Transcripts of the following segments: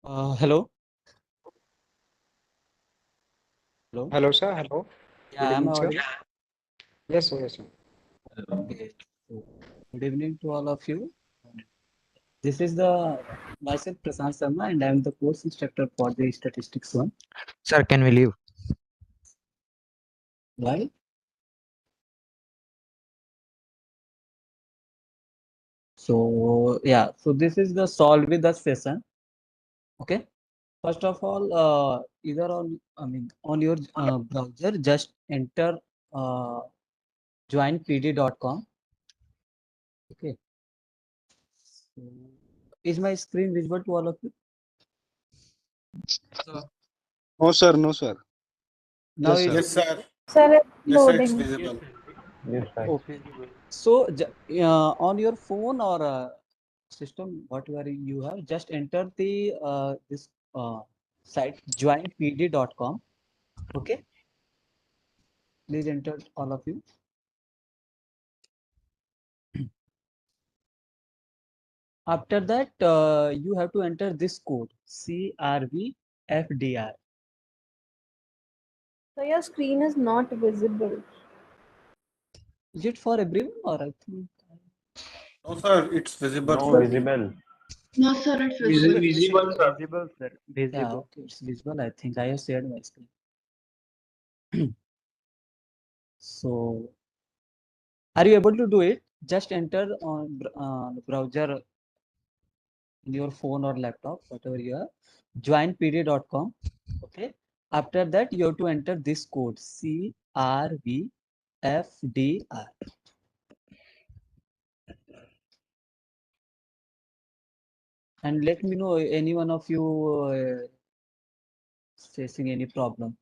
Hello. Hello. Hello, sir. Hello. Good Yeah, I'm evening, sir. audible. Yes, sir. Yes, sir. Okay. So, good evening to all of you. This is the myself Prasant Sharma, and I am the course instructor for the statistics one. Sir, can we leave? Why? So yeah. So this is the solve with the session. Okay. First of all, either on your browser, just enter joinpd.com. Okay. So, is my screen visible to all of you? No, sir. No, sir. Now Yes, is sir. it Yes, sir. Sir, it's Yes, sir, it's loading. visible. Yes, sir. okay? So on your phone or system, whatever you have, just enter the this site joinpd.com. Okay, please enter all of you. After that, you have to enter this code CRVFDR. So your screen is not visible. Is it for everyone or I think? No, sir, it's visible. No, for visible. No, sir, it's Visible, visible. Visible, sir. Yeah, Visible. okay, it's visible. I think I have shared my screen. So, are you able to do it? Just enter on the browser in your phone or laptop, whatever you have, joinpd.com. Okay. After that, you have to enter this code CRVFDR. And let me know any one of you facing any problem.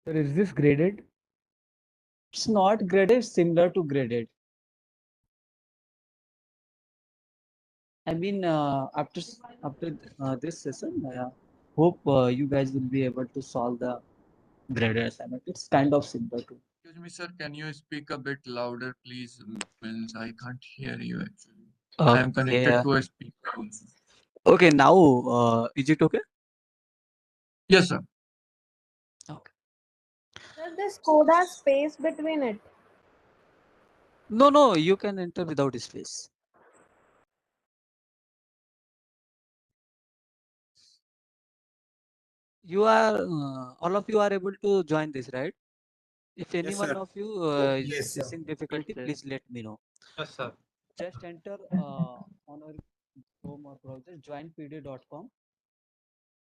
Sir, is this graded? It's not graded, it's similar to graded. I mean, after this session, hope you guys will be able to solve the graded assignment. It's kind of similar to. Excuse me, sir. Can you speak a bit louder, please? Means I can't hear you actually. I Okay. am connected to a speaker also. Okay, now is it okay? Yes, sir. Okay. Sir, this code has space between it. No, you can enter without space. You are all of you are able to join this, right? If any Yes, one sir. of you is Yes, sir. facing difficulty, Yes, sir. please let me know. Yes, sir. Just enter on our Chrome or browser joinpd.com.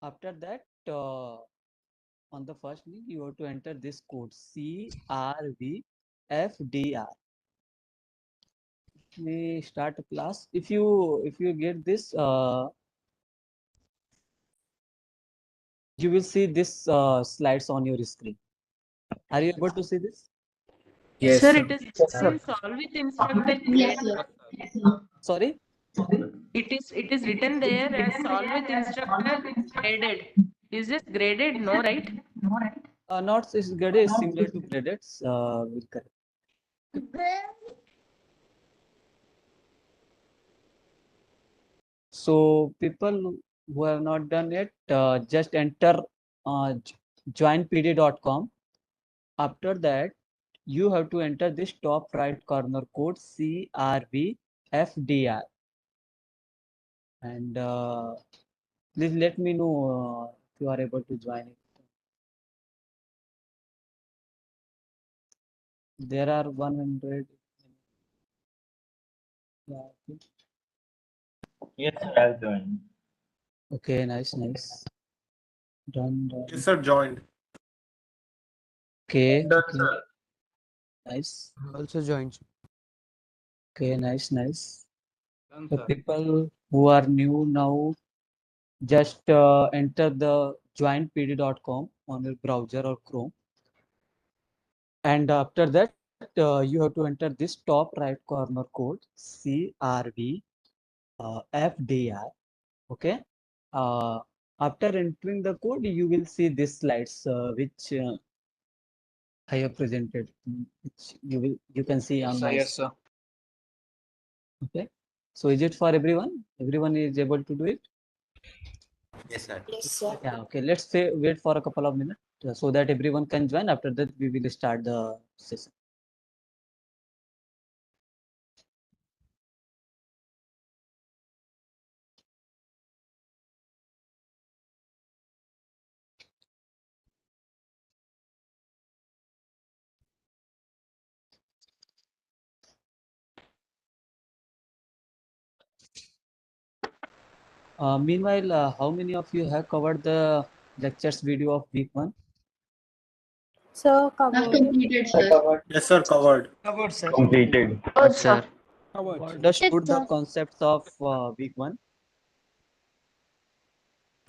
After that, on the first link, you have to enter this code CRVFDR. We start a class. If you get this, you will see this slides on your screen. Are you able to see this? Yes, Sir, sir. it is Yes, sir. written solve with instructor Yes, grade. sir. Sorry? It is written there as solve with instructor graded. Is this graded? No, right? Not is graded, is similar to graded. Will correct. So people who have not done it, just enter joinpd.com. After that, you have to enter this top right corner code CRVFDR. And please let me know if you are able to join it. There are 100. Yeah, okay. Yes, sir. I'll join. Okay, nice. Done. Yes, sir, joined. Okay, Done, okay, sir. nice. Also joined. Okay, nice. Done, So sir. people who are new now, just enter the joinpd.com on your browser or Chrome. And after that, you have to enter this top right corner code CRVFDR. Okay. After entering the code, you will see these slides which I have presented, which you can see on my. Yes, sir. Okay. So is it for everyone? Everyone is able to do it? Yes, sir. Yes, sir. Yeah, okay. Let's say wait for a couple of minutes so that everyone can join. After that, we will start the session. Meanwhile, how many of you have covered the lectures video of week 1? Sir, Not covered. completed, sir. Yes, sir. Covered. Covered, sir. Completed. Good, sir. Covered. Understood the sir. concepts of week 1?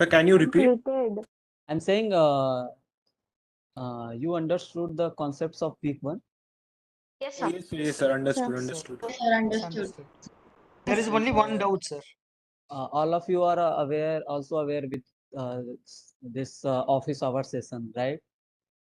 Sir, can you repeat? Completed. I'm saying you understood the concepts of week 1? Yes, Oh, sir. yes, sir. Understood. Sir. Understood. Yes, sir, understood. There is only one doubt, sir. All of you are also aware with this office hour session, right?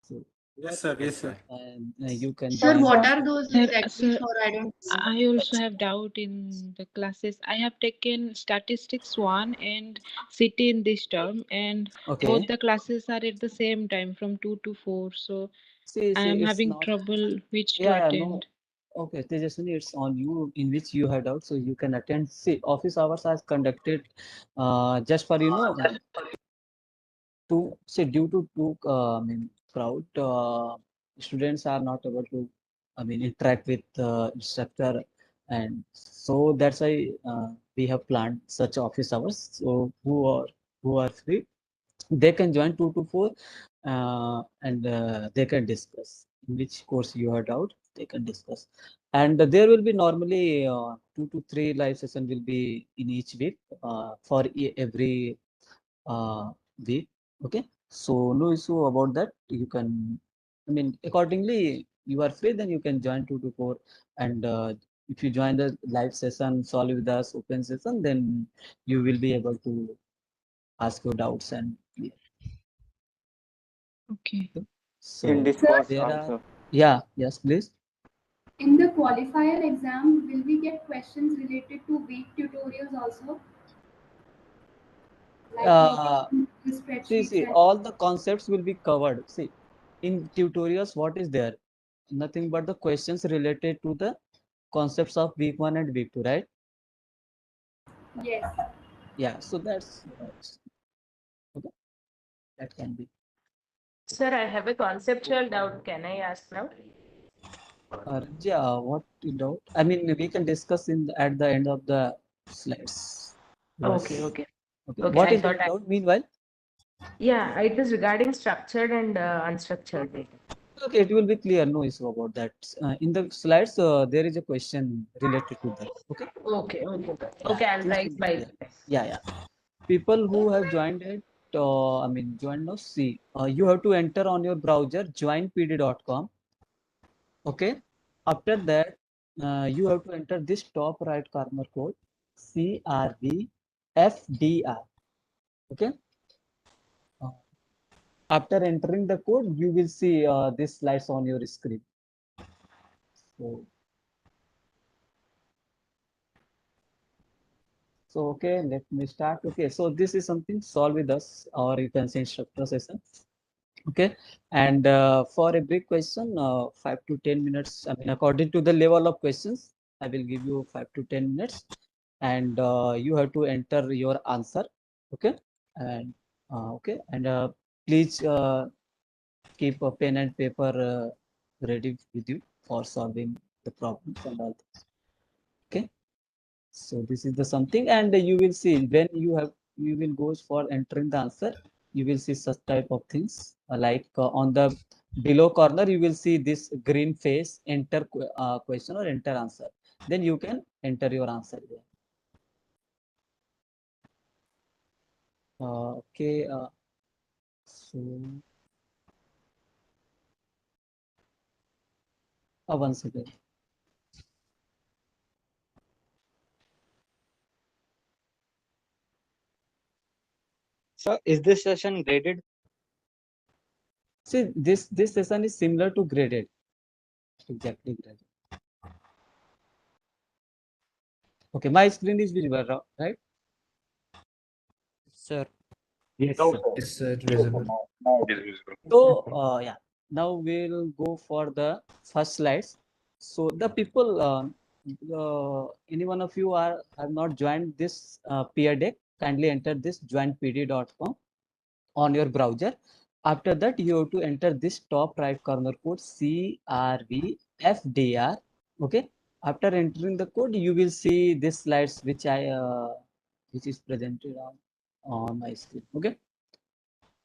So, Yes, sir. Yes, sir. and you can Sir, join. what are those Sir, exactly sir, for? I don't know. I also have doubt in the classes. I have taken statistics 1 and CT in this term, and Okay. both the classes are at the same time from 2 to 4. So See, I am it's having not. trouble which to Yeah, no. attend. Okay, Tejaswini, it's on you in which you had out, so you can attend. See, office hours are conducted just for to say due to crowd students are not able to interact with instructor, and so that's why we have planned such office hours. So who are free, they can join 2 to 4 and they can discuss in which course you are out, they can discuss. And there will be normally 2 to 3 live session will be in each week for every week. Okay, so no issue about that. You can, accordingly you are free, then you can join 2 to 4. And if you join the live session, solve with us open session, then you will be able to ask your doubts and Okay. so In Discord there also. are, yeah, yes, please. In the qualifier exam, will we get questions related to weak tutorials also? Uh, The see, spreadsheets all the concepts will be covered. See, in tutorials, what is there? Nothing but the questions related to the concepts of week 1 and week 2, right? yes. Yeah, so that's okay. That can be. Sir, I have a conceptual doubt. Can I ask now? Yeah, what you doubt? We can discuss at the end of the slides. Okay, Yes. okay. Okay. Okay, What I is your thought doubt? Meanwhile, yeah, it is regarding structured and unstructured data. okay, it will be clear. No issue about that. In the slides, there is a question related to that. Okay. Okay, okay. Yeah, Okay, I'll things will write be by clear. Yeah. People who have joined it, joined now. See, you have to enter on your browser joinpd.com. Okay. After that, you have to enter this top right corner code CRVFDR. Okay. Uh, After entering the code, you will see this slides on your screen. So okay, let me start. Okay, so this is something solve with us, or you can say instructor session. Okay, and for every question, 5 to 10 minutes. According to the level of questions, I will give you 5 to 10 minutes, and you have to enter your answer. Okay, and please keep a pen and paper ready with you for solving the problems and all. Okay, so this is the something, and you will see when you will go for entering the answer, you will see such type of things like on the below corner you will see this green face, enter question or enter answer, then you can enter your answer there. Okay, so once again, So, is this session graded? see this session is similar to graded, exactly graded. Okay, my screen is visible, right? Sir. Yes, No, sir. sir. Yes, sir. No, sir. Visible. Now it is visible. So, yeah, now we'll go for the first slides. So the people, any one of you have not joined this peer deck, kindly enter this joinpd.com on your browser. After that, you have to enter this top right corner code CRVFDR. Okay. After entering the code, you will see this slides which is presented on my screen. Okay.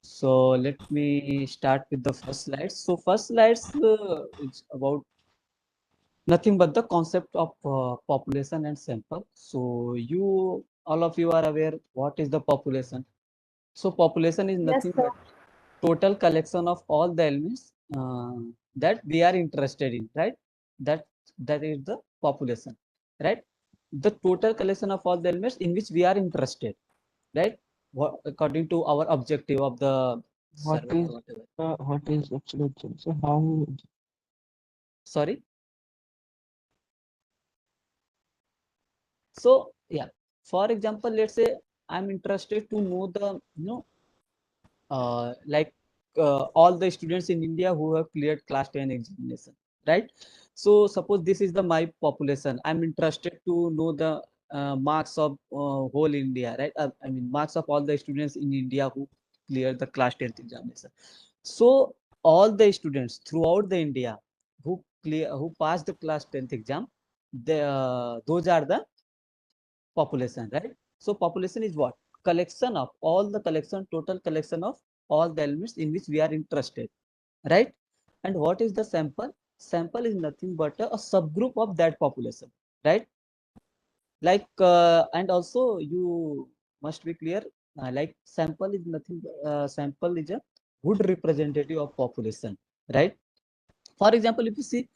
So let me start with the first slides. So first slides is about nothing but the concept of population and sample. So all of you are aware what is the population. So population is Yes, nothing sir. but total collection of all the elements that we are interested in, right? That is the population, right? The total collection of all the elements in which we are interested, right? According to our objective of the survey or whatever. What is absolute? So how? Sorry. So yeah, for example, let's say I'm interested to know the like all the students in India who have cleared class 10 examination, right? So suppose this is the my population. I'm interested to know the marks of whole India, right? I mean marks of all the students in India who cleared the class 10th examination. So all the students throughout the India who passed the class 10th exam, those are the population, right? So population is what? Collection of all the total collection of all the elements in which we are interested, right? And what is the sample? Sample is nothing but a subgroup of that population, right? Like, and also you must be clear, like sample is a good representative of population, right? For example, if you see,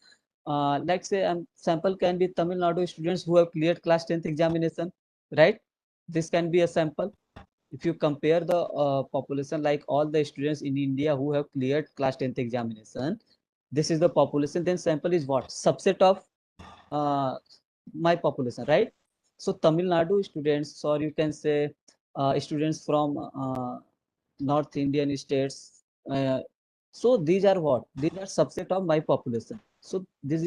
like say, sample can be Tamil Nadu students who have cleared class 10th examination, right? This can be a sample. If you compare the population, like all the students in India who have cleared class 10th examination, this is the population. Then sample is what? Subset of uh, my population, right? So Tamil Nadu students, or you can say students from North Indian states. So these are what? These are subset of my population. So this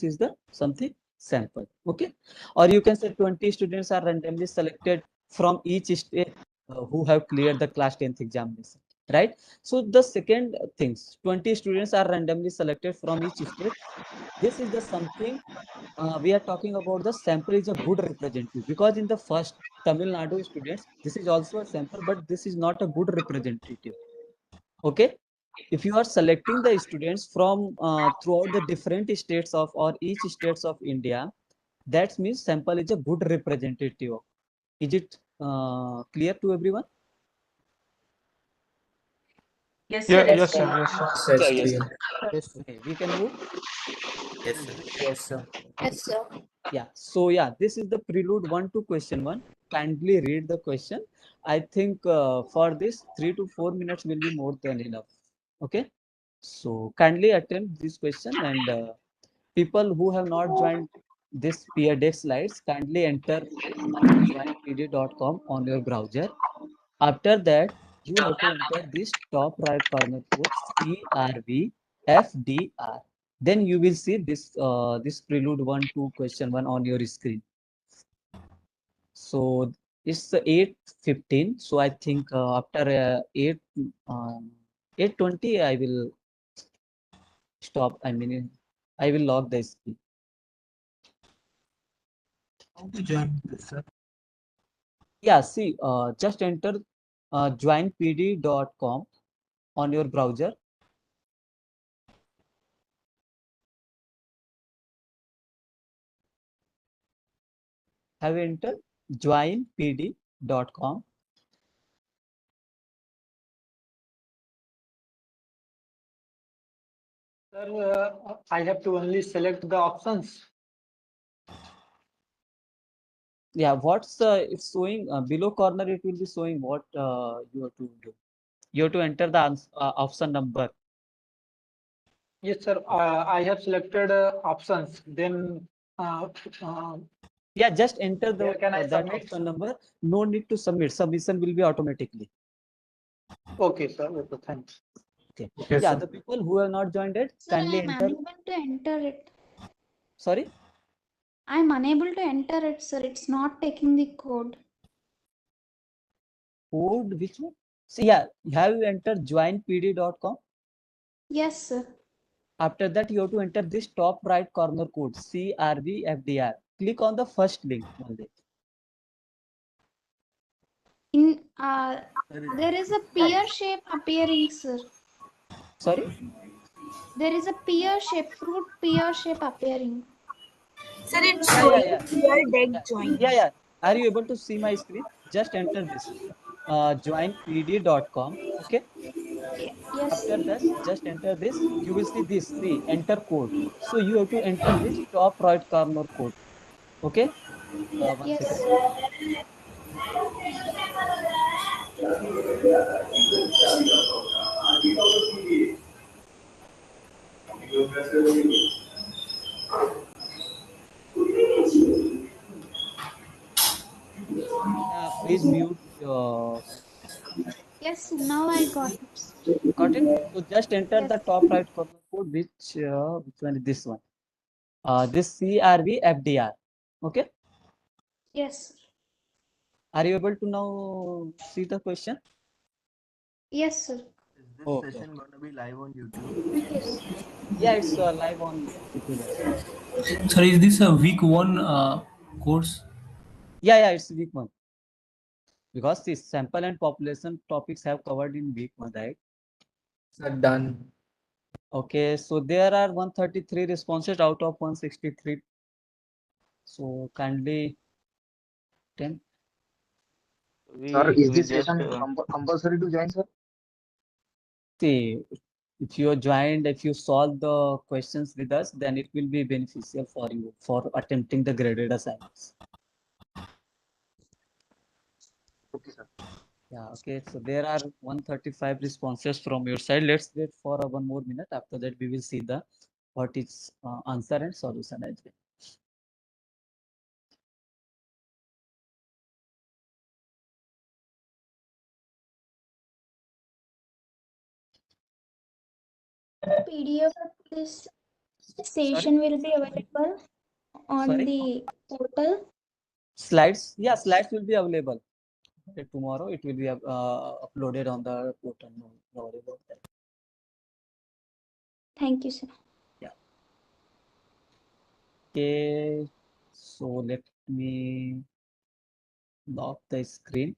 is the something sample. Okay, or you can say 20 students are randomly selected from each state who have cleared the class 10th examination, right? So the second things, 20 students are randomly selected from each state. This is the something we are talking about. The sample is a good representative, because in the first Tamil Nadu students, this is also a sample, but this is not a good representative. Okay, if you are selecting the students from throughout the different states of or each states of India, that means sample is a good representative. Is it clear to everyone? Yes, Yeah, sir. yes, Yes, sir. sir. Yes, sir. Yes, sir. Yes, Clear. sir. Yes. Okay, we can move. Yes, sir. Yes, sir. Yes, sir. Yeah. So yeah, this is the prelude one to question one. Kindly read the question. I think for this 3 to 4 minutes will be more than enough. Okay. So kindly attempt this question, and people who have not joined this peer deck slides, kindly enter joinpd.com on your browser. After that, you have to enter this top right corner code CRVFDR. Then you will see this prelude one to question one on your screen. So it's 8:15. So I think after 8:20 I will stop. I mean I will log the screen. How to join this, sir? Yeah, see, just enter joinpd.com on your browser. Have you entered joinpd.com? Sir, I have to only select the options. Yeah, what's it's showing below corner, it will be showing what you have to do. You have to enter the option number. Yes, sir. I have selected options. Then, uh, Yeah, just enter where can I that submit? option number. No need to submit. Submission will be automatically. Okay, sir. Okay, thanks. Okay. Yes, Yeah, sir. the people who have not joined it, Sir, I kindly am enter. unable to enter it. Sorry, I am unable to enter it, sir. It's not taking the code. code which one? See, yeah, have you entered joinpd.com? Yes, sir. After that, you have to enter this top right corner code CRVFDR. Click on the first link only. In there is a pear shape appearing, sir. Sorry? There is a pear shape, fruit pear shape appearing. Sir, it's Yeah, showing yeah, your deck yeah. join. Yeah. Are you able to see my screen? Just enter this joinpd.com. Okay. Yes, After sir. this, just enter this. You will see this. See, enter code. So you have to enter this top right corner code. Okay. One Yes. second. Please mute. Yes, sir. Now I got it. Got it? So just enter Yes. the top right corner code, which one is this one? This CRVFDR. Okay. Yes, sir. Are you able to now see the question? Yes, sir. Is this Okay. session going to be live on YouTube? Yes. Yeah, it's live on YouTube as well. Sir, is this a week one course? Yeah, it's week one. Because the sample and population topics have covered in week one, right? Sir, done. Okay, so there are 133 responses out of 163. So kindly 10. Sir, is We this just session compulsory to join, sir? See, if you joined, if you solve the questions with us, then it will be beneficial for you for attempting the graded assignments. Okay, sir. Yeah, okay. So there are 135 responses from your side. Let's wait for one more minute. After that, we will see the what is answer and solution as well. PDF of this session will be available on Sorry? the portal. Slides? Yeah, slides will be available. Okay, tomorrow it will be uploaded on the portal. No worry about that. Thank you, sir. Yeah. Okay. So let me lock the screen.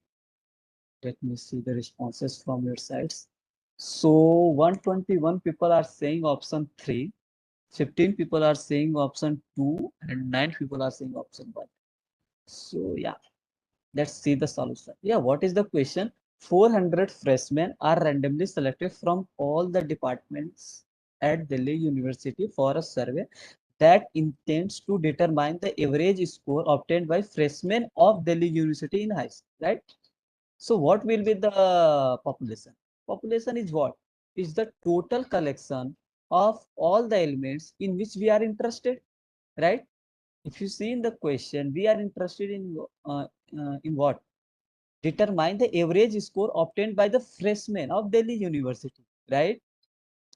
Let me see the responses from your sides. So 121 people are saying option 3, 15 people are saying option 2, and 9 people are saying option 1. So yeah, let's see the solution. Yeah, what is the question? 400 freshmen are randomly selected from all the departments at Delhi University for a survey that intends to determine the average score obtained by freshmen of Delhi University in high school, right? So what will be the population? Population is what? Is the total collection of all the elements in which we are interested, right? If you see in the question, we are interested in what? Determine the average score obtained by the freshmen of Delhi University, right?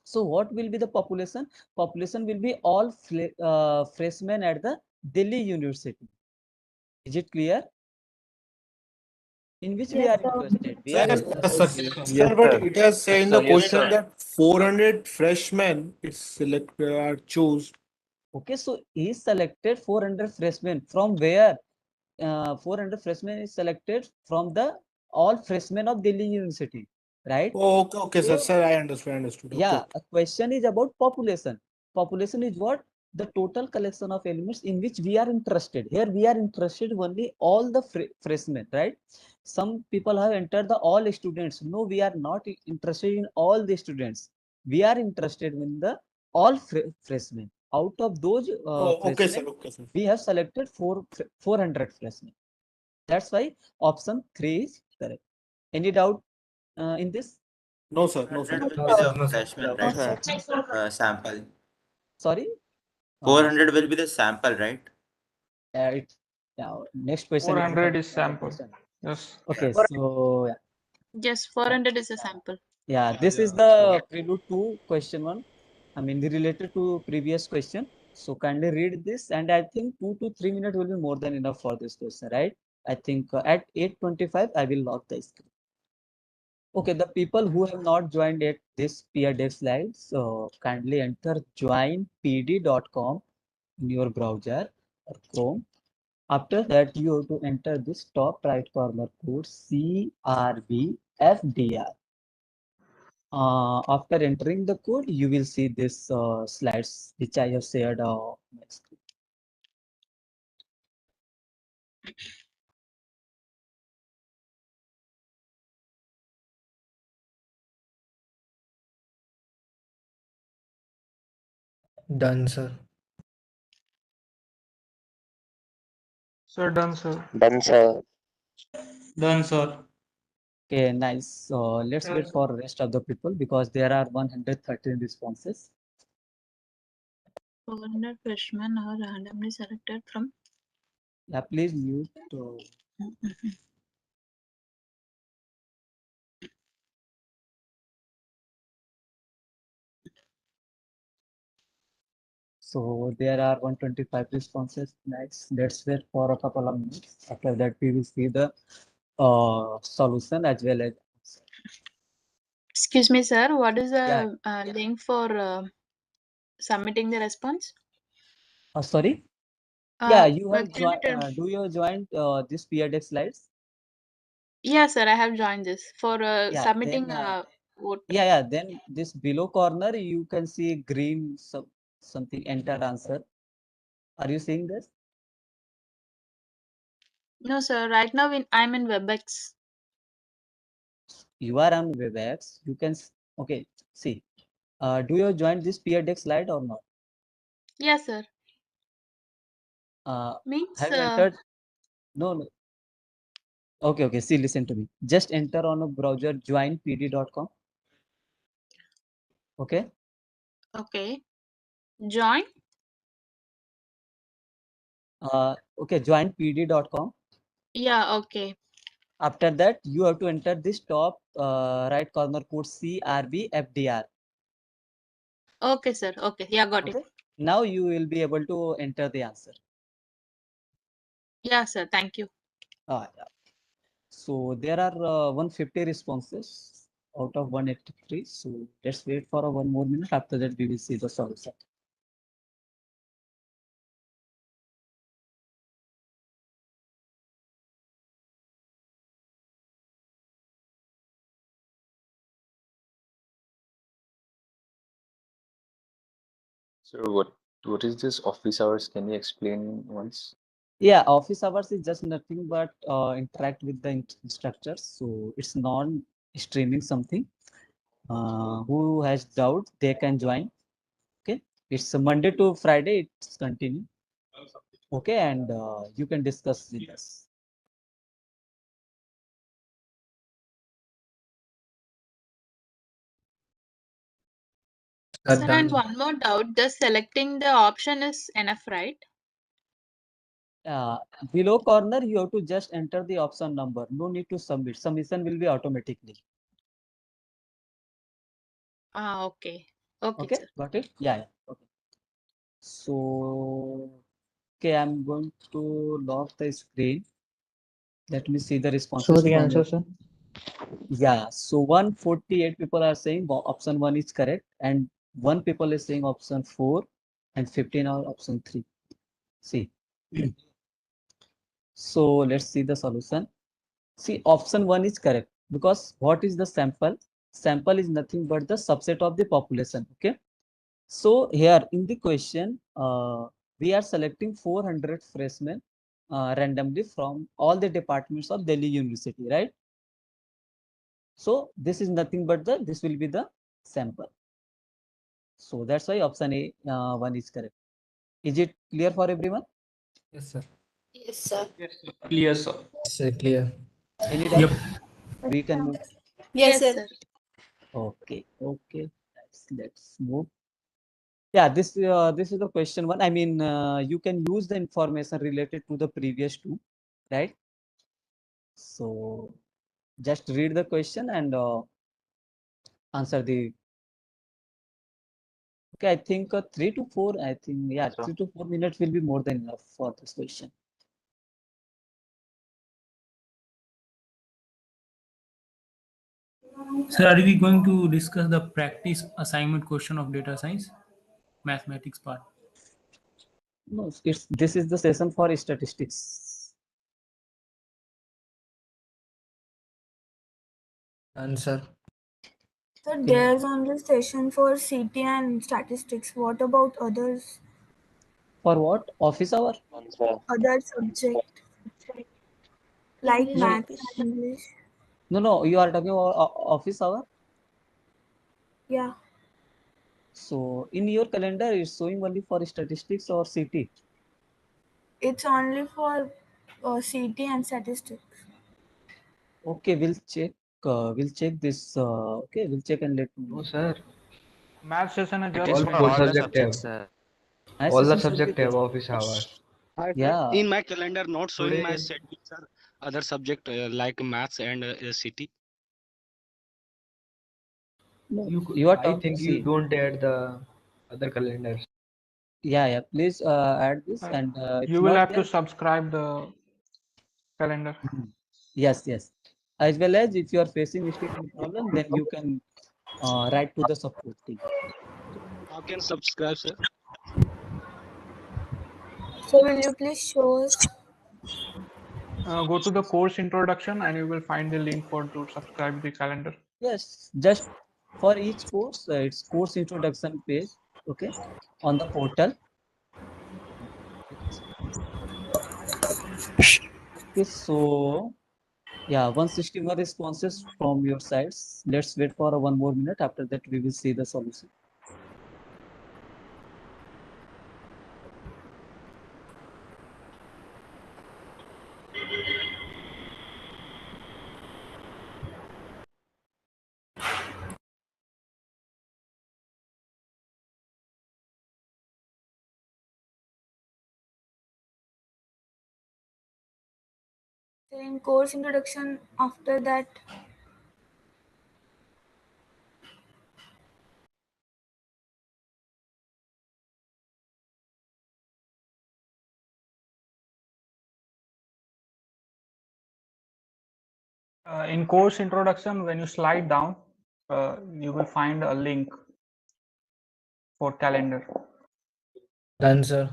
So what will be the population? Population will be all freshmen at the Delhi University. Is it clear? In which we are interested? We are interested. Sir, but it has said in the question that 400 freshmen is selected or choose. Okay, so he selected 400 freshmen from where? 400 freshmen is selected from the all freshmen of Delhi University, right? Oh, okay, sir. Sir, I understood. Yeah, Okay. a question is about population. Population is what? The total collection of elements in which we are interested. Here we are interested only all the freshmen, right? Some people have entered the all students. No, we are not interested in all the students. We are interested in the all freshmen. Out of those Okay, freshmen, sir. Okay, sir. we have selected 400 freshmen. That's why option 3 is correct. Any doubt in this? No, sir. No, sir. Will be the freshman, No, right? sir. Sample. Sorry? 400 will be the sample, right? Yeah, next question. 400 is sample. Yes. Okay, so yeah. Yes, 400 is a sample. Yeah, this is the prelude to question 1. I mean, related to previous question. So kindly read this, and I think 2 to 3 minutes will be more than enough for this question, right? I think at 8:25 I will lock the screen. Okay, the people who have not joined at this peer dev slides, kindly enter joinpd.com in your browser or Chrome. After that, you have to enter this top right corner code CRBFDR. After entering the code, you will see this slides which I have shared on my screen. Done, sir. Sir, done, sir. Done, sir. Done, sir. Okay, nice. Let's wait for rest of the people because there are 113 responses. 400 freshmen are randomly selected from. Yeah, please mute. So there are 125 responses. Nice. Let's wait for a couple of minutes. After that, we will see the solution as well as. Excuse me, sir. What is the Yeah. link for submitting the response? Sorry. Yeah, you But have can you joined. tell me? Do you join this PRDEX slides? Yeah, sir. I have joined this for Yeah, submitting then vote. yeah. Then this below corner you can see green something enter answer. Are you seeing this? No, sir. Right now I'm in WebEx. You are on WebEx. You can okay. See. Do you join this PRDEX slide or not? Yes, sir. Means Have you entered? No. Okay. See, listen to me. Just enter on a browser joinpd.com. Okay. okay. Join. Okay. Joinpd.com. Yeah. Okay. After that, you have to enter this top right corner code CRBFDR. Okay, sir. Okay. Yeah, got it. Now you will be able to enter the answer. Yeah, sir. Thank you. Yeah. So there are 150 responses out of 183. So let's wait for 1 more minute. After that, we will see the solution. So what is this office hours? Can you explain once? Yeah, office hours is just nothing but interact with the instructors. So it's non-streaming something. Who has doubt, they can join. Okay, it's a Monday to Friday. It's continue. Okay, and you can discuss with us. Sir, and one more doubt. Just selecting the option is enough, right? Below corner, you have to just enter the option number. No need to submit. Submission will be automatically. Okay. Okay, sir. Got it? Yeah. Okay. So, okay, I'm going to lock the screen. Let me see the responses. So the answer, sir? Yeah. So 148 people are saying option 1 is correct, and 1 people is saying option 4, and 15 are option 3. See. So let's see the solution. See, option 1 is correct because what is the sample? Sample is nothing but the subset of the population. Okay. So here in the question, we are selecting 400 freshmen randomly from all the departments of Delhi University, right? So this is nothing but this will be the sample. So that's why option A 1 is correct. Is it clear for everyone? Yes, sir. Yes, sir. Clear, sir. Sir, clear. Any doubt? Yep. We can move. Yes, sir. Okay. Let's move. Yeah, this is the question 1. I mean, you can use the information related to the previous 2, right? So Just read the question and answer the. Okay, I think 3 to 4. I think yeah, 3 to 4 minutes will be more than enough for this question. Sir, are we going to discuss the practice assignment question of data science, mathematics part? No, this is the session for statistics. Answer. So there's only session for CT and statistics. What about others? For what? Office hour? Other subject like No, math, English. no, you are talking about office hour. Yeah. So in your calendar, it's showing only for statistics or CT. It's only for CT and statistics. Okay, we'll check. We'll check this. Okay, we'll check and let you know. No, sir. Math session is It just is for all math. subjective. My All the session should be subjective there. office hours. Hi, sir. Yeah. In my calendar, not showing my Today- schedule, sir. Other subject like maths and CT. No, You, you are I talking. think you don't add the other calendars. Yeah. Please add this, and if You will not have to there, subscribe the calendar. yes. As well as if you are facing still any problem, then you can write to the support team. How can subscribe, sir? So will you please show us? Go to the course introduction and you will find the link for to subscribe the calendar. Yes, just for each course, it's course introduction page. Okay, on the portal. Okay, so yeah, 161 responses from your sides. Let's wait for 1 more minute. After that, we will see the solution. In course introduction, after that, In course introduction, when you slide down, you will find a link for calendar. Done, sir.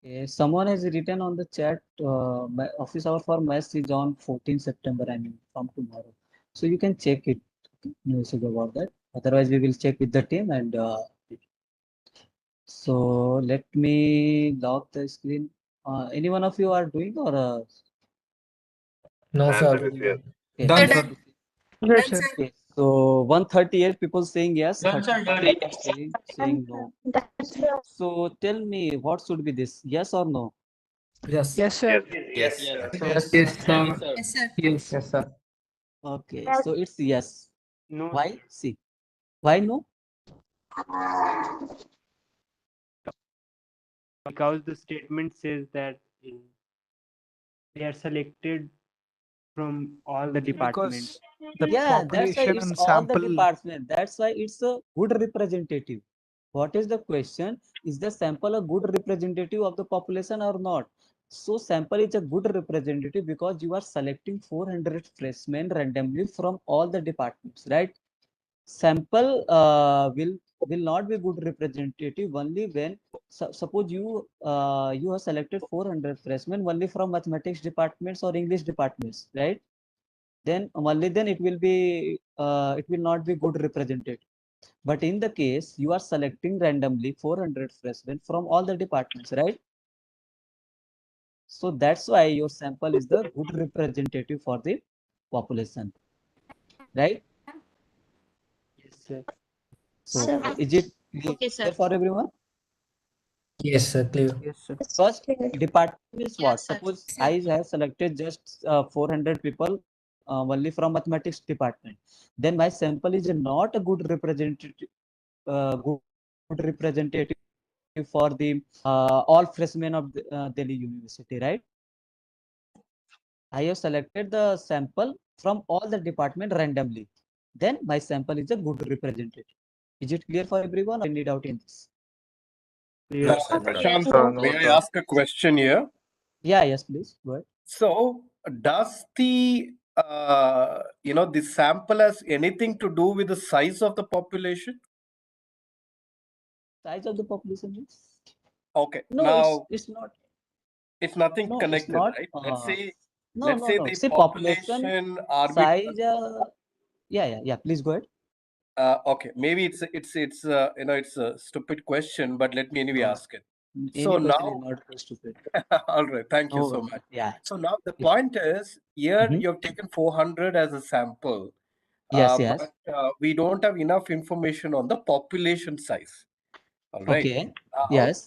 Okay, someone has written on the chat, my office hour for maths is on 14 September, I mean, from tomorrow. So you can check it. Okay, no issues about that. Otherwise, we will check with the team and so let me lock the screen. Any one of you are doing or No, sir. okay, Done, let sir. me see. Yes, sir. Okay, so 138 people saying yes, Done, sir, 30 are saying no. So tell me, what should be this? Yes or no? Yes. Yes, sir. Yes. Yes, sir. Yes. Yes, sir. Okay, so it's yes. No. Why? See, why no? Because the statement says that they are selected from all the departments. Yeah, that's why it's all the department. That's why it's a good representative. What is the question? Is the sample a good representative of the population or not? So sample is a good representative because you are selecting 400 freshmen randomly from all the departments, right? Sample will not be good representative only when suppose you have selected 400 freshmen only from mathematics departments or English departments, right? Then only then it will not be good representative. But in the case you are selecting randomly 400 freshmen from all the departments, right? So that's why your sample is the good representative for the population, right? Yes, sir. So is it clear for everyone? Yes, sir. Clear. Yes, sir. Because department is what? Suppose I have selected just 400 people only from mathematics department. Then my sample is not a good representative, good representative for the all freshmen of the, Delhi University, right? I have selected the sample from all the department randomly. Then my sample is a good representative. Is it clear for everyone or any doubt in this? Prashant, may I ask a question here? Yeah, yes, please. Go ahead. So, does the sample has anything to do with the size of the population? Size of the population is? Okay. No, now it's not. It's nothing No, it's connected, not. right? Let's say No, let's no, say no. the See, population population size. Yeah. Please go ahead. Okay, maybe it's it's a stupid question, but let me anyway ask it. Any So question is now, not stupid. all right, thank you No, so much. yeah. So now the point is here Mhm. you've taken 400 as a sample, Yes, yes. but we don't have enough information on the population size. All right. Okay. Now, Yes.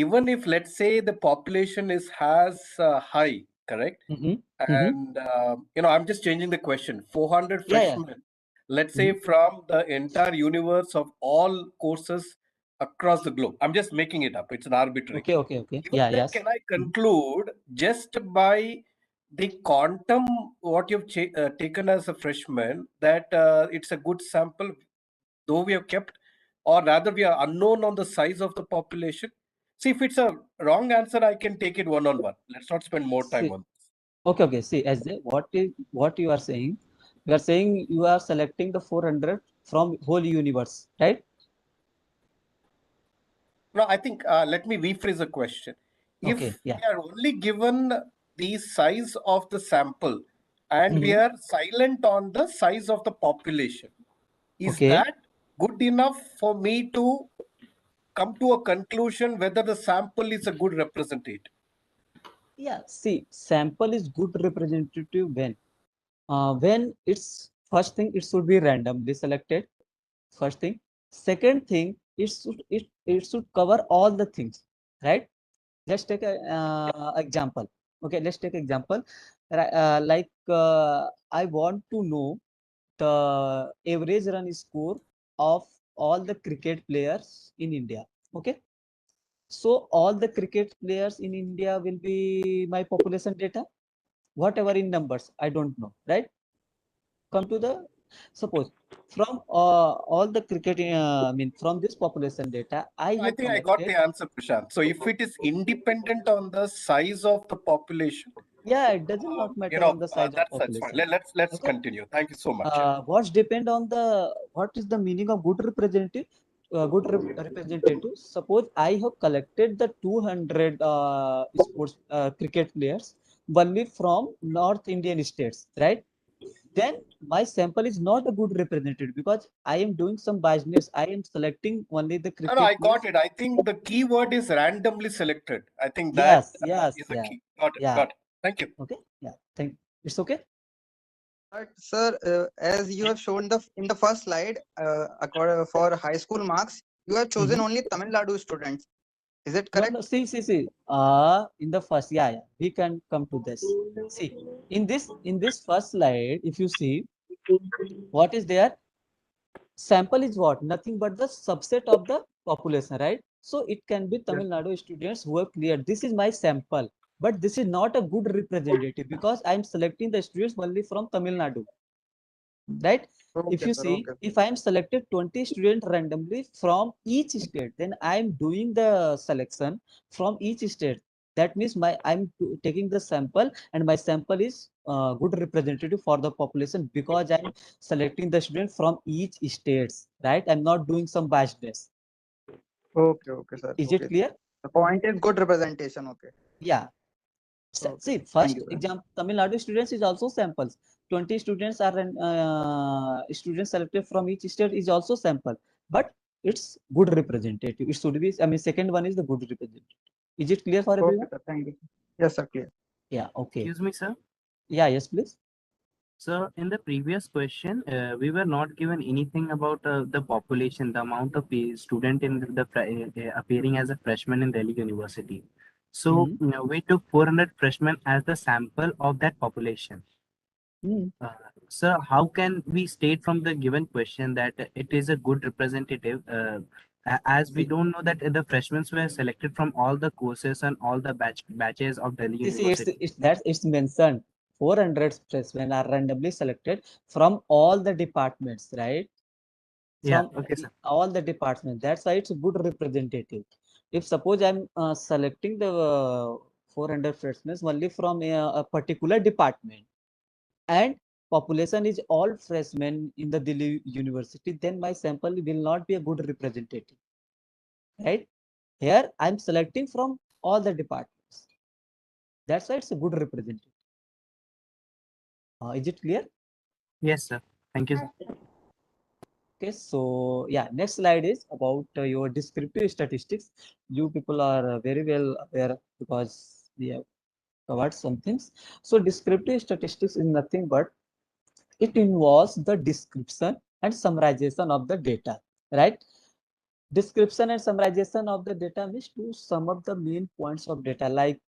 even if let's say the population has high, correct? Mm-hmm. And I'm just changing the question. 400 Yeah, yeah. freshmen, let's say from the entire universe of all courses across the globe. I'm just making it up. It's an arbitrary. Okay. Even Yeah, then, yes. can I conclude just by the quantum what you've taken as a freshman that it's a good sample, though we have kept, or rather we are unknown on the size of the population? See, if it's a wrong answer, I can take it one-on-one. Let's not spend more time See, on this. Okay. See, as what you are saying? You are saying you are selecting the 400 from whole universe, right? No, I think let me rephrase the question. If Okay. Yeah. we are only given the size of the sample and we Mhm. are silent on the size of the population, is Okay. that good enough for me to come to a conclusion whether the sample is a good representative? Yeah. See, sample is good representative when it's first thing it should be randomly selected. First thing. Second thing, it should cover all the things, right? Let's take a example. Okay, let's take example. I want to know the average run score of all the cricket players in India. Okay, so all the cricket players in India will be my population data, whatever in numbers. I don't know, right? Come to the suppose from all the cricket. I mean, from this population data, I I have think I got collected. the answer, Prashant. So if it is independent on the size of the population, Yeah, it doesn't not matter on the size of that's fine. population. Let's Okay. continue. Thank you so much. What's depend on what is the meaning of good representative? Representative. Suppose I have collected the 200 sports cricket players only from North Indian states, right? Then my sample is not a good representative because I am doing some biasness. I am selecting only the cricket No, I players. got it. I think the key word is randomly selected. I think Yes, that is the yeah, key. Got it. yeah. Got it. Thank you. Okay, yeah. It's okay. But sir, as you have shown in the first slide, for high school marks, you have chosen only Tamil Nadu students. Is it correct? No. See. In the first, yeah. We can come to this. See, in this first slide, if you see, what is there? Sample is what? Nothing but the subset of the population, right? So it can be Tamil Nadu students who have cleared. This is my sample, but this is not a good representative because I am selecting the students only from Tamil Nadu. Right? If you see, if I am selected 20 students randomly from each state, then I am doing the selection from each state. That means I'm taking the sample and my sample is good representative for the population because I'm selecting the student from each states, right? I'm not doing some biasness. Okay, sir. Is it clear? The point is good representation. Okay. Yeah. See, first example, Tamil Nadu students is also samples. 20 students are students selected from each state is also sample, but it's good representative. It should be. I mean, second one is the good representative. Is it clear for everyone? Okay, sir. Thank you. Yes, sir. Clear. Yeah. Okay. Excuse me, sir. Yeah. Yes, please. So in the previous question, we were not given anything about the population, the amount of student in appearing as a freshman in Delhi University. So we took 400 freshmen as the sample of that population. So how can we state from the given question that it is a good representative, as we don't know that the freshmen were selected from all the courses and all the batches of Delhi See, University? it's mentioned 400 freshmen are randomly selected from all the departments, right? Yeah, From okay, sir. all the departments. That's why it's a good representative. If suppose I'm selecting the 400 freshmen only from a particular department, and population is all freshmen in the Delhi University, then my sample will not be a good representative, right? Here I'm selecting from all the departments. That's why it's a good representative. Is it clear? Yes, sir. Thank you, sir. Okay, so yeah, next slide is about your descriptive statistics. You people are very well aware because we have covered some things. So descriptive statistics is nothing but it involves the description and summarization of the data, right? Description and summarization of the data means to sum up the main points of data like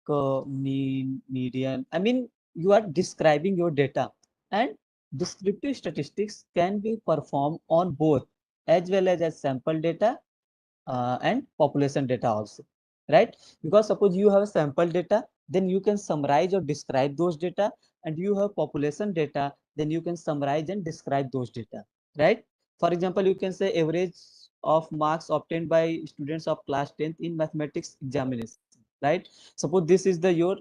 mean, median. I mean, you are describing your data, and descriptive statistics can be performed on both as well as sample data and population data also, right? Because suppose you have sample data, then you can summarize or describe those data, and you have population data, then you can summarize and describe those data, right? For example, you can say average of marks obtained by students of class 10th in mathematics examination, right? Suppose this is the your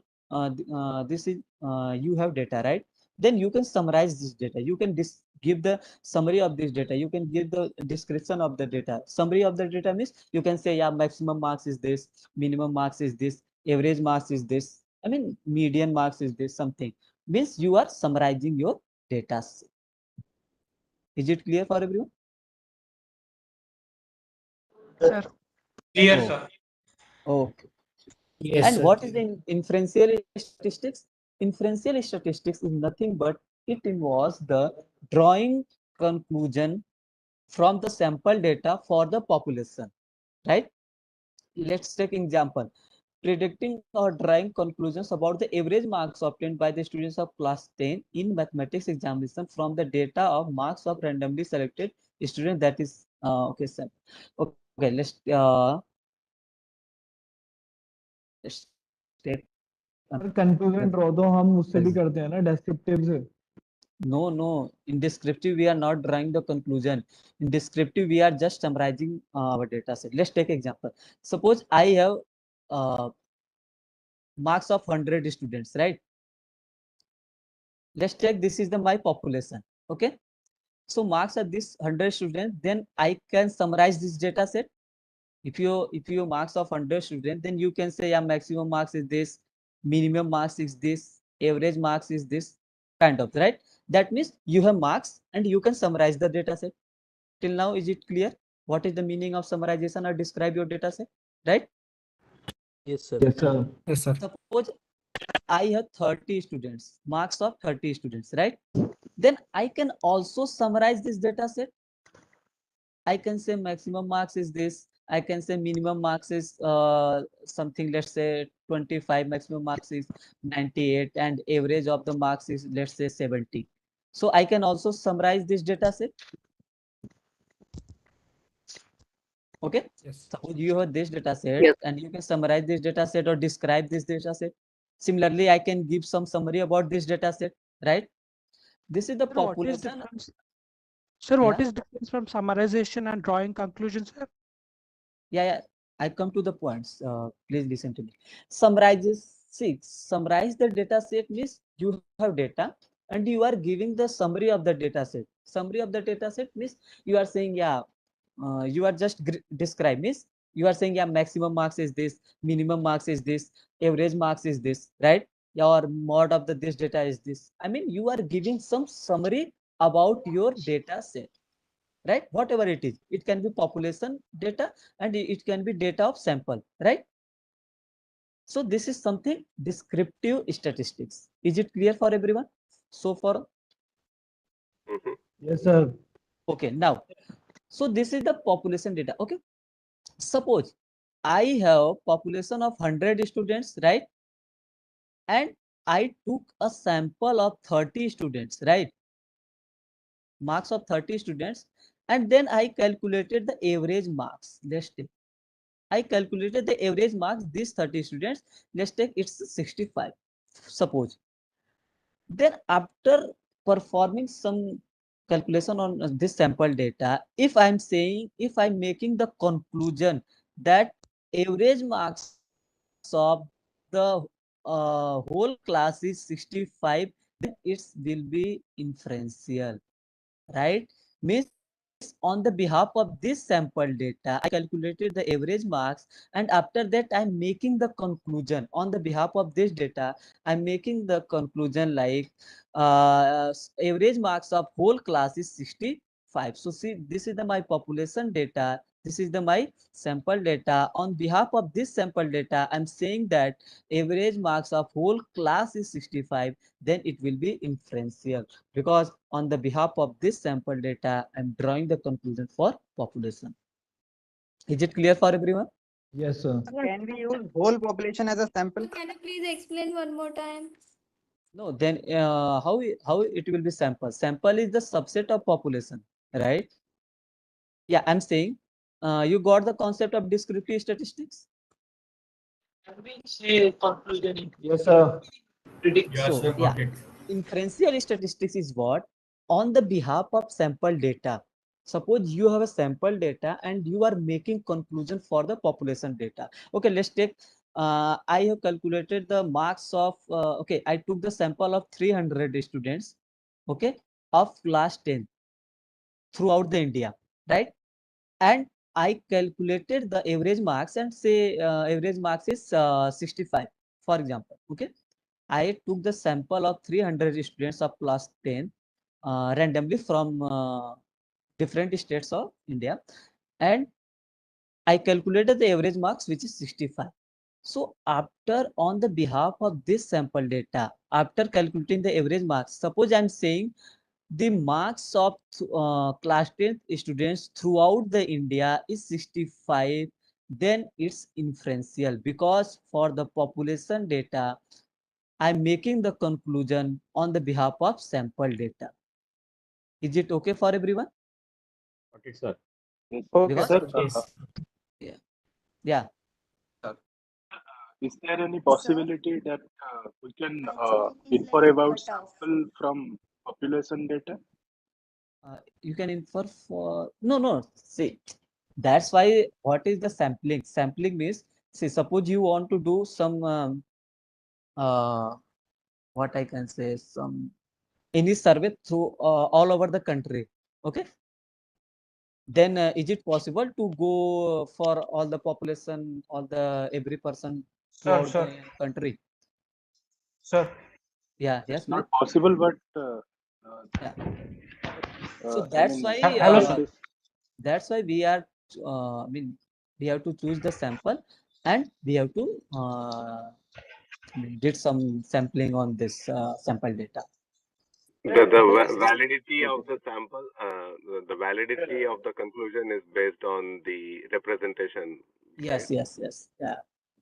this is you have data, right? Then you can summarize this data. You can give the summary of this data. You can give the description of the data. Summary of the data means you can say, yeah, maximum marks is this, minimum marks is this, average marks is this. I mean, median marks is this, something. Means you are summarizing your data. Is it clear for everyone? Sir. Clear, Oh, sir. okay. Yes, And sir. what is the inferential statistics? Inferential statistics is nothing but it involves the drawing conclusion from the sample data for the population, right? Let's take example. Predicting or drawing conclusions about the average marks obtained by the students of class 10 in mathematics examination from the data of marks of randomly selected students, that is okay, sir. Okay, let's take conclusion draw तो हम उससे भी करते हैं ना, descriptive से. No. In descriptive, we are not drawing the conclusion. In descriptive, we are just summarizing our data set. Let's take example. Suppose I have marks of 100 students, right? Let's take this is the my population. Okay. So marks are this 100 students. Then I can summarize this data set. If you marks of 100 students, then you can say, yeah, maximum marks is this, minimum marks is this, average marks is this, kind of, right? That means you have marks and you can summarize the data set. Till now, is it clear? What is the meaning of summarization or describe your data set, right? Yes, sir. Yes, sir. Yes, sir. Suppose I have 30 students, marks of 30 students, right? Then I can also summarize this data set. I can say maximum marks is this. I can say minimum marks is something, let's say 25, maximum marks is 98, and average of the marks is, let's say 70. So I can also summarize this data set. Okay. Yes. Suppose you have this data set, yes, and you can summarize this data set or describe this data set. Similarly, I can give some summary about this data set, right? This is the population. Sir, what Yeah. is difference from summarization and drawing conclusions, sir? Yeah. I come to the points. Please listen to me. Summarize the data set means you have data and you are giving the summary of the data set. Summary of the data set means you are saying, yeah, you are just describe means you are saying, yeah, maximum marks is this, minimum marks is this, average marks is this, right? Yeah, or mod of the this data is this. I mean, you are giving some summary about your data set, right? Whatever it is, it can be population data and it can be data of sample, right? So this is something descriptive statistics. Is it clear for everyone? So for Yes, sir. okay, now so this is the population data. Okay, suppose I have population of 100 students, right? And I took a sample of 30 students, right? Marks of 30 students, and then I calculated the average marks. Let's take, I calculated the average marks, these 30 students. Let's take it's 65. Suppose Then after performing some calculation on this sample data, if I'm making the conclusion that average marks of the whole class is 65, then it will be inferential, right? Means on the behalf of this sample data, I calculated the average marks, and after that I'm making the conclusion on the behalf of this data. I'm making the conclusion like average marks of whole class is 65. So see, this is my population data. This is my sample data. On behalf of this sample data, I'm saying that average marks of whole class is 65. Then it will be inferential, because on the behalf of this sample data, I'm drawing the conclusion for population. Is it clear for everyone? Yes, sir. Can we use whole population as a sample? Can you please explain one more time? No, then how it will be sample? Sample is the subset of population, right? Yeah, I'm saying you got the concept of descriptive statistics? Say conclusion. Yes, sir. So yeah, inferential statistics is what? On the behalf of sample data. Suppose you have a sample data and you are making conclusion for the population data. Okay, let's take I have calculated the marks of okay, I took the sample of 300 students, okay, of class 10 throughout the India, right? And I calculated the average marks and say average marks is 65, for example. Okay, I took the sample of 300 students of class 10 randomly from different states of India, and I calculated the average marks, which is 65. So after, on the behalf of this sample data, after calculating the average marks, suppose I'm saying the marks of class 10 students throughout the India is 65, then it's inferential, because for the population data, I'm making the conclusion on the behalf of sample data. Is it okay for everyone? Okay, sir. Okay, Because, sir. yeah. Yeah. Is there any possibility that we can infer about sample from population data? You can infer for no. See, that's why what is the sampling? Sampling means, see, suppose you want to do some what I can say, some any survey through all over the country. Okay, then is it possible to go for all the population, all the every person throughout the country? Sir. Yeah. Yes, It's not please. possible, but Yeah. So I that's mean, why Hello, sir. that's why we are I mean, we have to choose the sample, and we have to did some sampling on this sample data. The validity of the sample, the validity of the conclusion is based on the representation. Yes. Yeah.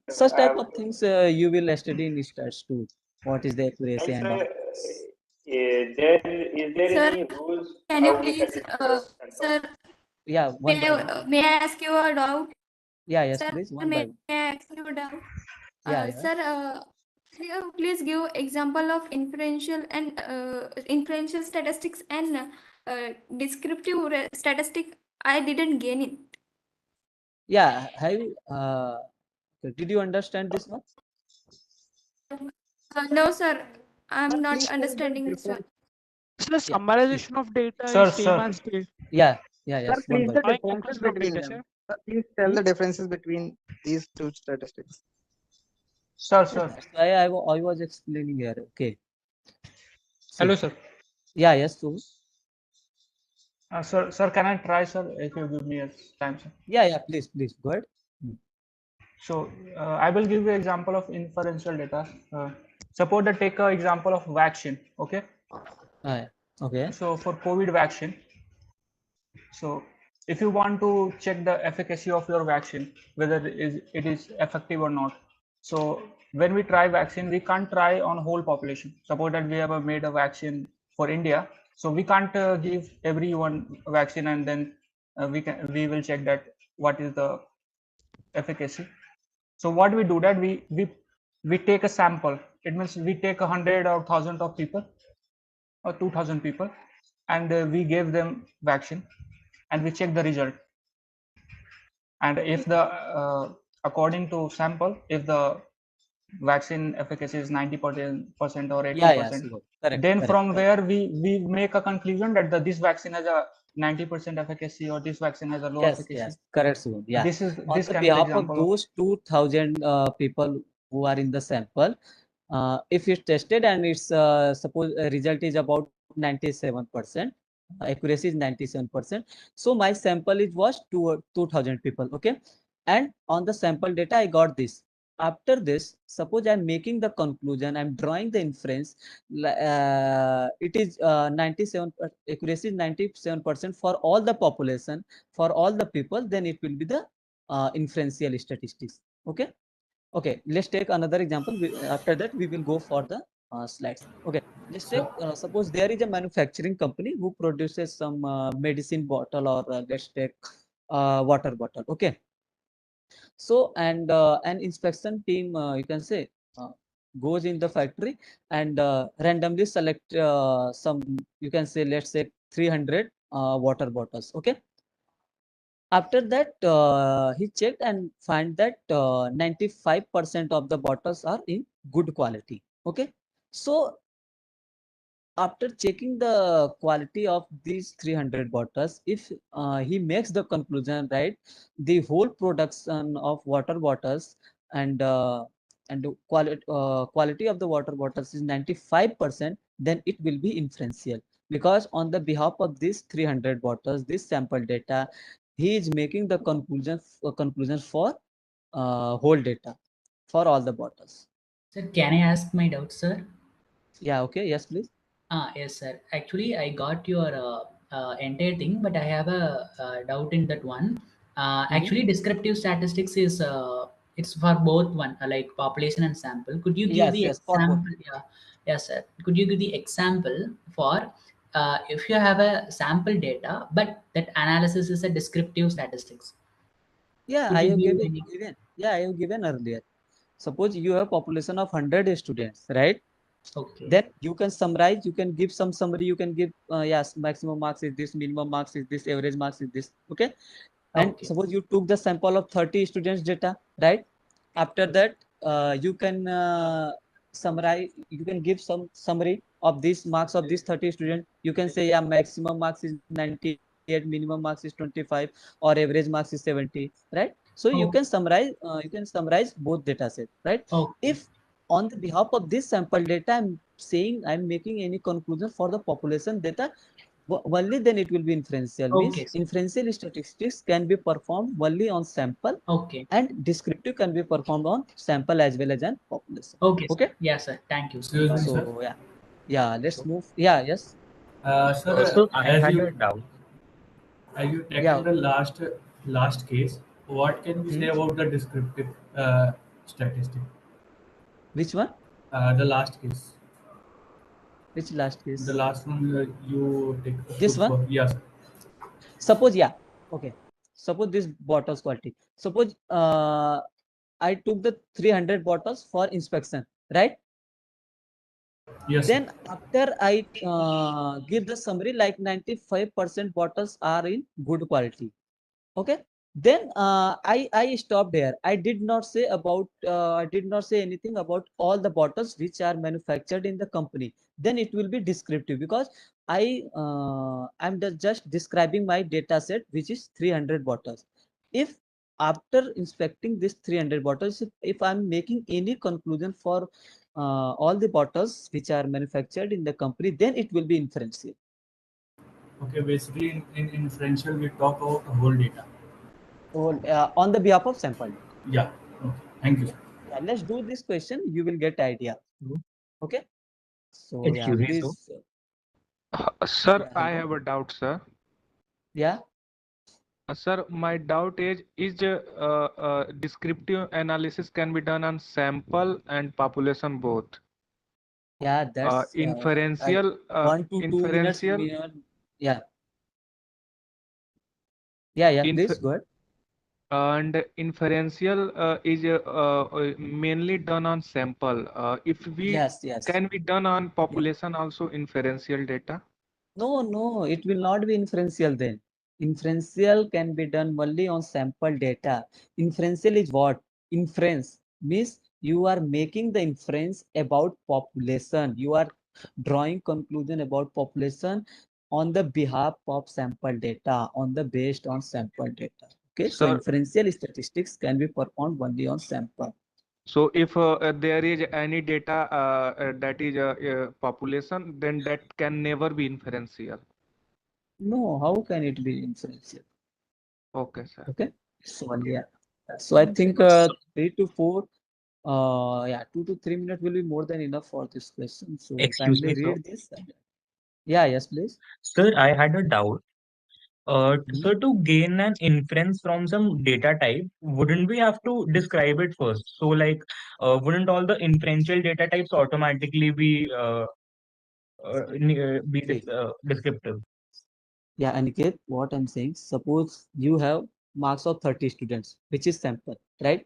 Such type of things you will study in stats too. What is the accuracy and all? Is there Sir, any rules can you how we please, select the sample? sir, Yeah, one by one. may I ask you a doubt? Yeah, yes, Sir, please, one by one. may I ask you a doubt? Yeah. Sir, can you please give example of inferential and inferential statistics and descriptive statistic? I didn't gain it. Yeah, did you understand this one? No, sir, I'm not understanding this one. The summarization of data Sir, is same sir. as the Yeah. Sir, Yes, one please by the one. differences conclusion of between data, them. sir. Sir, please tell the differences between these two statistics. Sir, So sir. that's why I was explaining here. Okay. Hello, sir. Yeah, yes, so Sir, can I try, sir, if you give me a time, sir? yeah, please, go ahead. So I will give you example of inferential data. Suppose that take an example of vaccine. Okay. Okay. So for COVID vaccine, so if you want to check the efficacy of your vaccine, whether it is effective or not. So when we try vaccine, we can't try on whole population. Suppose that we have made a vaccine for India, so we can't give everyone vaccine and then we will check that what is the efficacy. So what we do that we take a sample. it means we take 100 or 1,000 of people or 2,000 people, and we gave them vaccine, and we check the result. And if the according to sample, if the vaccine efficacy is 90% or 80%, correct, then correct, from correct. where we make a conclusion that this vaccine has a 90% efficacy or this vaccine has a low Yes, efficacy. yes, correct, Subodh. Yeah. This On the can be the behalf of example of those 2,000 people who are in the sample, if it's tested and it's suppose result is about 97%, accuracy is 97%. So my sample is was 2,000 people. Okay, and on the sample data I got this. After this, suppose I'm making the conclusion, I'm drawing the inference. It is 97 accuracy is 97% for all the population, for all the people. Then it will be the inferential statistics. Okay. Okay, let's take another example. After that, we will go for the slides. Okay, let's take suppose there is a manufacturing company who produces some medicine bottle, or let's take water bottle. Okay, so and an inspection team, you can say, goes in the factory and randomly select some, you can say, let's say 300 water bottles. Okay, after that he checked and find that 95% of the bottles are in good quality. Okay, so after checking the quality of these 300 bottles, if he makes the conclusion, right, the whole production of water bottles and the quality of the water bottles is 95%, then it will be inferential, because on the behalf of these 300 bottles, this sample data, he is making the conclusion for whole data for all the bottles. Sir, can I ask my doubt, sir? Yeah, okay, yes, please. Yes, sir. Actually, I got your entire thing, but I have a, doubt in that one. Actually, descriptive statistics is it's for both one, like population and sample. Could you give Yes, the yes, for both. example? Yeah, yes, sir. Could you give the example for if you have a sample data, but that analysis is a descriptive statistics? Yeah, Could I you have give given, any? yeah, I have given earlier. Suppose you have population of 100 students, right? Okay. Then you can summarize, you can give some summary, you can give, yes, maximum marks is this, minimum marks is this, average marks is this. Okay. And Okay. suppose you took the sample of 30 students data, right? After that, you can summarize, you can give some summary of these marks of these 30 students. You can say, yeah, maximum marks is 98, minimum marks is 25, or average marks is 70, right? So you can summarize both data sets, right? Okay. If on the behalf of this sample data, I'm saying I'm making any conclusion for the population data, only then it will be inferential. Okay, Means inferential statistics can be performed only on sample. Okay. And descriptive can be performed on sample as well as on population. Okay. Okay. Yes, sir. Thank you. Excuse me, sir. So yeah, let's move. Yeah, yes. Sir, I as had you a doubt. tackled the last case, what can we say about the descriptive statistic? Which one? The last case. Which last case? The last one you take. This one? Yes. Suppose, yeah. Okay. Suppose this bottles quality. Suppose I took the 300 bottles for inspection, right? Yes. Then after I give the summary, like 95% bottles are in good quality. Okay. Then I stopped here. I did not say about I did not say anything about all the bottles which are manufactured in the company. Then it will be descriptive, because I'm just describing my data set, which is 300 bottles. If after inspecting this 300 bottles, if I'm making any conclusion for all the bottles which are manufactured in the company, then it will be inferential. Okay, basically in inferential we talk about the whole data. On the behalf of sample data. Yeah. Okay. Thank you, sir. Yeah, let's do this question. You will get idea. Okay. So yeah, Excuse me, please. Sir, Yeah, I hello. have a doubt, sir. Yeah. Sir, my doubt is descriptive analysis can be done on sample and population both. Yeah, that's inferential. 1 to 2 minutes. Inferential. Yeah. Yeah, please go ahead. And inferential is mainly done on sample. If we Yes, yes. can be done on population also inferential data. No, it will not be inferential then. Inferential can be done only on sample data. Inferential is what? Inference means you are making the inference about population. You are drawing conclusion about population on the behalf of sample data, based on sample data. Okay, so Sir, inferential statistics can be performed only on sample. so if there is any data that is population, then that can never be inferential. No, how can it be inferential? Okay, sir. Okay, so yeah. So I think 3 to 4, 2 to 3 minutes will be more than enough for this question. So Excuse kindly me, sir. read this. Yeah, yes, please. Sir, I had a doubt. So to gain an inference from some data type, wouldn't we have to describe it first? So like, wouldn't all the inferential data types automatically be descriptive? Yeah, Aniket, what I'm saying, suppose you have marks of 30 students, which is sample, right?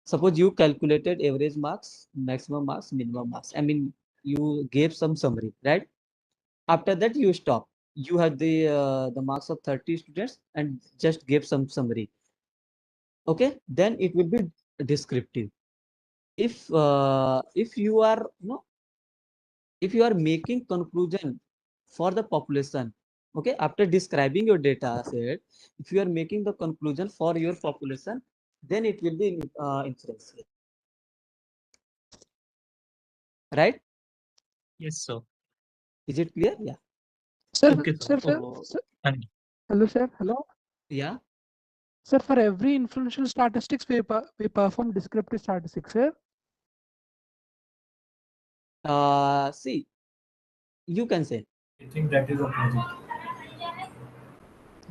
Suppose you calculated average marks, maximum marks, minimum marks. I mean, you gave some summary, right? After that, you stop. You have the marks of 30 students and just give some summary. Okay, then it will be descriptive. If you are if you are making conclusion for the population, okay, after describing your data set, if you are making the conclusion for your population, then it will be inferential, right? Yes, sir. Is it clear? Yeah. Sir, Okay, sir. hello, sir. Hello. Yeah. Sir, for every inferential statistics, we perform descriptive statistics, sir. See, you can say. I think that is opposite.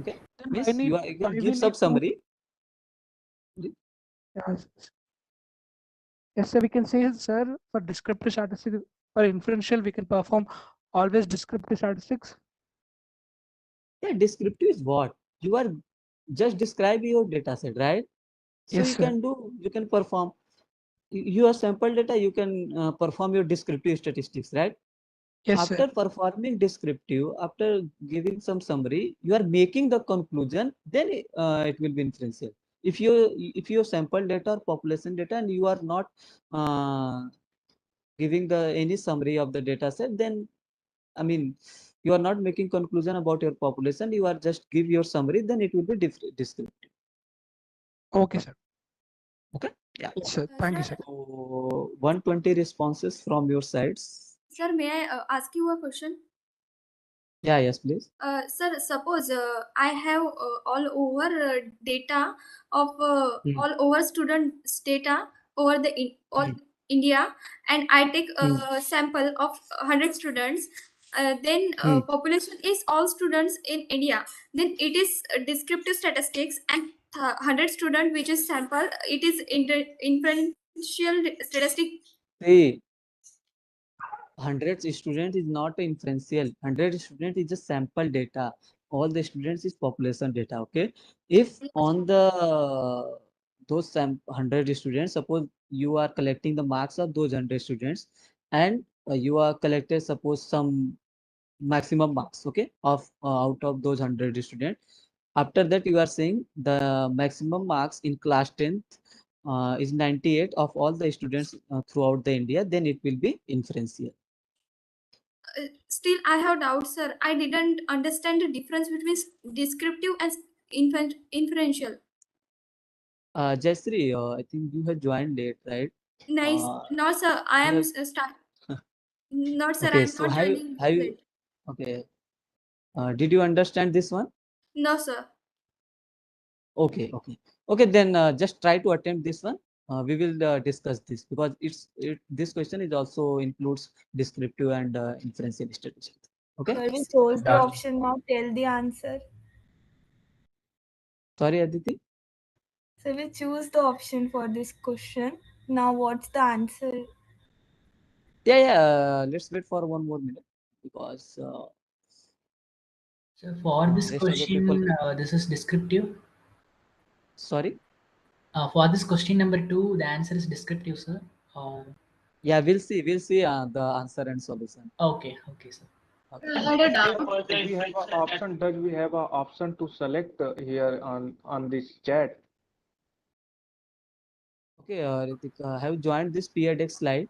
Okay. Then Means you can give some summary. Yes. Yes, sir. We can say, sir, for descriptive statistics or inferential, we can perform always descriptive statistics. Yeah, descriptive is what? You are just describe your data set, right? So Yes, you sir. can do, you can perform your sample data, you can perform your descriptive statistics, right? Yes, After sir. performing descriptive, after giving some summary, you are making the conclusion, then it will be inferential. If your sample data or population data and you are not giving the any summary of the data set, then I mean you are not making conclusion about your population, you are just give your summary, then it will be descriptive. Okay, sir. Okay. Yeah. Yes, sir. Thank you, sir. So 120 responses from your sides. Sir, may I ask you a question? Yeah, yes, please. Sir, suppose I have all over data of all over students' data over the all India, and I take a sample of 100 students. Then population is all students in India. Then it is descriptive statistics, and 100 student which is sample, it is inferential statistic. See, 100 students is not inferential. 100 students is just sample data. All the students is population data. Okay. If on the those 100 students, suppose you are collecting the marks of those 100 students, and you are collected suppose some maximum marks, okay, of out of those 100 students. After that, you are saying the maximum marks in class 10th is 98 of all the students throughout the India. Then it will be inferential. Still, I have doubts, sir. I didn't understand the difference between descriptive and inferential. Jayashree, I think you have joined late, right? Nice. No, sir. I you am have- start. Not, sir. I Okay, am so not joining have you, late. okay, did you understand this one? No, sir. Okay, then just try to attempt this one. We will discuss this because this question is also includes descriptive and inferential statistics. Okay. Sir, we chose the option, now tell the answer. Sorry, Aditi. So we choose the option for this question. Now what's the answer? Yeah. Let's wait for one more minute because So for this rest of the question, people. this is descriptive. Sorry. For this question number 2, the answer is descriptive, sir. Yeah, we'll see the answer and solution. Okay, sir. Okay. We have an option. Does we have an option to select here on this chat? Okay, Ritik, have you joined this PRDX slide?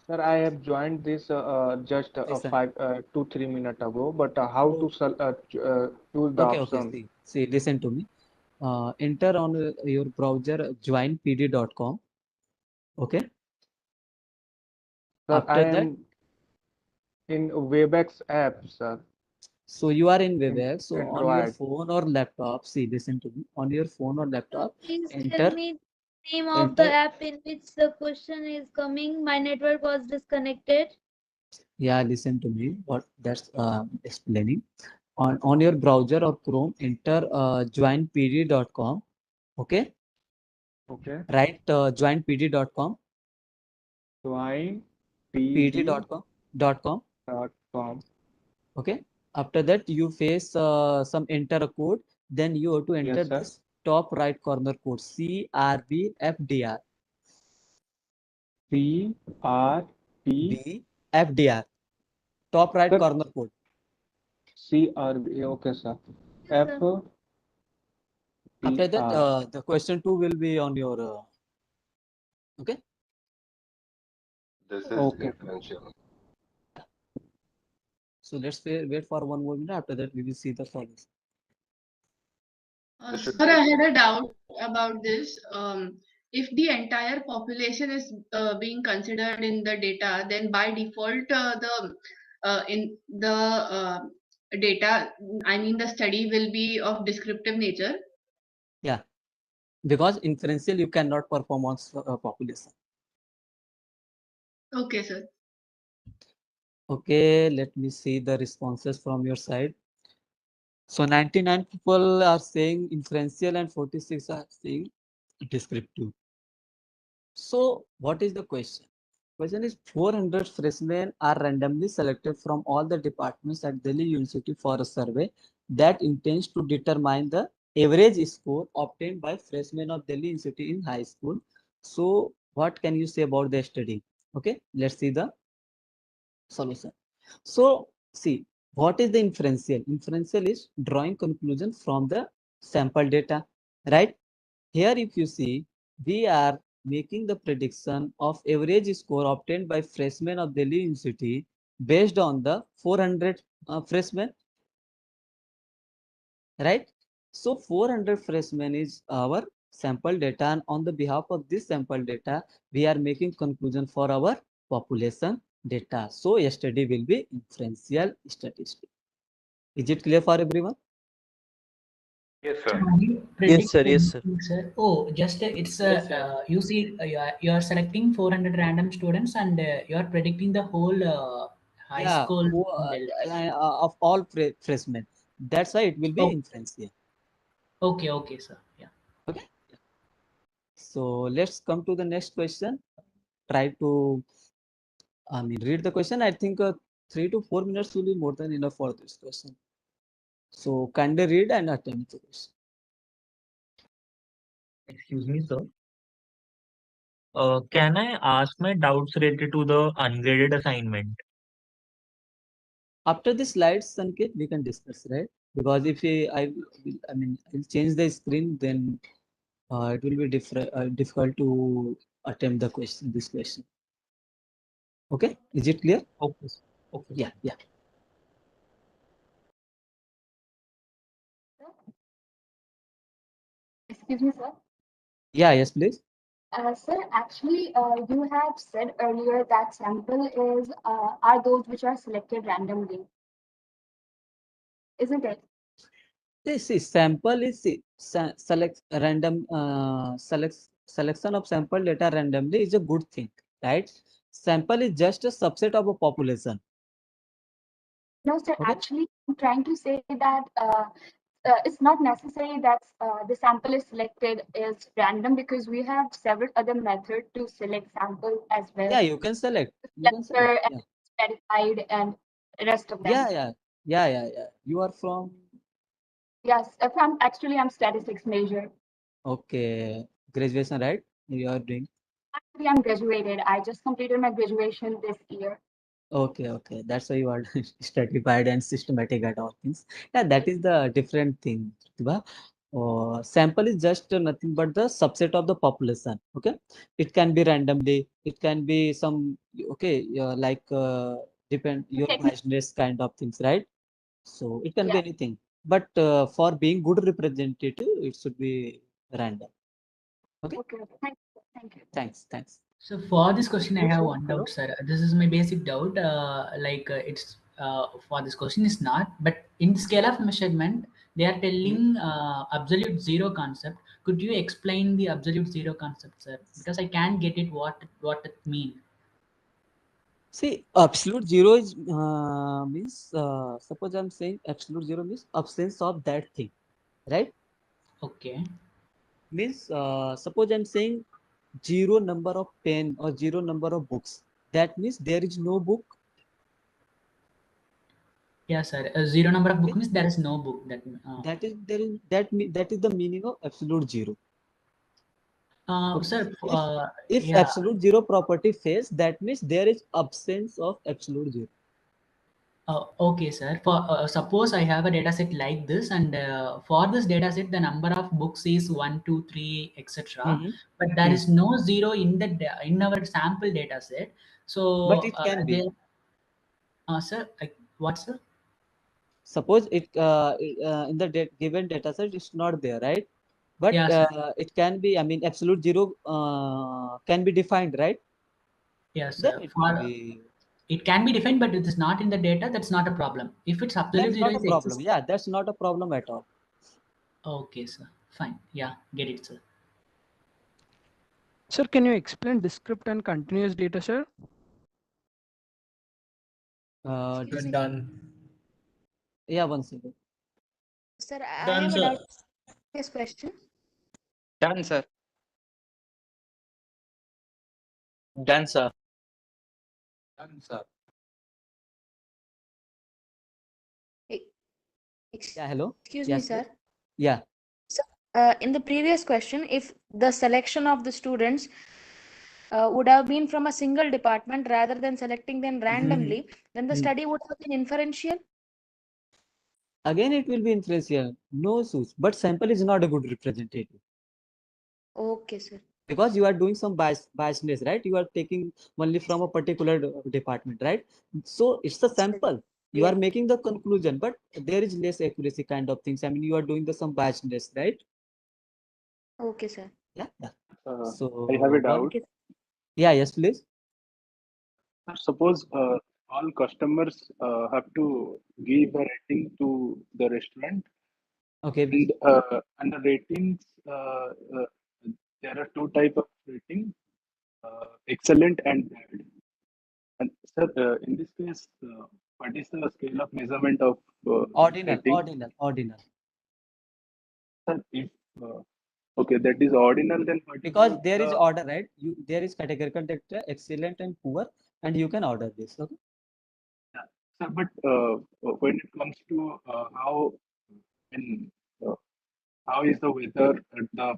Sir, I have joined this just Listen. 2-3 minutes ago. But how to choose the Okay, option? see, listen to me. Enter on your browser joinpd.com. Okay. Sir, After I that, am in Webex app, sir. so you are in Webex. So on your Android. phone or laptop, see, listen to me. On your phone or laptop, Please tell enter. me name of the app in which the question is coming. My network was disconnected. Yeah, listen to me. What that's explaining. On your browser or Chrome, enter joinpd.com. Okay. Okay. Right, joinpd.com. Joinpd.com. Okay. After that, you face some enter a code. Then you have to enter Yes, sir. this top right corner code CRBFDR. CRBFDR. Top right Sir, corner code. CRB. Okay, sir. Yes, F. sir. After that, PR. the question 2 will be on your. Okay. This is Okay. inferential. So let's wait for 1 more minute. After that, we will see the solution. Sir, I had a doubt about this. If the entire population is being considered in the data, then by default, in the data, I mean the study will be of descriptive nature. Yeah, because inferential you cannot perform on population. Okay, sir. Okay, let me see the responses from your side. So 99 people are saying inferential and 46 are saying descriptive. So what is the question? Question is 400 freshmen are randomly selected from all the departments at Delhi University for a survey that intends to determine the average score obtained by freshmen of Delhi University in high school. So what can you say about the study? Okay, let's see the solution. So see, what is the inferential? Inferential is drawing conclusion from the sample data, right? Here, if you see, we are making the prediction of average score obtained by freshmen of Delhi University based on the 400 freshmen, right? So 400 freshmen is our sample data, and on the behalf of this sample data, we are making conclusion for our population data. So yesterday will be inferential statistics. Is it clear for everyone? Yes, So sir. are you Yes, sir. Yes, sir. predicting, sir? Oh, just it's Yes, sir. you see, you are selecting 400 random students and you are predicting the whole high Yeah, school. of all freshmen. That's why it will be Oh. inferential. Okay, sir. Yeah. Okay. So let's come to the next question. Try to, read the question. I think 3 to 4 minutes will be more than enough for this question. So kindly read and attempt the question. Excuse me, sir. Can I ask my doubts related to the ungraded assignment? After the slides, Sanket, we can discuss, right? Because if I'll change the screen, then it will be difficult to attempt the question. This question. Okay, is it clear? Okay. Okay. Yeah. Excuse me, sir. Yeah, yes, please. Sir, actually, you have said earlier that sample is are those which are selected randomly, isn't it? See, sample is select random selection of sample data randomly is a good thing, right? Sample is just a subset of a population. No, sir. Okay. Actually, I'm trying to say that it's not necessary that the sample is selected is random because we have several other methods to select sample as well. Yeah, you can select. You can select. And stratified and rest of them. Yeah. You are from. Yes, if I'm statistics major. Okay, graduation, right? You are doing. Actually, I'm graduated. I just completed my graduation this year. Okay, okay. That's why you are stratified and systematic at all things. Yeah, that is the different thing. Pratibha. Sample is just nothing but the subset of the population. Okay, it can be randomly. It can be some. Okay, like depend your biasness kind of things, right? So it can be anything. But for being good representative, it should be random. Okay. Okay. Thank you. Thanks. So for this question, I Yes, have sir. one Hello. doubt, sir. This is my basic doubt. It's for this question is not, but in the scale of measurement, they are telling absolute zero concept. Could you explain the absolute zero concept, sir? Because I can't get it. What it mean? See, absolute zero is means suppose I'm saying absolute zero means absence of that thing, right? Okay. Means suppose I'm saying zero number of pen or zero number of books. That means there is no book. Yeah, sir. Zero number of book means there is no book. That is the meaning of absolute zero. Okay. Sir. If Yeah. absolute zero property fails, that means there is absence of absolute zero. Okay, sir. For suppose I have a data set like this, and for this data set, the number of books is 1, 2, 3, etc. But there is no zero in the in our sample data set. So, but it can be. Sir, what, sir? Suppose it in the given data set it's not there, right? But Yeah, it can be. I mean, absolute zero can be defined, right? Yes, Then sir. it will be. It can be defined, but it is not in the data. That's not a problem. If it's absolute That's zero not a is problem. exist. Yeah, that's not a problem at all. Okay, sir. Fine. Yeah, get it, sir. Sir, can you explain descriptive and continuous data, sir? Done. Yeah, one second. Sir, I Done, have a sir. doubt. This question. Done, sir. Done, sir. Done, sir. Yeah, hello. Excuse Yes, me, sir. Yeah. So, in the previous question, if the selection of the students would have been from a single department rather than selecting them randomly, then the study would have been inferential. Again, it will be inferential. No issues. But sample is not a good representative. Okay, sir. Because you are doing some biasness, right? You are taking only from a particular department, right? So it's a sample. You are making the conclusion, but there is less accuracy kind of things. I mean, you are doing the some biasness, right? Okay, sir. Yeah. So I have a doubt. Yeah, yes, please. Suppose all customers have to give a rating to the restaurant. Okay. And the ratings, there are two types of rating, excellent and bad. And sir, in this case, what is the scale of measurement of rating? Ordinal. Sir, if okay, that is ordinal, then what because about there is order, right? There is categorical data, excellent and poor, and you can order this. Okay. Sir, but when it comes to in, uh, how is the weather at the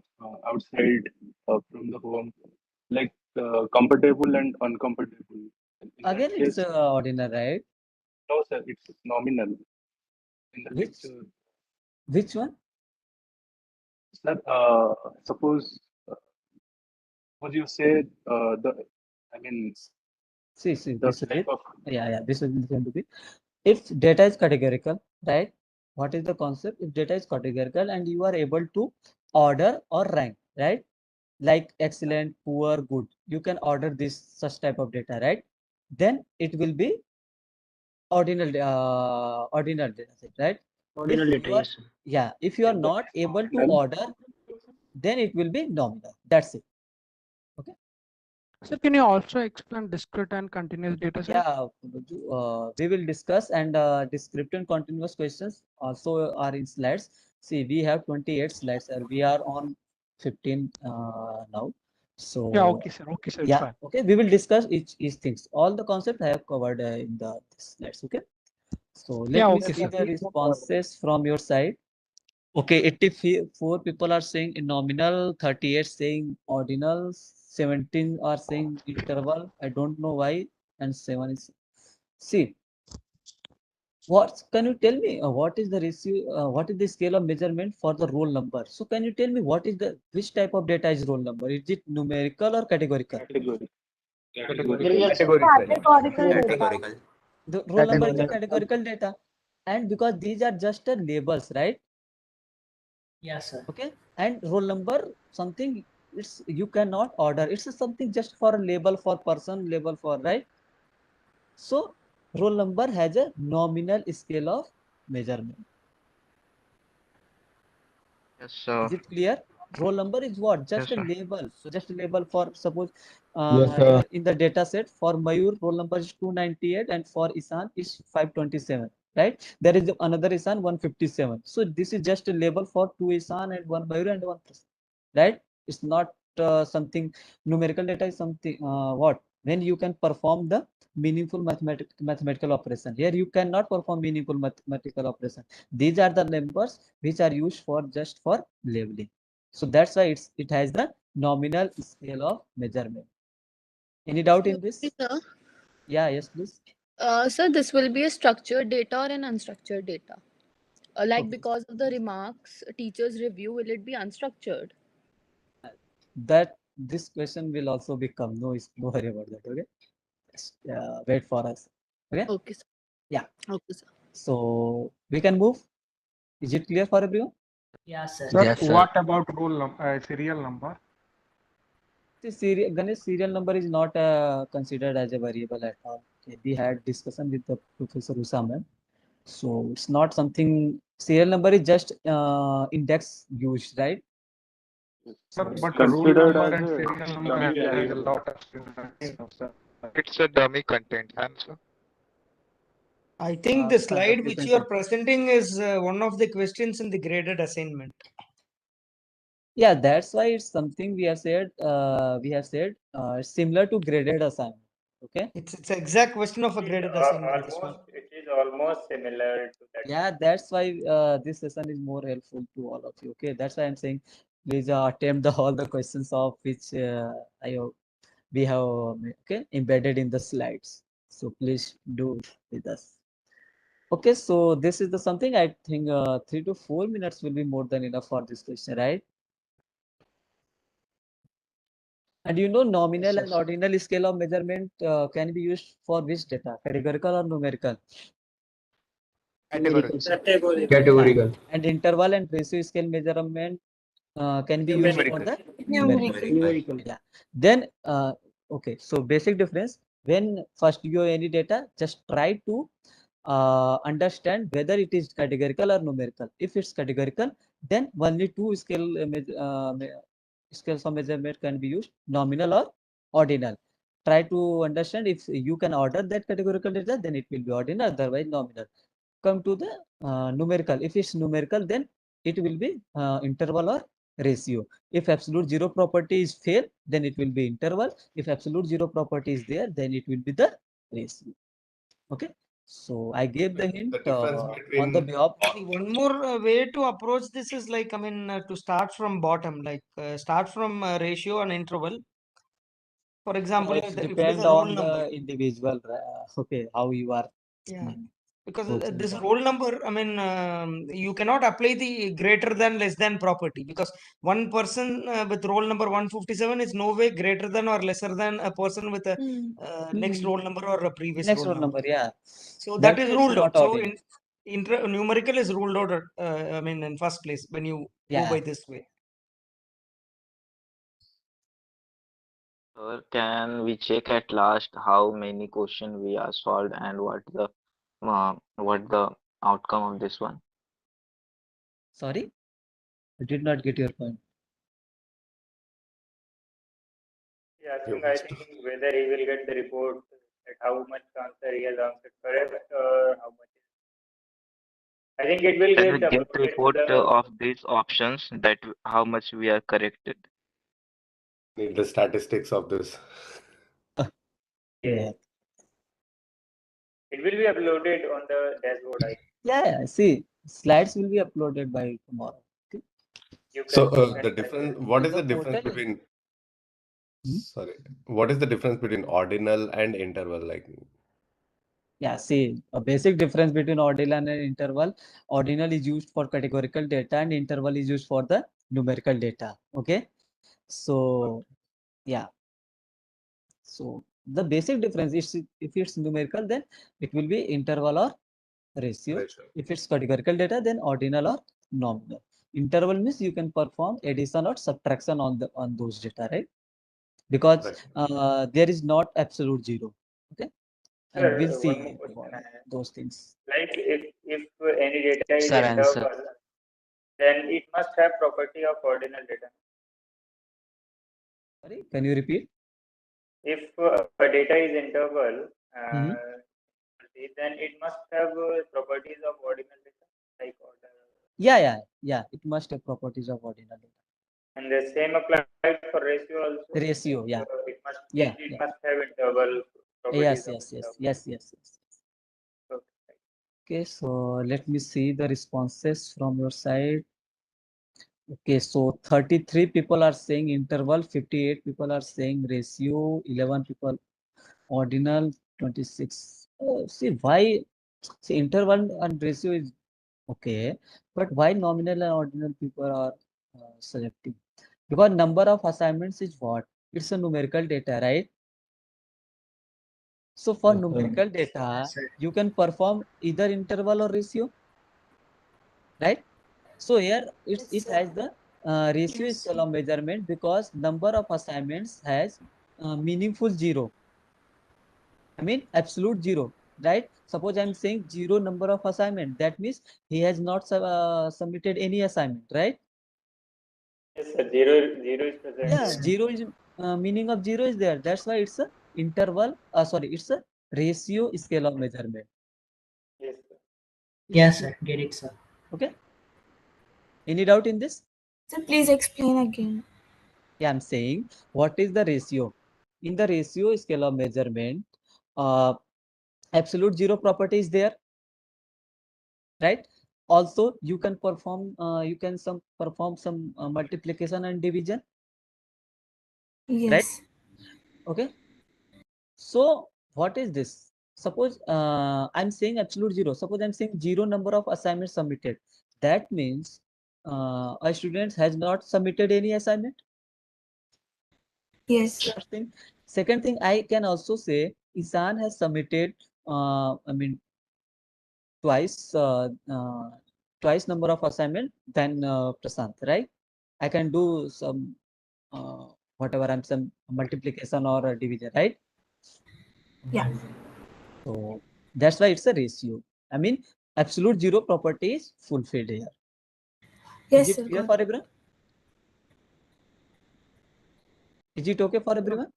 outside from the home, like comfortable and uncomfortable? In that Again, it's case, ordinal, right? no, sir, it's nominal. In the lecture, Which one? sir, suppose would you say I mean, See, the this is type it. of Yeah, this is going to be. If data is categorical, right? What is the concept? If data is categorical and you are able to order or rank, right? Like excellent, poor, good. You can order this such type of data, right? Then it will be ordinal data set, right? Ordinal If data, you are, yes, sir. yeah, if you are not able to order, then it will be nominal. That's it. Okay. Sir, can you also explain discrete and continuous data, sir? Yeah, we will discuss, and descriptive and continuous questions also are in slides. See, we have 28 slides, and we are on 15 now. So yeah, okay, sir. Okay, sir. It's yeah, fine. okay, we will discuss each things. All the concepts I have covered in the slides. Okay. So let me okay, see sir. the responses from your side. Okay, 84 people are saying in nominal, 38 saying ordinal, 17 are saying interval. I don't know why, and 7 is. See, what can you tell me? What is the ratio? What is the scale of measurement for the roll number? So can you tell me what is the which type of data is roll number? Is it numerical or categorical? Categorical data. The roll number is a categorical data, and because these are just labels, right? Yes, sir. Okay, and roll number something it's you cannot order. It's something just for a label for person, label for right. So roll number has a nominal scale of measurement. Yes, sir. Is it clear? Roll number is what? Just Yes, a sir. label. Just a label for suppose Yes, sir. in the data set for Mayur roll number is 298 and for Isan is 527. Right? There is another Isan 157. So this is just a label for two Isan and one Mayur and one person. Right? It's not something numerical data is something what? When you can perform the meaningful mathematical operation. Here you cannot perform meaningful mathematical operation. These are the numbers which are used for just for labeling. So that's why it has the nominal scale of measurement. Any doubt in this? Sir, Yeah, yes, please. sir, this will be a structured data or an unstructured data. Like Okay. because of the remarks, teacher's review, will it be unstructured? That this question will also become no worry about that. Okay. Just, wait for us. Okay. Okay, sir. Yeah. Okay, sir. So we can move. Is it clear for everyone? Yes, sir. Sir, Yes, sir. what about serial number? See, Ganesh, serial number is not considered as a variable at all. Okay. We had discussion with the Professor Usama. So it's not something, serial number is just index used, right? Sir, So but roll Considered number as and a serial number dummy has a variable. lot of similarities, sir. It's a dummy content answer. I think the kind of slide which depends you are on. presenting is one of the questions in the graded assignment. Yeah, that's why it's something we have said. It's similar to graded assignment. Okay. It's exact question of a graded assignment. This one. It is almost similar to that. Yeah, that's why this session is more helpful to all of you. Okay, that's why I'm saying please attempt all the questions of which we have okay embedded in the slides. So please do with us. Okay, so this is the something I think 3 to 4 minutes will be more than enough for this question, right? And you know, nominal and ordinal scale of measurement can be used for which data? Categorical or numerical? Categorical. Yeah. And interval and ratio scale measurement can be used for the numerical. Yeah. Then, okay, so basic difference, when first you have any data, just try to understand whether it is categorical or numerical. If it's categorical, then only two scales of measurement can be used, nominal or ordinal. Try to understand if you can order that categorical data, then it will be ordinal, otherwise nominal. Come to the numerical. If it's numerical, then it will be interval or ratio. If absolute zero property is fail, then it will be interval. If absolute zero property is there, then it will be the ratio. Okay. So I gave the hint on the behalf. One more way to approach this is like, I mean, to start from bottom, like start from ratio and interval. For example, It if it is depends a roll on number. the individual. Okay, how you are. Yeah. Because Focusing this on. roll number, I mean, you cannot apply the greater than less than property, because one person with roll number 157 is no way greater than or lesser than a person with a next roll number or a previous Next roll number. yeah. So That that is way it's ruled not out. So ordinary. numerical is ruled out. I mean, in first place when you go by this way. Can we check at last how many questions we are solved and what the outcome of this one? Sorry, I did not get your point. Yeah, I think whether he will get the report at how much answer he has answered correct or how much. I think it will Can we get get uploaded report to the. of these options that how much we are corrected? Need the statistics of this. Yeah. It will be uploaded on the dashboard. Yeah, see, Slides will be uploaded by tomorrow. Okay. You So can the difference, what is the difference portal. between, sorry, what is the difference between ordinal and interval? Like, Yeah, see, a basic difference between ordinal and interval. Ordinal is used for categorical data and interval is used for the numerical data. Okay. So, yeah. So the basic difference is if it's numerical, then it will be interval or ratio. If it's categorical data, then ordinal or nominal. Interval means you can perform addition or subtraction on those data, right? Because there is not absolute zero. Okay. And Sir, we'll see one more question. those things. Like if any data is Sir, answer. interval, then it must have property of ordinal data. Sorry, can you repeat? If a data is interval, then it must have properties of ordinal data, like order. Yeah. It must have properties of ordinal data. And the same applies for ratio also. Ratio, yeah. It must Yeah. must have interval properties. Yes. Okay, so let me see the responses from your side. Okay, so 33 people are saying interval, 58 people are saying ratio, 11 people ordinal, 26. See why? See, interval and ratio is okay, but why nominal and ordinal people are selecting? Because number of assignments is what? It's a numerical data, right? So for numerical data, you can perform either interval or ratio, right? So here it has the ratio scale of measurement because number of assignments has meaningful zero. I mean absolute zero, right? Suppose I'm saying zero number of assignment. That means he has not submitted any assignment, right? Yes, sir. Zero is present. Yeah, zero is meaning of zero is there. That's why it's a interval. It's a ratio scale of measurement. Yes, sir. Yes, sir. Get it, sir. Okay. Any doubt in this? So please explain again. Yeah, I'm saying what is the ratio? In the ratio scale of measurement, absolute zero property is there, right? Also, you can perform some multiplication and division. Yes. Right? Okay. So what is this? Suppose I'm saying absolute zero. Suppose I'm saying zero number of assignments submitted. That means a student has not submitted any assignment. Yes. First thing. Second thing, I can also say Isan has submitted. Twice number of assignment than Prasant, right? I can do some whatever I'm some multiplication or division, right? Yeah. So that's why it's a ratio. I mean, absolute zero property is fulfilled here. Yes, Is sir. it clear for everyone? Is it okay for everyone?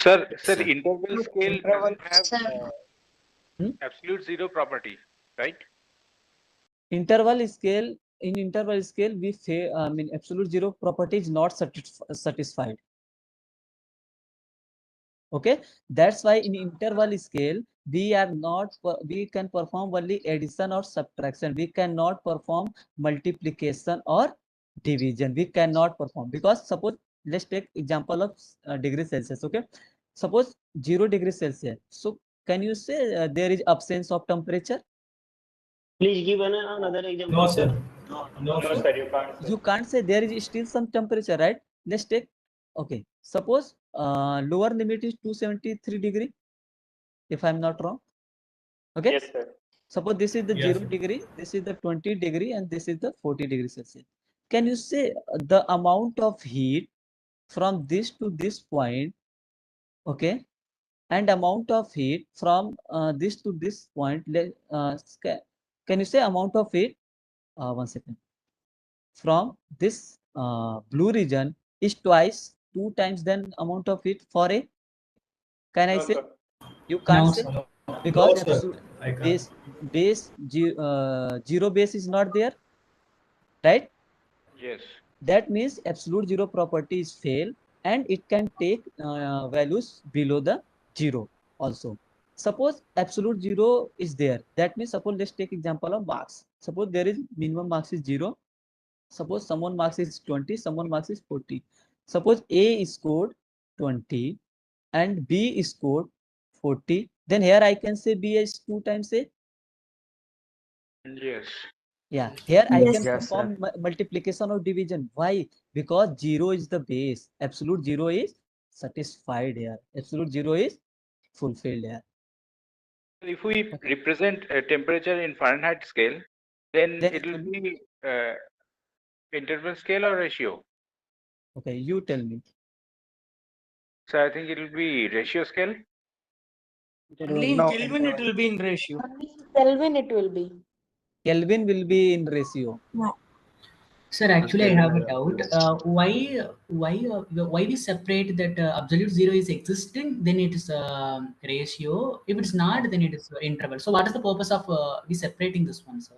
Sir, interval scale doesn't have absolute zero property, right? Interval scale, in interval scale, we say, absolute zero property is not satisfied. Okay, that's why in interval scale, we can perform only addition or subtraction. We cannot perform multiplication or division. We cannot perform because suppose let's take example of degree Celsius. Okay, suppose 0 degree Celsius. So can you say there is absence of temperature? Please give another example. No, sir. No, sir. You can't. You can't say there is still some temperature, right? Let's take, okay, suppose lower limit is 273 degree, if I'm not wrong. Okay. Yes, sir. Suppose this is the Yes, 0 degree, this is the 20 degree, and this is the 40 degree Celsius. Can you say the amount of heat from this to this point, okay, and amount of heat from this to this point? Can you say amount of heat? 1 second. From this blue region is two times then amount of heat for a, can I say? You can't say because base zero base is not there, right? Yes. That means absolute zero property is fail and it can take values below the zero also. Suppose absolute 0 is there. That means suppose let's take example of marks. Suppose there is minimum marks is 0. Suppose someone marks is 20, someone marks is 40. Suppose A is scored 20 and B is scored 40. Then here I can say B is 2 times A. Yes. Yeah, here I Yes. can perform multiplication or division. Why? Because 0 is the base. Absolute 0 is satisfied here. Absolute 0 is fulfilled here. If we represent a temperature in Fahrenheit scale, then it will be interval scale or ratio. Okay, you tell me. So I think it will be ratio scale. Only in Kelvin it will be in ratio. Kelvin it will be. Kelvin will be in ratio. Sir, actually, I have a doubt. Why we separate that absolute 0 is existing, then it is ratio. If it's not, then it is interval. So, what is the purpose of we separating this one, sir?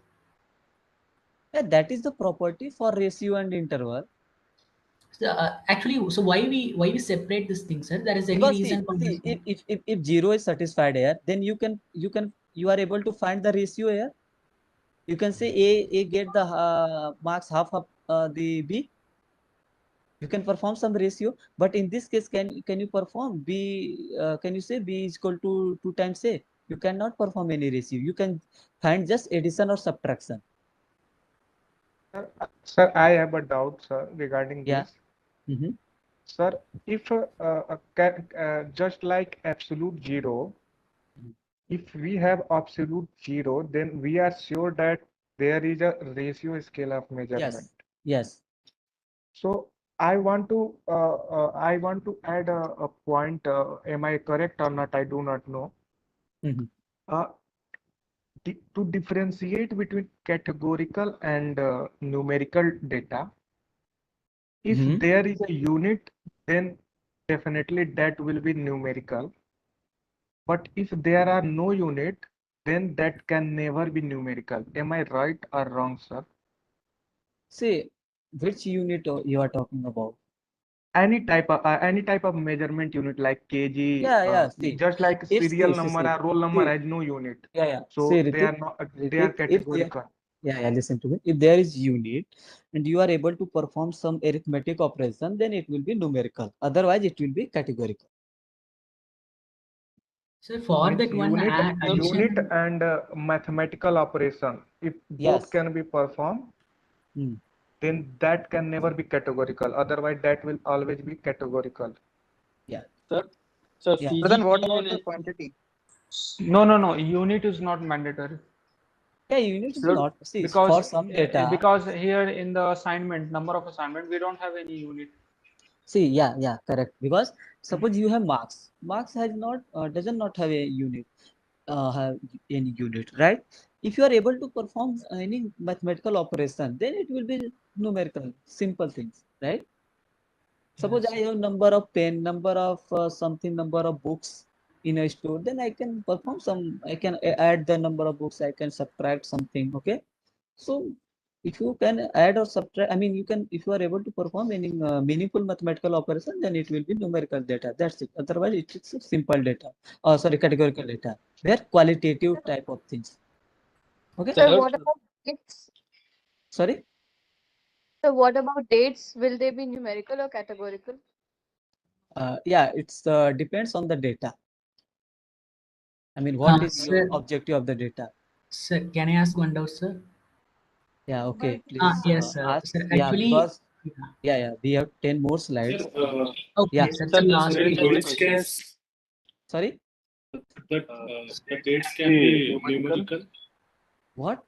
Yeah, that is the property for ratio and interval. So, actually, so why we separate this thing, sir? There is any Because reason for this? if 0 is satisfied here, then you are able to find the ratio here. You can say A get the marks half of the B. You can perform some ratio, but in this case, can you perform B? Can you say B is equal to 2 times A? You cannot perform any ratio. You can find just addition or subtraction. Sir, I have a doubt, sir, regarding this. Mm-hmm. Sir, if just like absolute 0, if we have absolute 0, then we are sure that there is a ratio scale of measurement. Yes. So I want to add a point. Am I correct or not? I do not know. Mm-hmm. To differentiate between categorical and numerical data, if there is a unit, then definitely that will be numerical. But if there are no unit, then that can never be numerical. Am I right or wrong, sir? See, which unit you are talking about? Any type of measurement unit like kg. See, just like serial number or roll number has no unit. So See, they are not. They are categorical. Listen to me. If there is unit and you are able to perform some arithmetic operation, then it will be numerical. Otherwise, it will be categorical. So for that one, unit and mathematical operation, if both can be performed, then that can never be categorical. Otherwise, that will always be categorical. Yeah. So then what about the quantity? No. Unit is not mandatory. Yeah, unit is not. See, because for some data. Because here in the assignment, number of assignment, we don't have any unit. See, yeah, correct. Because suppose you have marks. Marks has not doesn't not have a unit. Have any unit, right? If you are able to perform any mathematical operation, then it will be numerical, simple things, right? Suppose I have number of pen, number of something, number of books in a store, then I can perform some. I can add the number of books. I can subtract something. Okay, so if you can add or subtract, I mean, you can, if you are able to perform any meaningful mathematical operation, then it will be numerical data. That's it. Otherwise, it's a simple data. Sorry, categorical data. They're qualitative type of things. Okay. So what about dates? Sorry. So what about dates? Will they be numerical or categorical? Yeah, it's depends on the data. I mean, what is your objective of the data? Sir, can I ask one doubt, sir? Yeah, okay, please. Yes, sir. Ask. Sir, Yeah, actually, because we have 10 more slides. Okay, sir. Sir, Last in which case sorry? the dates can be numerical? What?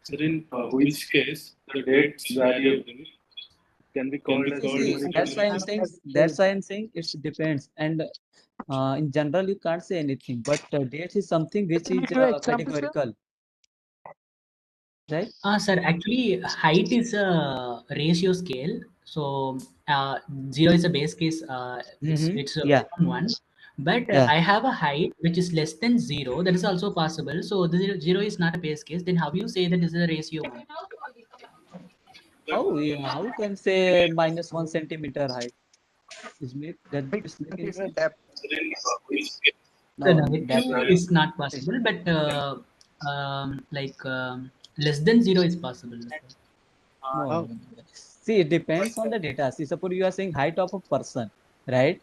Sir, in which case the dates variable can be called as numerical? That's why I'm saying it depends. And in general, you can't say anything. But dates is something which is categorical. Right? Sir, actually, height is a ratio scale. So 0 is a base case. It's a one. But I have a height which is less than 0. That is also possible. So the 0 is not a base case. Then how you say that this is a ratio one? How you can say -1 centimeter height? Is make that is making sense? The Now negative that is not possible, but less than 0 is possible. no, no, no. See, it depends on the data. See, suppose you are saying height of a person, right?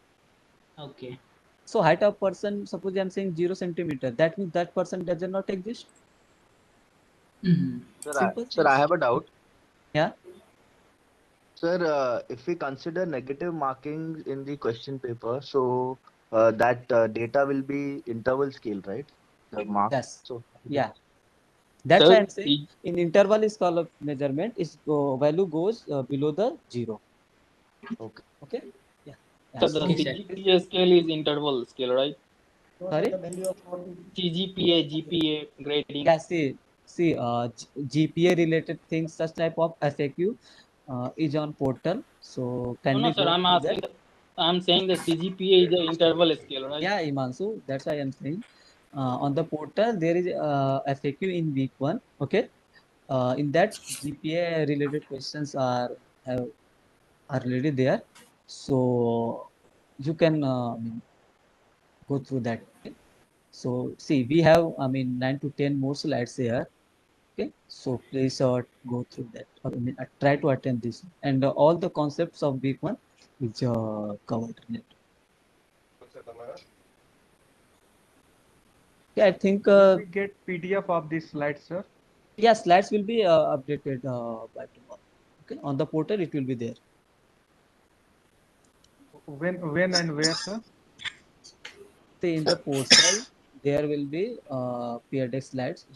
Okay. So height of person, suppose I am saying 0 centimeter, that means that person does not exist. Simple. Sir, I have a doubt. Yeah. Sir, if we consider negative markings in the question paper, so that data will be interval scale, right? The mark. Yes. So Yeah. That's why Sir, I'm saying in interval scale of measurement, is value goes below the 0. Okay. Okay. Yeah. sir, the Okay, sir. CGPA scale is interval scale, right? Sorry. CGPA, GPA grading. Yeah. See. GPA related things, such type of FAQ is on portal. So can No, we sir, go I'm through asking. that? I'm saying the CGPA is the interval scale, right? Yeah, Imansu. That's why I'm saying on the portal there is FAQ in week 1. Okay. In that GPA related questions are already there, so you can go through that. Okay? So see, we have 9 to 10 more slides here. Okay, so please go through that. Try to attend this, and all the concepts of week 1 is covered in it. Yeah, I think. Will we get PDF of these slides, sir? Yeah, slides will be updated by tomorrow. Okay, on the portal it will be there. When and where, sir? See, in the portal there will be peer deck slides.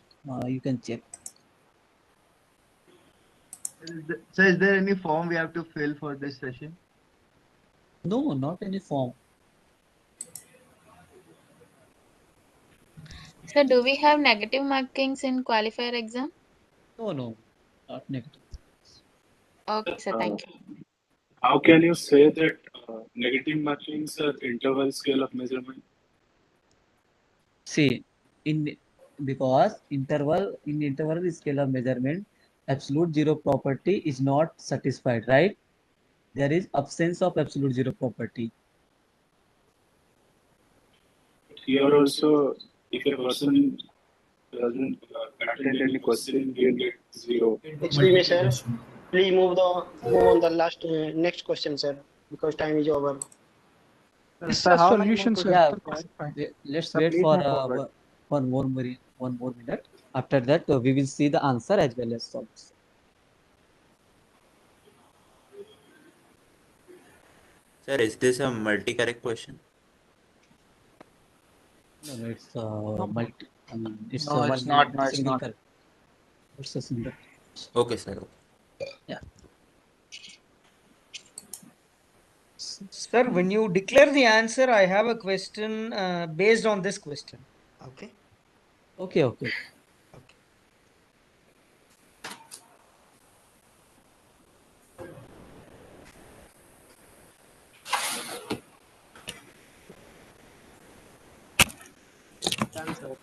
You can check. So is there any form we have to fill for this session? No, not any form. So do we have negative markings in qualifier exam? No, not negative. Okay, sir. Thank you. How can you say that negative markings are interval scale of measurement? See, because in interval scale of measurement, absolute zero property is not satisfied, right? There is absence of absolute zero property. Here also, if a person doesn't attend any question, he will get 0. Excuse me, sir. Please move on the last next question, sir, because time is over. It's Sir, a how many more solution, sir. Yeah, questions? let's Sir, wait please for move forward. one more minute. After that, we will see the answer as well as solves. Sir, is this a multi-correct question? No, it's multi. It's No, it's not. No, it's single not. correct. It's a single. Okay, sir. Yeah. Sir, when you declare the answer, I have a question based on this question. Okay. Okay. Done, sir.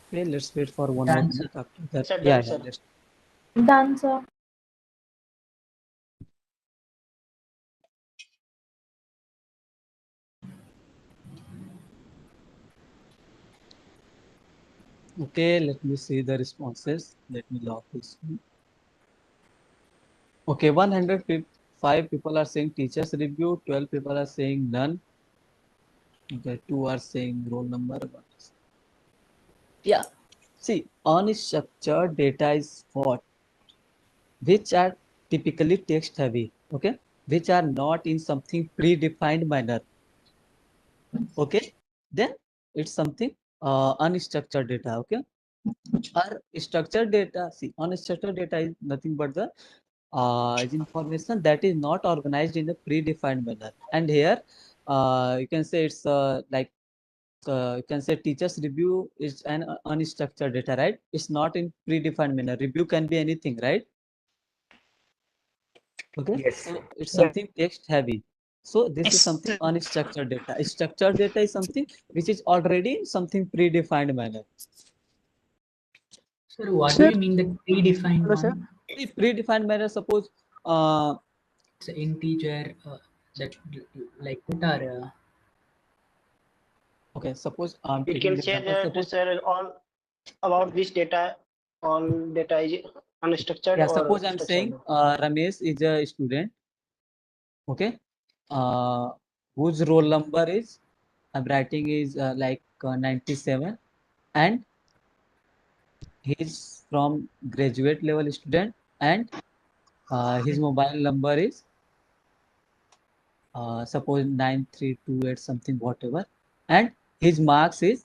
Okay, let's wait for one more Done, minute. After that, Sir, yeah, done, sir. let's. Done, sir. Okay, let me see the responses. Let me log this one. Okay, 105 people are saying teachers review, 12 people are saying none. Okay, 2 are saying roll number. Yeah, see, unstructured data is what? Which are typically text heavy, okay? Which are not in something predefined manner. Okay, then it's something unstructured data, okay? Our structured data, see, unstructured data is nothing but the is information that is not organized in a predefined manner. And here you can say it's you can say teachers review is an unstructured data, right? It's not in predefined manner. Review can be anything, right? Okay, Yes. so it's something text heavy. So this is something unstructured data. Structured data is something which is already in something predefined manner. Sir, what do you mean the predefined Hello, sir. one? The predefined manner, suppose It's an integer that like what are Okay, suppose I'm We taking can the say example. that Suppose sir, all about this data, all data is unstructured yeah, or suppose I'm saying structured. Ramesh is a student. Okay, whose roll number is I'm writing is 97, and he's from graduate level student, and his mobile number is suppose 9328 something whatever, and his marks is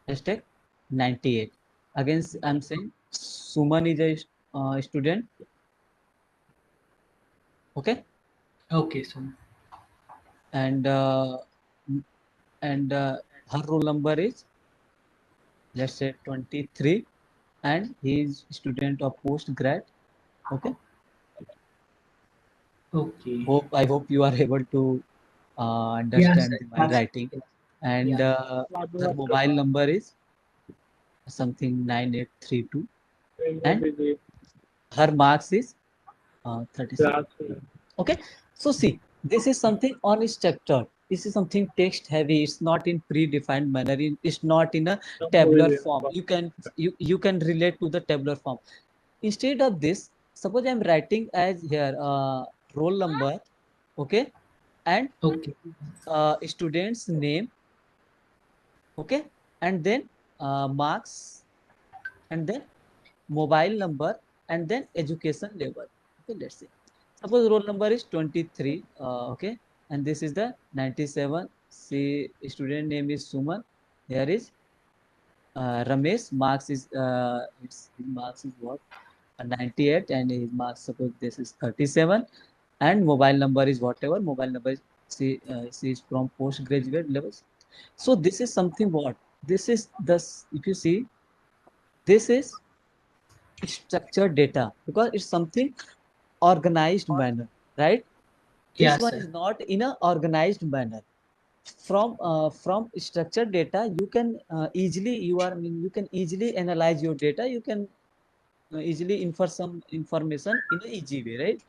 let's take 98. Again, I'm saying Suman is a student. Okay. Okay, so And her roll number is let's say 23, and he is student of post grad. Okay. okay. I hope you are able to Yes, understand sir. my Yes. writing. And Yeah. her mobile number is something 9832, and her marks is 36. Okay, so see, this is something unstructured. This is something text heavy. It's not in predefined manner. It's not in a tabular form. You can relate to the tabular form. Instead of this, suppose I'm writing as here roll number, okay, and okay, student's name, okay, and then marks, and then mobile number, and then education level. Okay, let's see. Suppose roll number is 23, okay, and this is the 97. See, student name is Suman. Here is Ramesh. Marks is his marks is what 98, and his marks suppose this is 37, and mobile number is whatever mobile number is. See is from postgraduate levels. So this is something what this is this. If you see, this is structured data because it's something organized manner, right? This yes, one sir. is not in a organized manner. From structured data, you can you can easily analyze your data. You can easily infer some information in an easy way, right?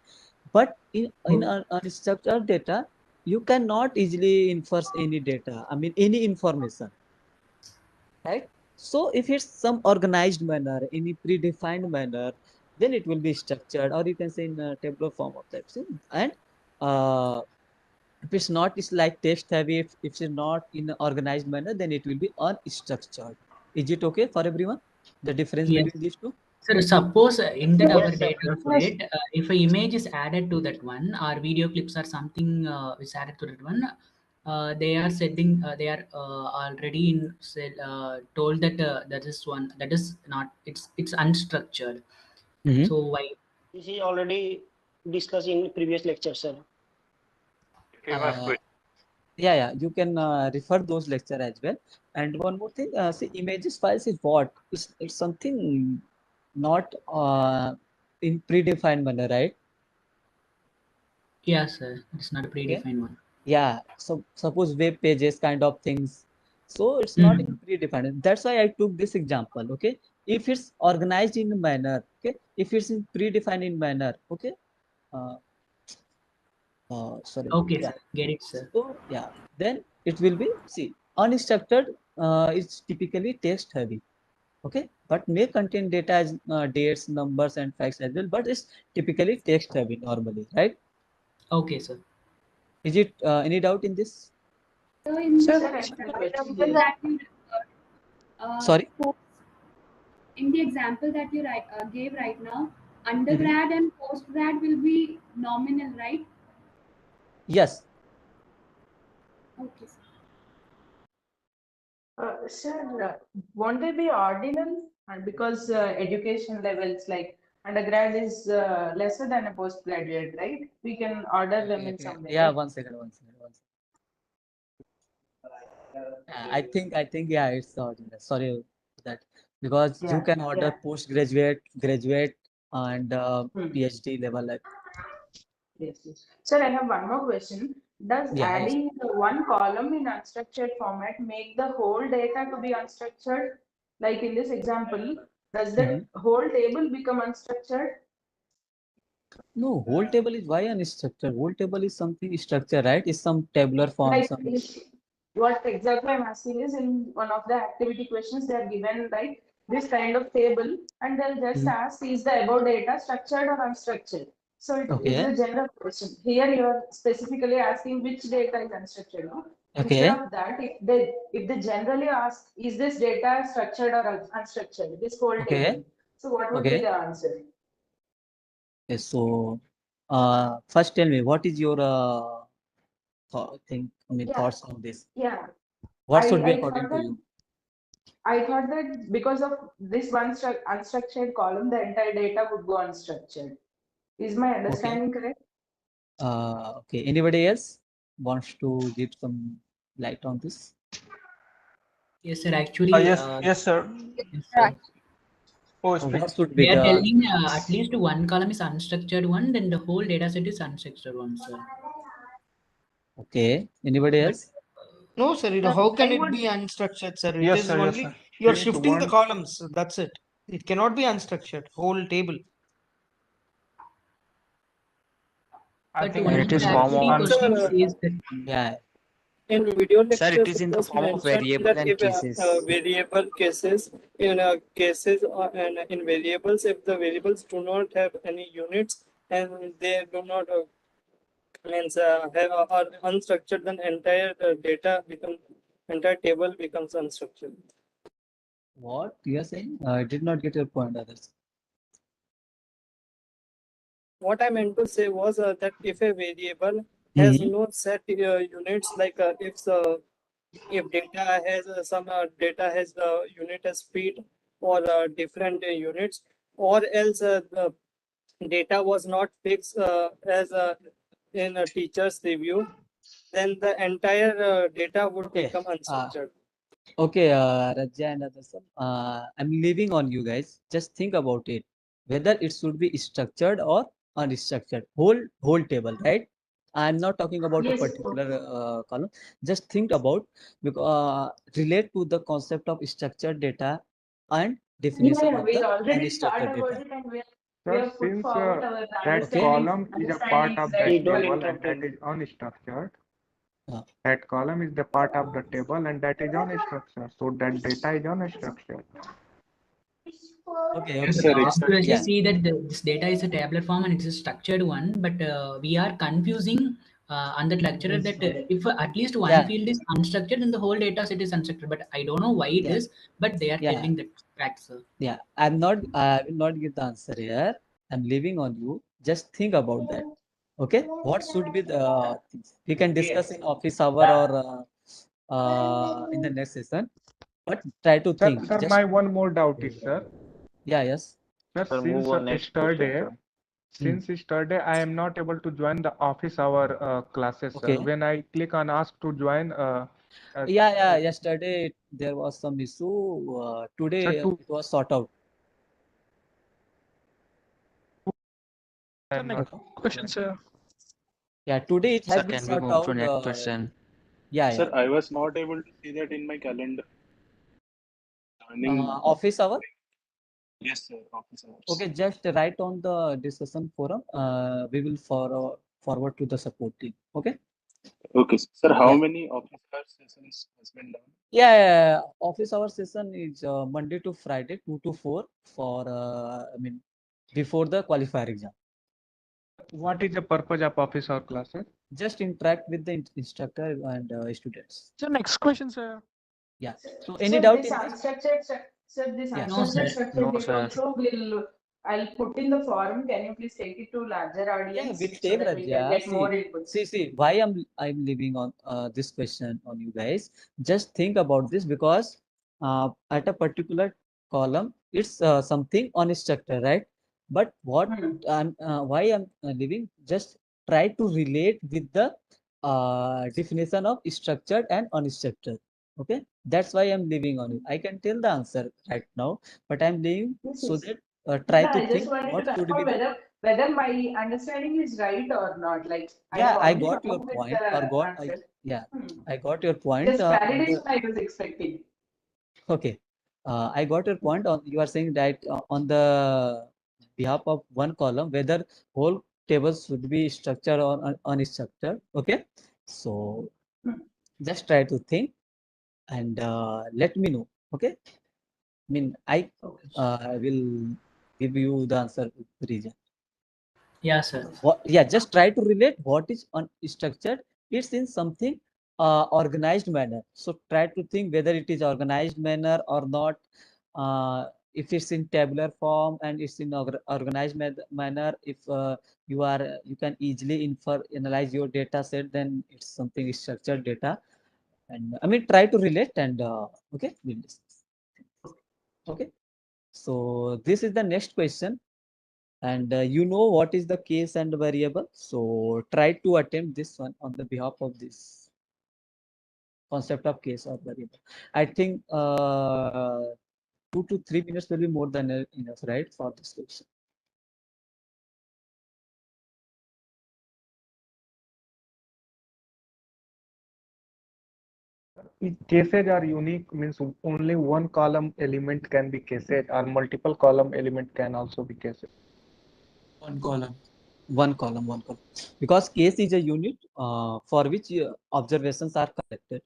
But in unstructured data, you cannot easily infer any data. I mean any information, right? So if it's some organized manner, in a predefined manner, then it will be structured, or you can say in a tabular form of that. So, and if it's not, it's like text heavy. If it's not in an organized manner, then it will be unstructured. Is it okay for everyone? The difference Yes. between these two? So suppose in that our Yes, sir. data set, if an image is added to that one, or video clips or something is added to that one, they are setting, they are already in said, told that that is one that is not it's unstructured. So why? This is already discussed in previous lecture, sir. Yeah, you can refer those lecture as well. And one more thing, see, images files is what? It's something not in predefined manner, right? Yes, sir. It's not a Okay. predefined one. Yeah. So suppose web pages kind of things. So it's not in predefined. That's why I took this example. Okay. If it's organized in a manner, okay. If it's in predefined in manner, okay. Uh, Sorry. Okay, Yeah. sir. Get it, sir. So yeah, then it will be see unstructured is typically text heavy. Okay, but may contain data as dates, numbers, and facts as well. But it's typically text heavy normally, right? Okay, sir. Is it any doubt in this? So in Sir, the example that you Sorry. in the example that you gave right now, undergrad and postgrad will be nominal, right? Yes. Okay, sir. Sir, won't they be ordinal? And because education levels like undergrad is lesser than a postgraduate, right? We can order them in some way, Yeah, right? one second. I think yeah, it's ordinary. Sorry for that because you Yeah, can order yeah. postgraduate, graduate, and PhD level. Like Yes, yes. Sir, I have one more question. Does yeah, yes. adding the one column in unstructured format make the whole data to be unstructured? Like in this example, does that whole table become unstructured? No, whole table is why unstructured. Whole table is something structure, right? It's some tabular form. Like Some what exactly I'm asking is, in one of the activity questions they are given like this kind of table, and they'll just ask, is the above data structured or unstructured? So it is Okay. a general question. Here you are specifically asking which data is unstructured. No? Okay. Instead of that, if they generally ask, is this data structured or unstructured, this whole Okay. table, so what would be Okay. the answer? Yes, so first tell me what is your thoughts on this? Yeah. What should be I according thought to that you? I thought that because of this one unstructured column, the entire data would go unstructured. Is my Okay. understanding correct? Okay. Anybody else wants to give some light on this? Yes, sir. Actually, yes, sir. yes, sir. Oh, What should be They are the telling at least one column is unstructured one, then the whole data set is unstructured one, sir. okay? Anybody else? No, sir. How can it be unstructured, sir? It is only you're Since shifting the one columns. That's it. It cannot be unstructured. Whole table. I But think one it of the is form activity of question says that. Yeah. In video Sir, lectures, it is in the first form of mentioned variable that and if cases. variable cases, in cases and in variables, if the variables do not have any units and they do not have are unstructured, then entire entire table becomes unstructured. What you are saying? I did not get your point, others. What I meant to say was that if a variable has no set units, like if data has some data has the unit as speed or different units, or else the data was not fixed as in a teacher's review, then the entire data would become unstructured. Okay, Raja and others, I'm leaving on you guys. Just think about it, whether it should be structured or unstructured. Whole table, right? I'm not talking about a Yes. particular column. Just think about relate to the concept of structured data and definition Yeah, of we'll the already start unstructured about data. it, and we Sir, have put since forward our that column is a part understandings of that that Don't table and interrupt that him. is unstructured, that column is the part of the table and that is unstructured. So that data is unstructured. Okay, Yes, okay. sir. You actually Yeah. see that this data is a tabular form and it's a structured one, but we are confusing on that lecturer that if at least one Yeah. field is unstructured, then the whole data set is unstructured. But I don't know why it Yeah. is, but they are Yeah. telling that fact, sir. Yeah, I will not give the answer here. I'm leaving on you. Just think about that. Okay, what should be the things we can discuss in office hour or in the next session, but try to think. Sir, Just my one more doubt is, sir. yeah, yes. Sir, Sir, move since on next question, yesterday I am not able to join the office hour classes, sir. Okay. When I click on ask to join, Yeah. Yesterday there was some issue. Today Sir, it was sorted out. I'm not. Question, sir. Yeah, today it has Sir, been can we sorted move to out. next question? Yeah. Sir, I was not able to see that in my calendar. Joining. Office hour. Yes, sir. Office hours. Okay, just write on the discussion forum. We will forward to the support team. Okay. Okay, sir. How Yeah. many office hour sessions has been done? Yeah. Office hour session is Monday to Friday, 2 to 4 for before the qualifier exam. What is the purpose of office hour classes? Just interact with the instructor and students. So next question, sir. Yeah. So any So doubt this in this? unstructured, sir, this Yeah. No, sir. unstructured structure No, data sir. also I'll put in the forum. Can you please take it to larger Yeah, audience we'll so take that we can Raja. get more inputs? See, why I'm leaving on this question on you guys. Just think about this because at a particular column, it's something unstructured, right? But what why I'm leaving? Just try to relate with the definition of structured and unstructured. Okay, that's why I'm leaving on it. I can tell the answer right now, but I'm leaving Yes, so yes. that try Yeah, to I just think wanted to what should be confirm the. whether my understanding is right or not. Like I Yeah, have I already got come your up with point. the Or got I answer. yeah, I got your point Just on the. validation I was expecting. Okay, I got your point on. You are saying that on the behalf of one column, whether whole table should be structured or unstructured. Okay, so just try to think and let me know. Okay, I mean I will give you the answer with reason. Yeah, sir. Yeah, just try to relate what is unstructured. It's in something organized manner. So try to think whether it is organized manner or not. If it's in tabular form and it's in organized manner, if you can easily analyze your data set, then it's something structured data. And I mean, try to relate and okay, we'll discuss. Okay, so this is the next question. And you know what is the case and variable. So try to attempt this one on the behalf of this concept of case or variable. I think 2 to 3 minutes will be more than enough, right, for this question. Cases are unique means only one column element can be cased or multiple column element can also be cased. One column. Because case is a unit for which observations are collected.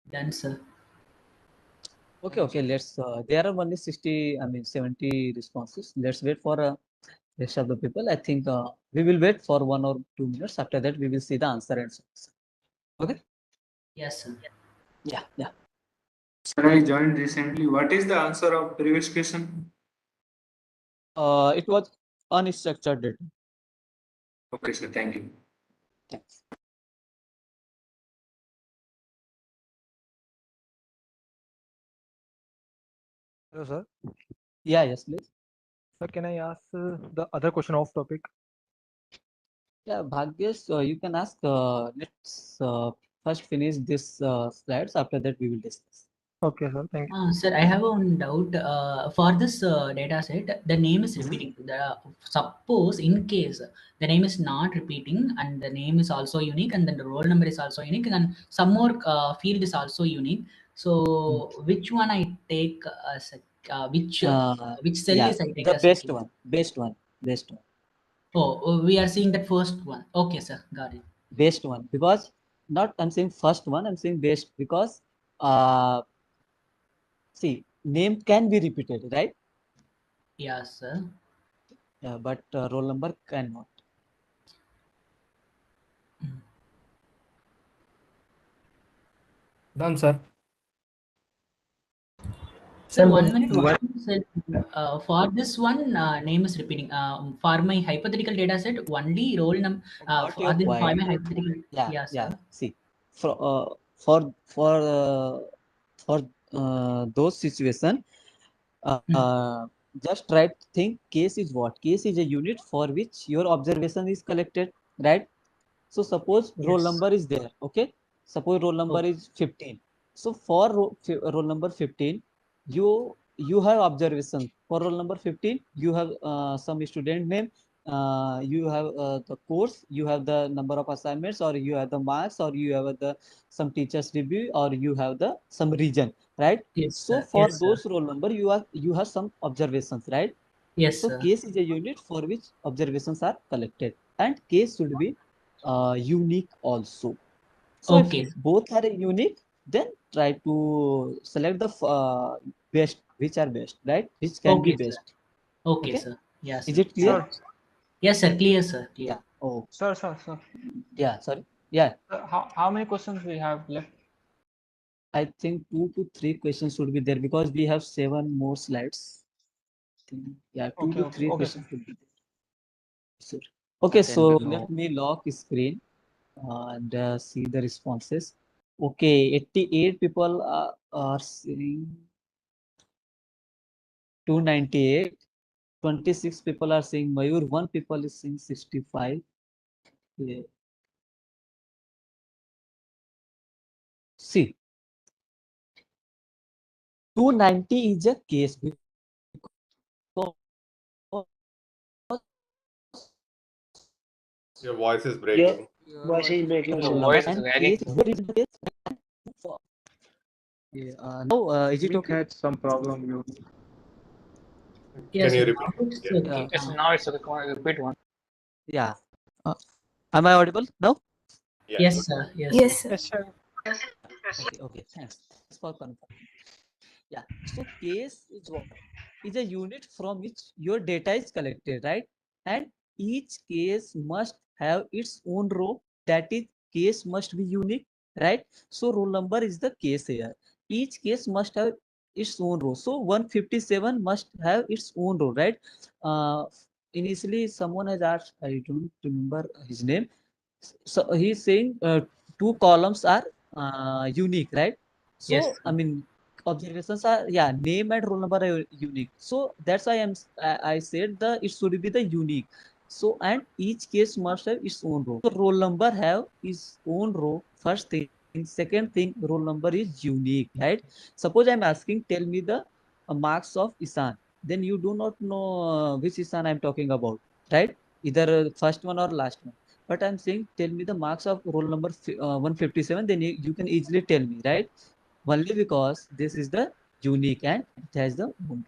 Done, sir. Okay, let's there are only 70 responses. Let's wait for rest of the people. I think we will wait for 1 or 2 minutes. After that, we will see the answer and solution. Okay. Yes, sir. Yeah. Sir, I joined recently. What is the answer of previous question? It was unstructured data. Okay, sir. Thank you. Thanks. Hello, sir. Yes, please. Sir, can I ask the other question off topic? Yeah, Bhagyesh, you can ask. Let's first finish this slides. After that, we will discuss. Okay, sir. Thank you. Sir, I have one doubt. For this data set, the name is repeating. Suppose in case the name is not repeating and the name is also unique and then the roll number is also unique and some more field is also unique. So which one I take as which cell is I take the as best key? one. Best one. Oh, we are seeing that first one. Okay, sir, got it. Best one, because not I'm saying first one. I'm saying best because see, name can be repeated, right? Yes, sir. Yeah, but roll number cannot. Done, sir. Sir, 1 minute. For this one, name is repeating. For my hypothetical data set, only roll number. For my hypothetical. Yeah. Sir. See, for those situation, just try to think. Case is what? Case is a unit for which your observation is collected, right? So suppose roll number is there. Okay. Suppose roll number is 15. So for roll number 15, you have observation. For roll number 15, you have some student name, you have the course, you have the number of assignments, or you have the marks, or you have the some teachers review, or you have the some region, right? Yes, So sir. for Yes, those sir. roll number, you have some observations, right? Yes, So sir. case is a unit for which observations are collected, and case should be unique also. So Okay. if both are unique, then try to select the best, which are best, right? Which can be Okay, sir. best. Okay, sir. Yes, Is sir. it clear? Yes, sir. Clear, sir. Clear. Yeah. Oh. Sir. Yeah. Sorry. Yeah. How many questions we have left? I think 2 to 3 questions should be there because we have 7 more slides. Yeah, 2 to 3 questions should be there. Sure. Okay, so let me lock screen and see the responses. Okay, 88 people are saying 298. 26 people are saying Mayur. 1 people is saying 65. Yeah. See, 290 is a case because your voice is breaking. Voice is breaking. Your Sir. voice is lagging. Now is it Mic okay? had some problem. Yes, Can you sir. repeat? Now it's Yeah. okay. Yes, now it's okay. Come on, repeat one. Yeah. Uh, am I audible now? Yeah. Yes, sir. Yes, Yes, sir. sir. Yes, sir. Okay. Okay. Thanks. Thanks for confirming. Yeah. So case is what? Is a unit from which your data is collected, right? And each case must have its own row. That is, case must be unique, right? So roll number is the case here. Each case must have its own row. So 157 must have its own row, right? Uh, Initially, someone has asked, I don't remember his name. So he's saying two columns are unique, right? Yes, So I sir. mean observations are, yeah, name and roll number are unique. So that's why I said the it should be the unique. So and each case must have its own row. So roll number have its own row. First thing, second thing, roll number is unique, right? Suppose I'm asking, tell me the marks of Isan. Then you do not know which Isan I'm talking about, right? Either first one or last one. But I'm saying, tell me the marks of roll number 157. Then you can easily tell me, right? Only because this is the unique and it has the own.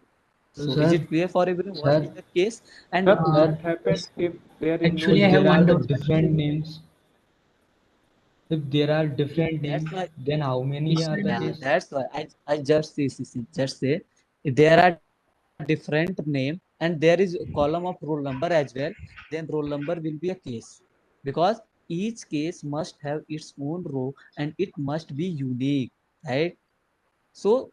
So is it Sir, clear for everyone what is sir, the case? And Sir, sir. what happens Yes. if there is no Actually, I If have there are one unique the doubt. different names, if there are different that's names, why then how many It's are the yeah, case? that's why I just just say if there are different name and there is a column of roll number as well, then roll number will be a case because each case must have its own row and it must be unique, right? So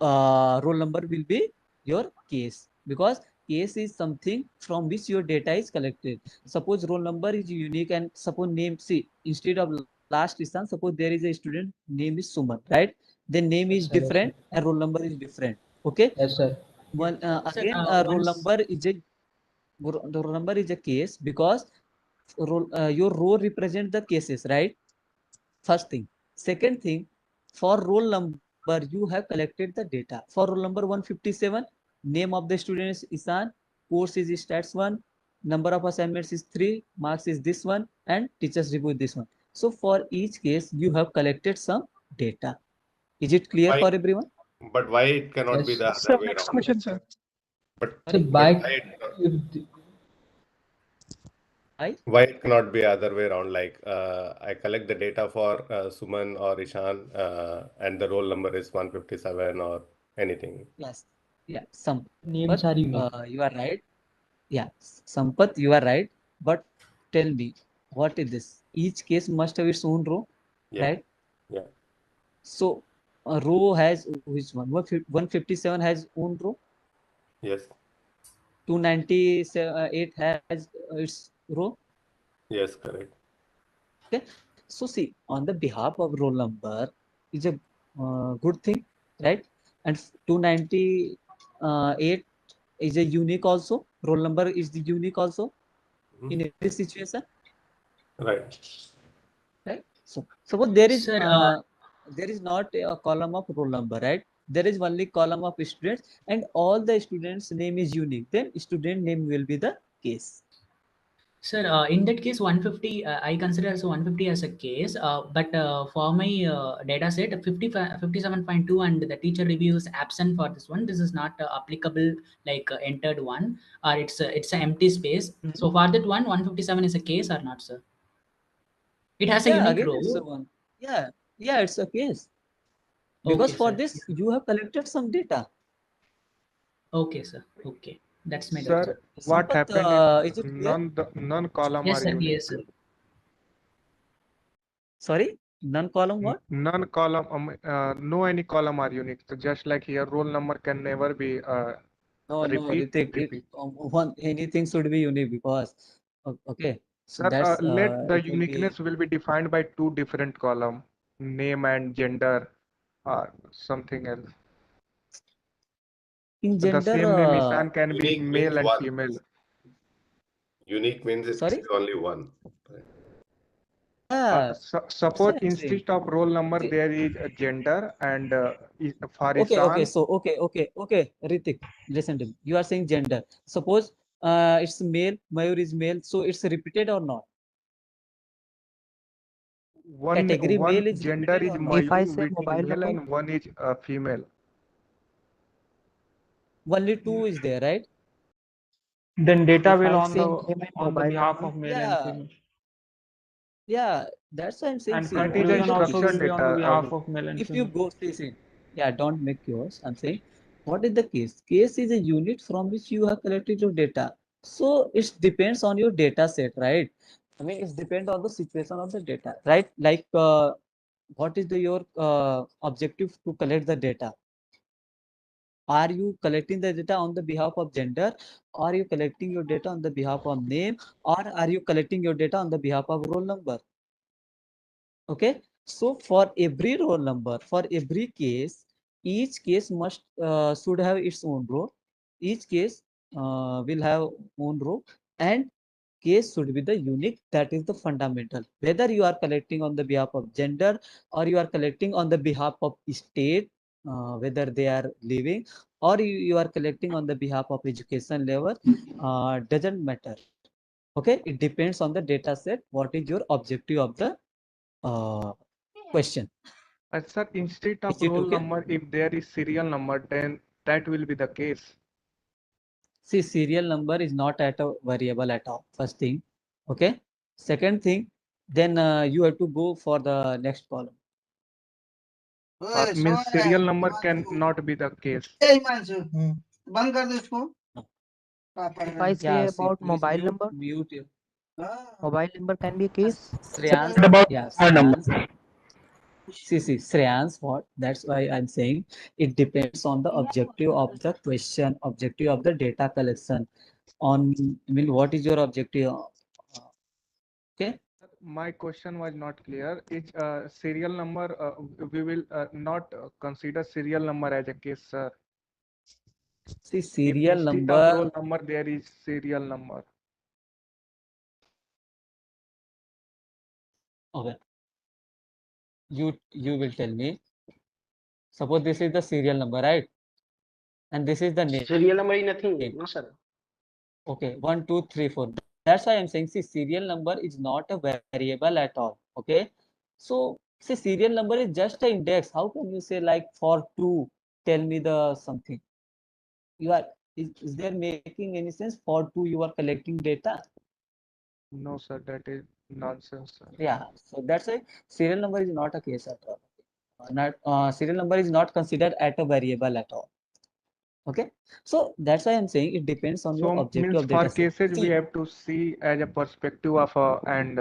roll number will be your case because case is something from which your data is collected. Suppose roll number is unique and suppose name, see, instead of last instance, suppose there is a student name is Suman, right? The name Yes, is sir. Yes, sir. different and roll number is different. Okay. Yes, sir. One Sir, again, roll once. number is a the roll number is a case because your row represent the cases, right? First thing. Second thing, for roll number, you have collected the data. For roll number 157, name of the student is Isan, course is stats 1, number of assignments is 3, marks is this one, and teachers review this one. So for each case, you have collected some data. Is it clear Why? for everyone? But why it cannot be Yes. the Sir, other way next around? question, sir. But So Sorry? but by if the, why it cannot be other way around? Like I collect the data for Suman or Ishan, and the roll number is 157 or anything. Yes. Yeah. Some. names But are unique. you are right. Yeah, Sampath, you are right. But tell me, what is this? Each case must have its own row, Yeah. right? Yeah. So a row has which one? 157 has own row. Yes. 298 has its row. Yes. Correct. Okay. So see, on the behalf of roll number is a good thing, right? And 298 is a unique also. Roll number is the unique also in every situation. Right. Right. So suppose there Sir, is not a column of roll number, right? There is only column of students and all the students name is unique. Then student name will be the case. Sir, in that case, 150, I consider as 150 as a case, but for my data set, 57.2 and the teacher review is absent for this one. This is not applicable like entered one, or it's an empty space. So for that one, 157 is a case or not, sir? It has a Yeah, unique again row. it's a one. Yeah, yeah, it's a case. Because Okay, for sir. this you have collected some data. Okay, sir. Okay, that's my doubt. Sir, what Sampath, happened if is it clear? none column Yes, are sir. unique? Yes, sir. Sorry, none column what? None column, no any column are unique. So just like here, roll number can never be No, Ritik, repeat. one anything should be unique because okay. So Sir, that's let the it will be uniqueness will be defined by two different column, name and gender, or something else. in The gender. same name Ishan can be Unique means male and one. female. Unique means it's Sorry. only one. Yeah. Suppose I'm saying. instead of roll number See, there is a gender and for okay. Ishan, So okay. Ritik, listen to me. You are saying gender. Suppose it's male, Mayur is male, so it's repeated or not? Category one male is gender repeated is or not? If I Mayur say which is mobile male number, and one is female. only 2 is there, right? Then data If will I'm on the saying behalf of male and female. Yeah, that's why I'm saying. And See, That is a conclusion also will structured be on the data. behalf of male and if you female. go see, yeah, don't make yours. I'm saying, what is the case? Case is a unit from which you have collected your data. So it depends on your data set, right? I mean, it depends on the situation of the data, right? Like, what is your objective to collect the data? Are you collecting the data on the behalf of gender? Are you collecting your data on the behalf of name? Or are you collecting your data on the behalf of roll number? Okay, so for every roll number, for every case, each case must should have its own row. Each case will have own row, and case should be the unique. That is the fundamental. Whether you are collecting on the behalf of gender or you are collecting on the behalf of state, whether they are living, or you are collecting on the behalf of education level, doesn't matter. Okay, it depends on the data set. What is your objective of the question? Sir, instead of Is it roll okay? number, if there is serial number, then that will be the case. See, serial number is not at a variable at all. First thing, okay. Second thing, then you have to go for the next column. Means serial number can not be the case. बंद कर दो इसको If I say Yeah, see, about please mobile number, mute your mobile number can be a case. Shreyans. What about Yeah, our number? Shreyans. See, Shreyans, what? That's why I'm saying it depends on the objective of the question, objective of the data collection. On, I mean, what is your objective? Okay. My question was not clear. Is serial number, we will not consider serial number as a case, sir. See, If serial instead of roll number. number, there is serial number. Okay. You will tell me. Suppose this is the serial number, right? And this is the name. Serial number is nothing, no sir. Okay, 1, 2, 3, 4. That's why I'm saying, see, serial number is not a variable at all. Okay. So, see, serial number is just an index. How can you say like for 2, tell me the something? You are, is there making any sense? For 2, you are collecting data? No, sir, that is nonsense, sir. Yeah. So that's why serial number is not a case at all. Not serial number is not considered at a variable at all. Okay, so that's why I'm saying it depends on your So objective means of for data set. cases we See, have to see as a perspective of and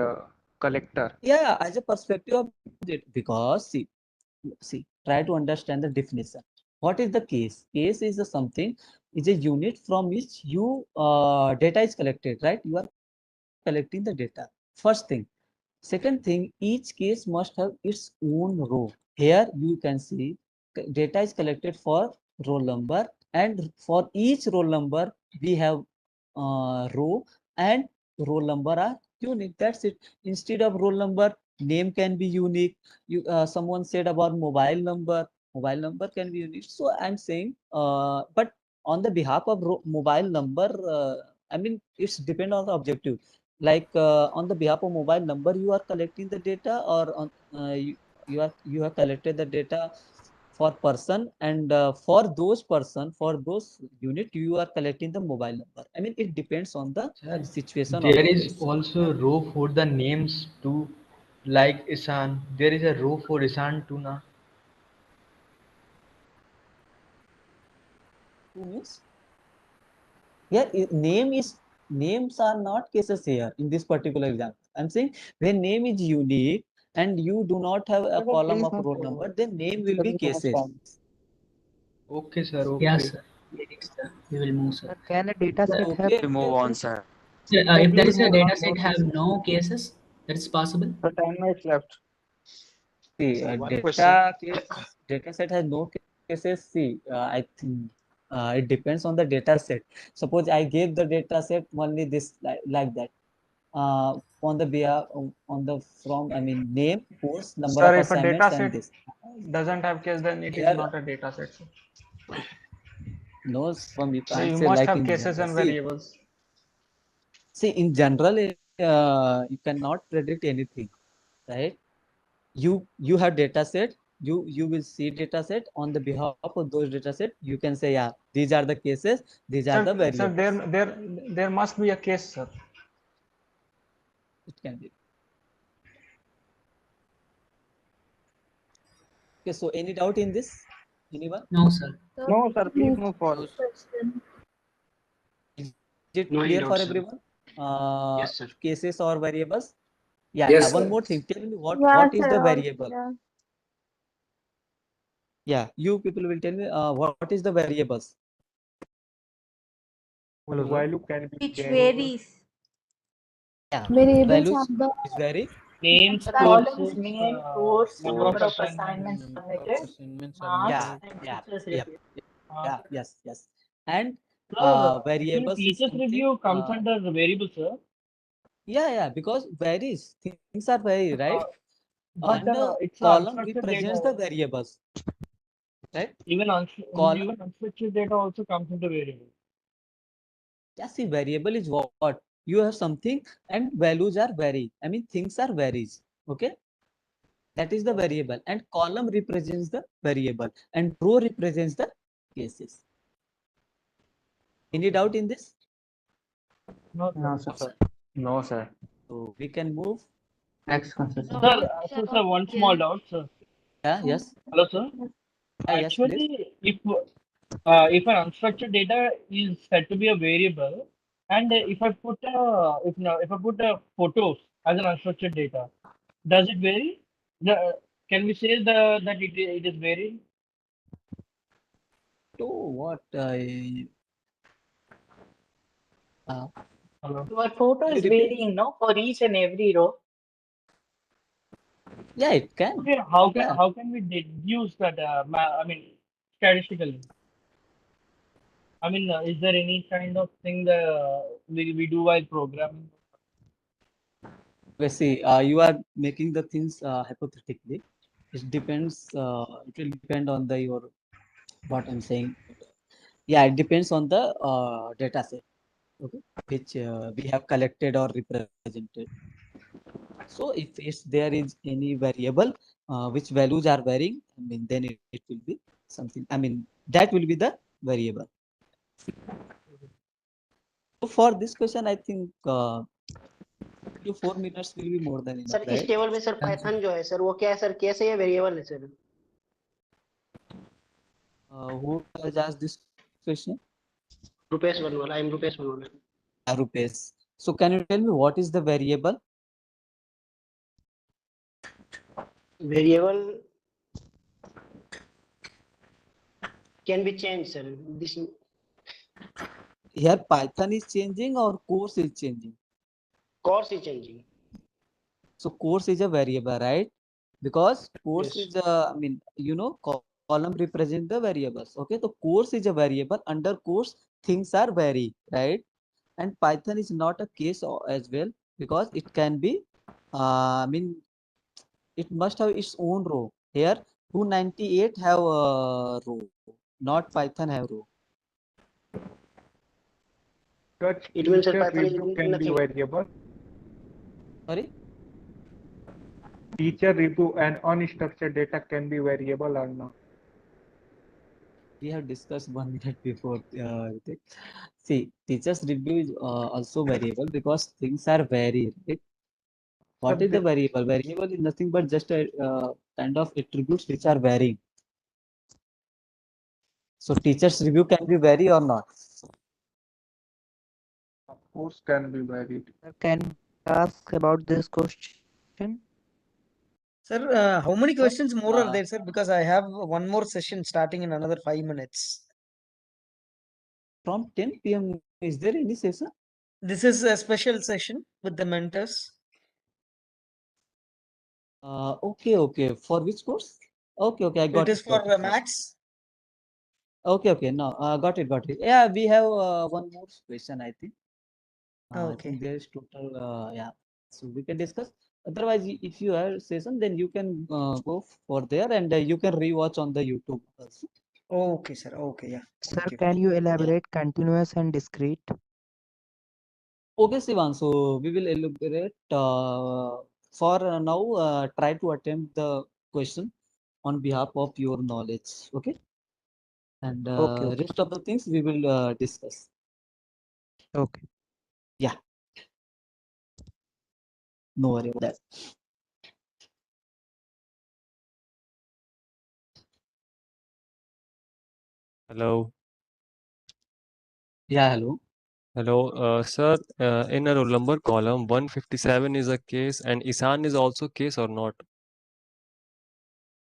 collector. yeah, as a perspective of it, because see, try to understand the definition. What is the case? Case is a something, is a unit from which you data is collected, right? You are collecting the data. First thing. Second thing, each case must have its own row. Here you can see data is collected for roll number, and for each roll number we have row, and roll number are unique. That's it. Instead of roll number, name can be unique. You someone said about mobile number can be unique. So I'm saying, but on the behalf of mobile number, I mean, it's depend on the objective. Like on the behalf of mobile number, you are collecting the data, or on you have collected the data for person, and for those unit you are collecting the mobile number. I mean, it depends on the situation of There the is case. also row for the names too, like Isan. There is a row for Isan too, na? Means, yeah, names are not cases here in this particular example. I'm saying when name is unique and you do not have a column of roll number, then name will be cases. Okay, sir. Okay. Yes, sir. We will move, sir. Sir, can a data set have Okay. cases? Move on, sir. Sir, Sir, if there please is a move data on. set have no cases, that is possible. So 10 minutes left. See, One question. data set has no cases. See, I think it depends on the data set. Suppose I gave the data set only this like that. On the behalf on the from, I mean, name, course, number Sir, of if a data assignments, and set this. doesn't have case, then it is Here, not a data set. no, from you So can't you say must like have in cases general. and variables. See, in general, you cannot predict anything, right? You have data set, you will see data set. On the behalf of those data set, you can say, yeah, these are the cases, these are the Sir, variables. there must be a case, sir. It can be. Okay, so any doubt in this? Anyone? No, sir. No, sir. Please move forward. Is it No, any clear for doubt, sir. everyone? Yes, sir. Cases or variables? Yeah, Yes, one sir. more thing. Tell me what Yeah, is sir, the all variable? clear. Yeah, you people will tell me what is the variables. Value can be Which changed. varies. Yeah, Variables values have the is vary. Names, Columns, courses, name, course, number of number of assignments. assignments submitted, marks, Yeah, and yeah, teachers yep, review. yeah, yes. And Sir, actually, variables is teachers something. review comes under the variable, sir. Yeah, because varies. Things are vary, right? But And it's column unstructured represents the data. variables, right? Even Column. even unstructured data also comes into variable. Yeah, see, variable is what you have something and values are vary. I mean, things are varies. Okay, that is the variable, and column represents the variable, and row represents the cases. Any doubt in this? No, sir. No, sir. So we can move. Next question, sir. Sir, one small doubt, sir. Yeah, yes. Hello, sir. Yeah, yes, please. Actually, if an unstructured data is said to be a variable, and if I put if I put a photos as an unstructured data, does it vary? Can we say that it is varying? So what? Hello. Your photo Can you is repeat? varying, no, for each and every row. Yeah, it can. Okay, how can we deduce that? I mean, statistically. I mean, is there any kind of thing that we do while programming? We see, you are making the things hypothetically. It depends. It will depend on the your what I'm saying. Yeah, it depends on the data set, okay, which we have collected or represented. So if there is any variable which values are varying, I mean, then it will be something. I mean, that will be the variable. So for this question, I think 4 minutes will be more than enough, sir इस right? Table में sir Python जो है sir वो क्या है sir, कैसे ये variable है sir? Who has asked this question? Rupesh बनवाला, I am रुपेश बनवाला. Rupesh. So can you tell me what is the variable? Variable can be changed, sir. This Here Python is changing or course is changing? course is changing. So course is a variable, right? Because course Yes. is I mean, column represent the variables. Okay, so course is a variable. Under course, things are vary, right? And Python is not a case as well, because it can be, I mean, it must have its own row. Here, 298 have a row, not Python have row. Such It means that teacher Python is review can be nothing. variable. Sorry? Teacher review and unstructured data can be variable or not. We have discussed 1 minute before. Ritik. See, teachers review is also variable because things are vary. Right? What is the variable? Variable is nothing but just a kind of attributes which are varying. So teachers review can be vary or not? Of course, can be varied. Can I ask about this question? Sir, how many questions more are Uh, there, sir? Because I have one more session starting in another 5 minutes. From 10 p.m. is there any session? This is a special session with the mentors. Okay. For which course? Okay. I got It is for got maths. Okay. No, got it. Yeah, we have one more question, I think. I Okay. think there is total, yeah. So we can discuss. Otherwise, if you have session, then you can go for there, and you can rewatch on the YouTube also. Okay, sir. Okay, yeah. Sir, can you elaborate continuous and discrete? Okay, Sivan. So we will elaborate. For now, try to attempt the question. on behalf of your knowledge. Okay. And Okay. rest of the things we will discuss. Okay. Yeah. No worry about that. Hello. Yeah, hello. Hello, sir. In a roll number column, 157 is a case, and Isan is also case or not?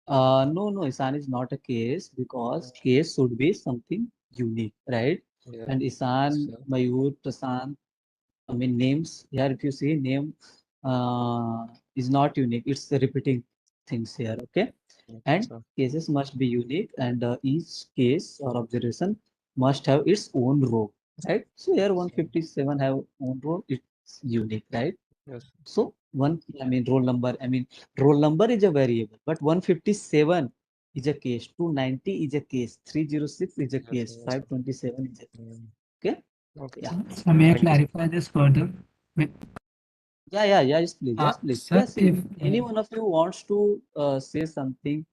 No, Isan is not a case because case should be something unique, right? Yeah. And Isan, Sir. Mayur, Prasant, I mean names here. If you see name is not unique, it's the repeating things here. Okay, Okay, and sir. cases must be unique, and each case or observation must have its own row, right? So here 157 have own row. It's unique, right? Yes. So roll number is a variable, but 157 is a case, 290 is a case, 306 is a Yes, case, sir. 527 is a case. Okay. Okay. Yeah. So may I Thank you, sir. clarify this further? Yeah. Yes, please. Yes, please. Sir, Yeah, see, if any one of you wants to say something,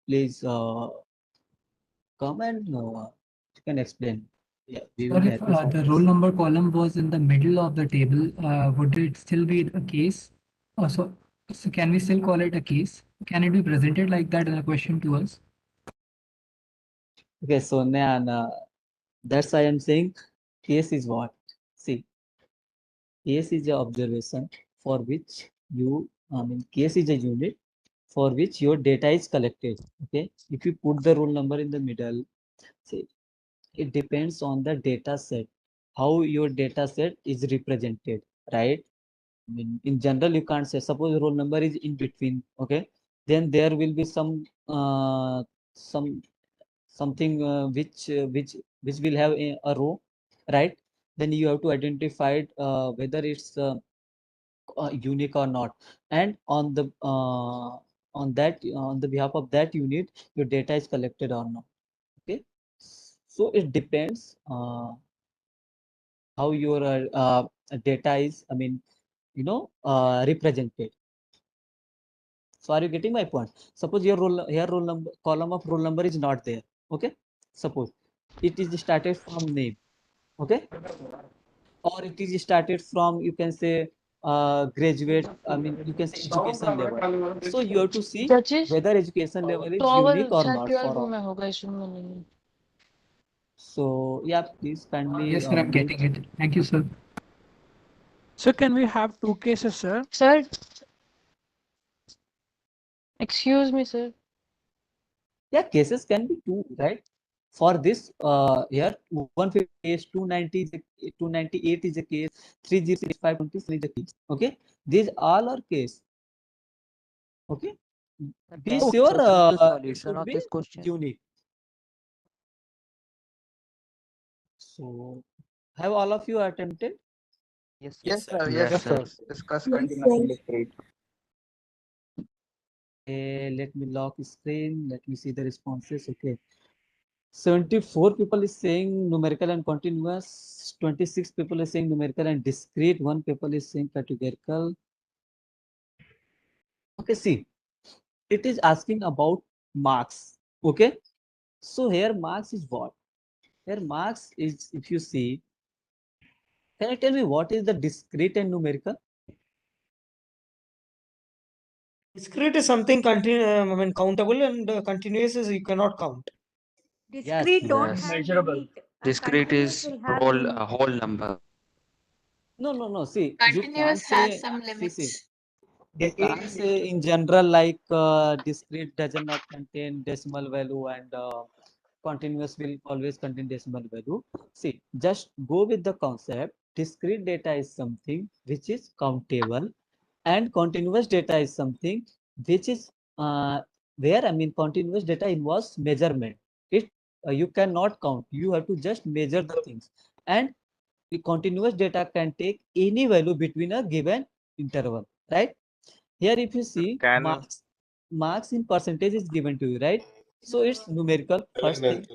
please come and you can explain. Yeah, we will sir, be if happy for the this. roll number column was in the middle of the table, would it still be a case? So can we still call it a case? Can it be presented like that in a question to us? Okay, so Nan, that's why I'm saying case is what? See, case is a observation for which case is a unit for which your data is collected. Okay, if you put the roll number in the middle, see, it depends on the data set, how your data set is represented, right? I mean, in general, you can't say, suppose roll number is in between, okay, then there will be something which will have a row, right? Then you have to identify whether it's unique or not, and on the behalf of that unit, your data is collected or not. Okay, so it depends how your data is, represented. So are you getting my point? Suppose your roll number column of roll number is not there. Okay, suppose it is started from name. Okay, or it is started from, you can say, graduate, you can say education level. So you have to see Judges, whether education level is unique towel or शायद not QR for room all. में होगा इस room में नहीं है। So yeah, please kindly Yes, sir, I'm mute. getting it. Thank you, sir. So can we have two cases, sir? Sir, excuse me, sir. Yeah, cases can be two, right? For this, here 150 case, 290 is a, 298 is a case, 306, 523 is a case. Okay, these all are case. Okay, be Can sure you suggest the it solution should of be this question? unique. So have all of you attempted? Yes, sir. Yes, sir. Yes, Yes. sir. Discuss Yes, continuous and sir. discrete. Let me lock screen. Let me see the responses. Okay. 74 people is saying numerical and continuous. 26 people is saying numerical and discrete. 1 people is saying categorical. Okay, see, it is asking about marks. Okay. So here marks is what? Here marks is, if you see, can you tell me what is the discrete and numerical? Discrete is something countable, and continuous is you cannot count. Discrete don't Yes. have Measurable. unit. And Discrete continuous is will have whole unit. whole number. No. See, you can't Continuous has say, some see, limits. you can't say in general like discrete does not contain decimal value and continuous will always contain decimal value. See, just go with the concept. Discrete data is something which is countable, and continuous data is something which is where continuous data involves measurement. It you cannot count. You have to just measure the things, and the continuous data can take any value between a given interval, right? Here, if you see Can marks in percentage is given to you, right? So it's numerical first thing,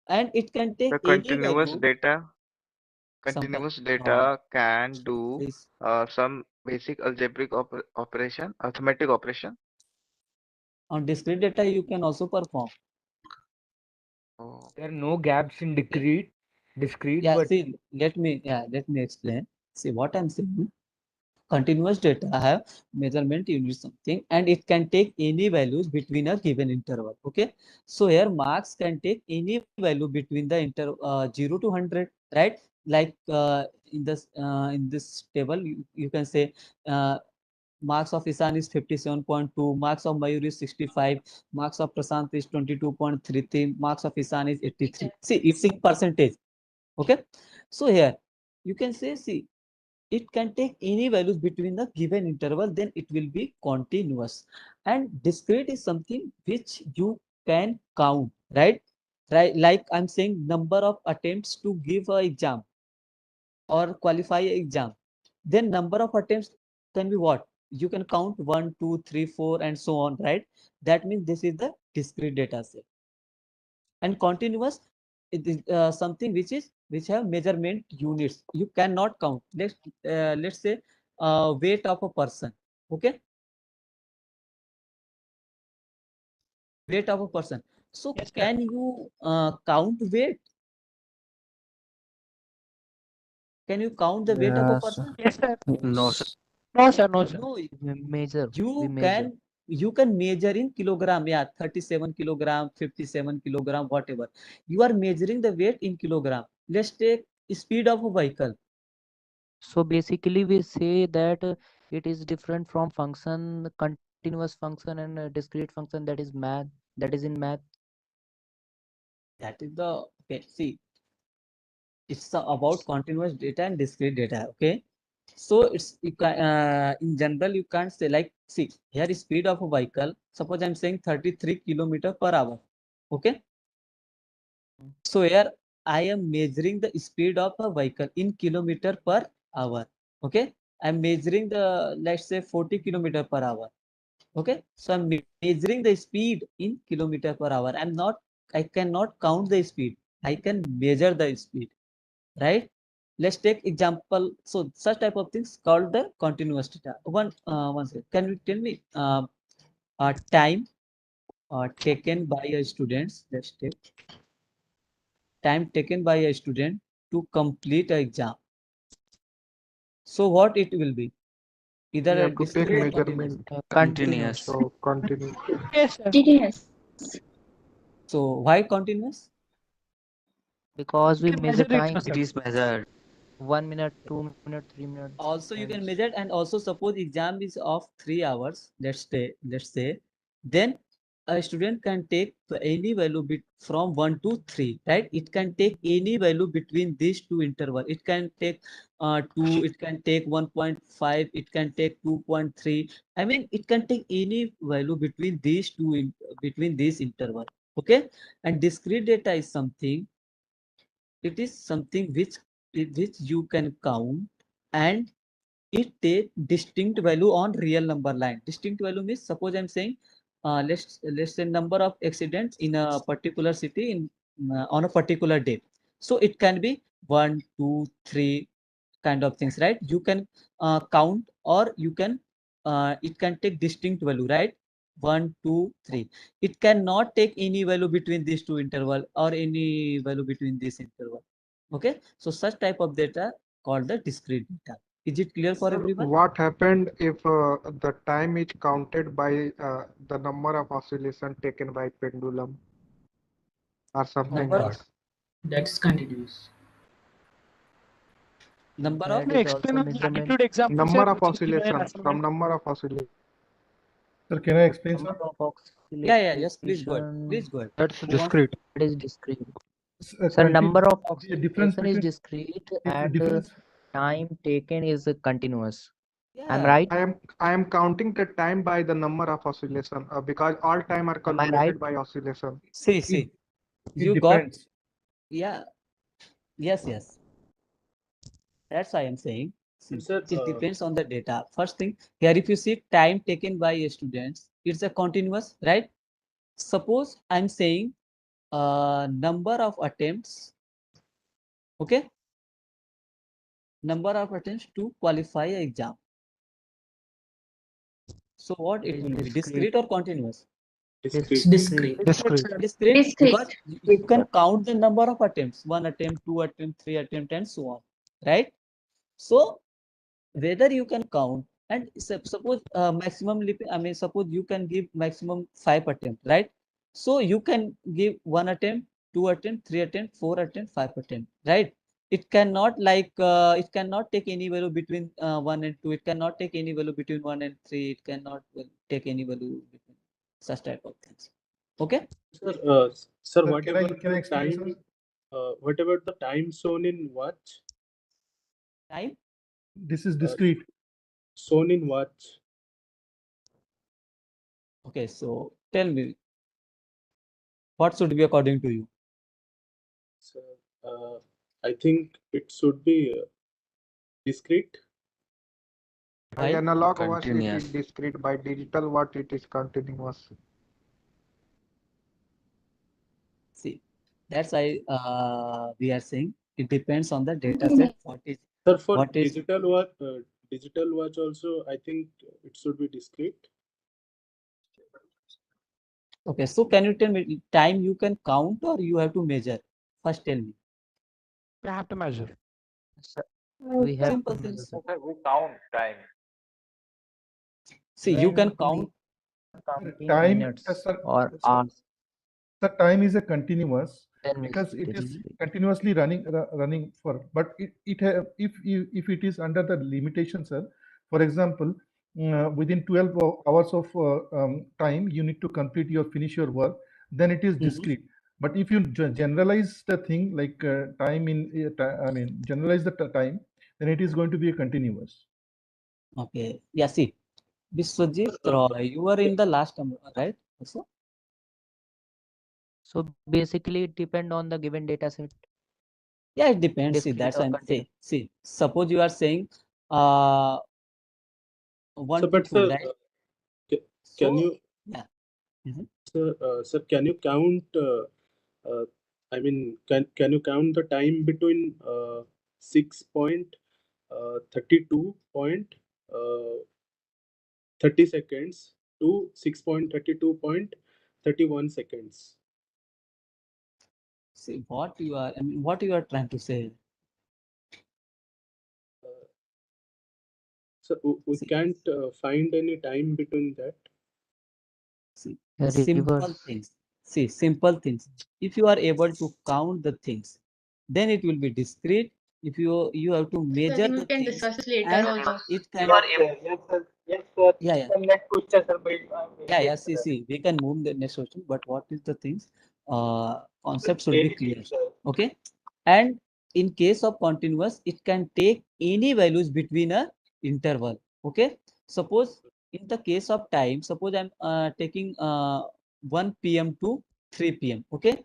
and it can take the any continuous value. data Sometimes, continuous data can do please. some basic algebraic operation, arithmetic operation? On discrete data, you can also perform. There are no gaps in discrete, Yeah, but see, let me explain. See what I'm saying. Continuous data have measurement unit something, and it can take any values between a given interval. Okay, so here marks can take any value between the 0 to 100, right? Like in this table, you can say marks of Isan is 57.2, marks of Mayur is 65, marks of Prasant is 22.33, marks of Isan is 83. See, it's in percentage. Okay, so here you can say, see, it can take any values between the given interval, then it will be continuous. And discrete is something which you can count, right? Right, like I'm saying, number of attempts to give a exam or qualify a exam. Then number of attempts can be what? You can count 1, 2, 3, 4, and so on, right? That means this is the discrete data set. And continuous, it is something which have measurement units. You cannot count. Let's say weight of a person. Okay, weight of a person. So can you count weight? Can you count the weight of a Yes. person? Yes, sir. No, sir. No, sir. No, sir. No, We measure. We you measure. can measure in kilogram. Yeah, 37 kilogram, 57 kilogram, whatever. You are measuring the weight in kilogram. Let's take speed of a vehicle. So basically, we say that it is different from function, continuous function, and discrete function. That is math. That is in math. That is the okay. See, it's about continuous data and discrete data. Okay, so it's in general you can't say, like, see here is speed of a vehicle. Suppose I'm saying 33 kilometer per hour. Okay, so here I am measuring the speed of a vehicle in kilometer per hour. Okay, I'm measuring the, let's say, 40 kilometer per hour. Okay, so I'm measuring the speed in kilometer per hour. I cannot count the speed. I can measure the speed, right? Let's take example. So such type of things called the continuous data. One second. Can you tell me time taken by a students? Let's take time taken by a student to complete a exam. So what it will be? Either We a have to take discrete or continuous. measurement. Continuous. So continue. Yes, sir. Continuous. So why continuous? Because we You can measure measure it time. yourself. It is measured. 1 minute, 2 minutes, 3 minutes. Also you can Times. measure, and also suppose exam is of 3 hours. Let's say, then a student can take any value from 1 to 3, right? It can take any value between these two interval. It can take 2, it can take 1.5, it can take 2.3. I mean, it can take any value between these two between this interval. Okay, and discrete data is something, it is something which you can count, and it take distinct value on real number line. Distinct value means, suppose I'm saying let's say number of accidents in a particular city on a particular day. So it can be 1, 2, 3 kind of things, right? You can count, or you can it can take distinct value, right? 1, 2, 3. It cannot take any value between these two interval, or any value between this interval. Okay, so such type of data called the discrete data. Is it clear for Sir, everyone? what happened if the time is counted by the number of oscillation taken by pendulum or something Number of else? That's continuous. number of That Can you is explain also a measurement. latitude example, sir, Number of which is given in oscillations, from assignment? number of oscillations. Sir, can I explain, Number sir? of yeah, yes, please go ahead. oscillation. Please go ahead. That's Who wants? discrete. That is discrete. The So number of difference oscillation is between discrete if and difference. time taken is continuous. I'm Yeah, right? I am counting the time by the number of oscillation because all time are Am I right? calculated by oscillation. see, It you got, depends. yeah, yes. That's why I'm saying. And See, sir, it depends on the data. First thing here, if you see time taken by students, it's a continuous, right? Suppose I'm saying number of attempts. Okay, number of attempts to qualify a exam. So what That it is will be, discrete. discrete or continuous? It's discrete. Discrete because you can count the number of attempts, 1 attempt, 2 attempt, 3 attempt, and so on, right? So whether you can count and suppose maximum suppose you can give maximum 5 attempt, right? So you can give 1 attempt, 2 attempt, 3 attempt, 4 attempt, 5 attempt, right? It cannot it cannot take any value between 1 and 2. It cannot take any value between 1 and 3. It cannot take any value between such type of things. Okay. Sir, what can I about the explain, time? What about the time shown in watch? Time? This is discrete. Shown in watch. Okay, so tell me, what should be according to you? So, I think it should be discrete. By analog watch it continuous. is discrete, by digital watch it is continuous. See, that's why we are saying it depends on the data set. Sir, for what is digital watch also, I think it should be discrete. okay? So can you tell me time you can count or you have to measure? First, tell me. We have to measure. We have Simple to things. measure. We count time. See, you can When count. we counting Time, minutes or hours, the time is a continuous then we because say it is discrete. continuously running for, but if it is under the limitation, sir. For example, within 12 hours of time you need to finish your work, then it is discrete. But if you generalize the thing like time in generalize the time, then it is going to be a continuous. Okay. Yeah. See, Biswajit Roy, you are in the last number, right? Also. So basically, it depend on the given data set. Yeah, it depends. See, Discrete that's or what I'm continuous. saying. See, suppose you are saying 1 So, to but 2, sir, right? can So, you, yeah. sir, can you count? I mean, can you count the time between 6.32.30 seconds to 6.32.31 seconds? See what you are. What you are trying to say. So we can't find any time between that. See, simple things. See, simple things. If you are able to count the things, then it will be discrete. If you have to measure think we the can things, discuss this later and also. it can. Yes, sir. Yeah, yeah. The next question, sir. Yeah. See, we can move the next question. But what is the things? Concept should be clear. Okay. And in case of continuous, it can take any values between a interval. Okay. Suppose in the case of time, suppose I'm taking 1 p.m. to 3 p.m. Okay.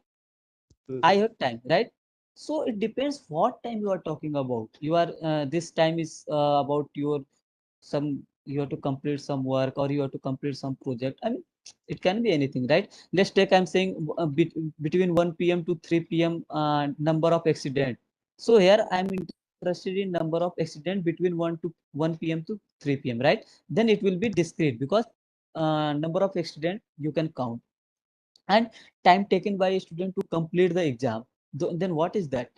I have time, right? So it depends what time you are talking about. You are this time is about your you have to complete some work or you have to complete some project. I mean, it can be anything, right? Let's take, I'm saying between 1 p.m. to 3 p.m. Number of accident. So here I'm interested in number of accident between 1 p.m. to 3 p.m. right? Then it will be discrete because number of accident you can count, and time taken by a student to complete the exam. Then what is that?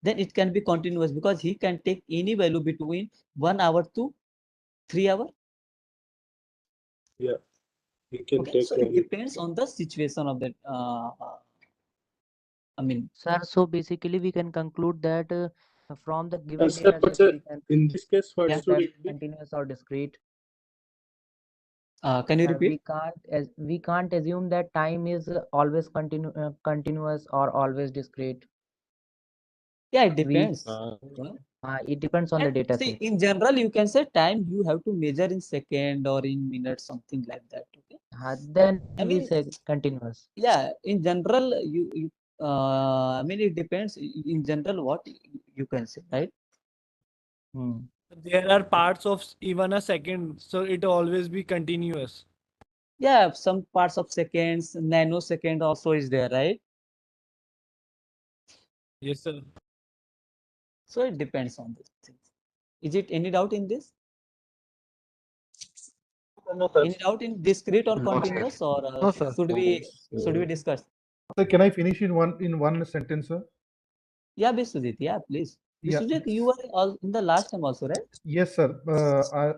Then it can be continuous because he can take any value between 1 hour to 3 hours. Yeah, we can Okay, take so it any. depends on the situation of that. I mean, Sir, so basically we can conclude that from the given Sir, data but set, sir, we can in this case, what yeah, should that it be? continuous or discrete. Can you repeat? We can't assume that time is always continuous or always discrete. Yeah, it depends. It depends on the And data see, set. in general, you can say time you have to measure in second or in minutes, something like that. Okay. Then I we mean, say continuous. yeah, in general, I mean, it depends. In general, what you can say, right? There are parts of even a second, so it always be continuous. Yeah, some parts of seconds, nanosecond also is there, right? Yes, sir. So it depends on these things. Is it any doubt in this? No, sir. Any doubt in discrete or No, sir. continuous, or No, sir. should we discuss? Sir, can I finish in one sentence, sir? Yeah, Biswajit. Yeah, please. Yeah. Biswajit, you were all in the last time also, right? Yes, sir.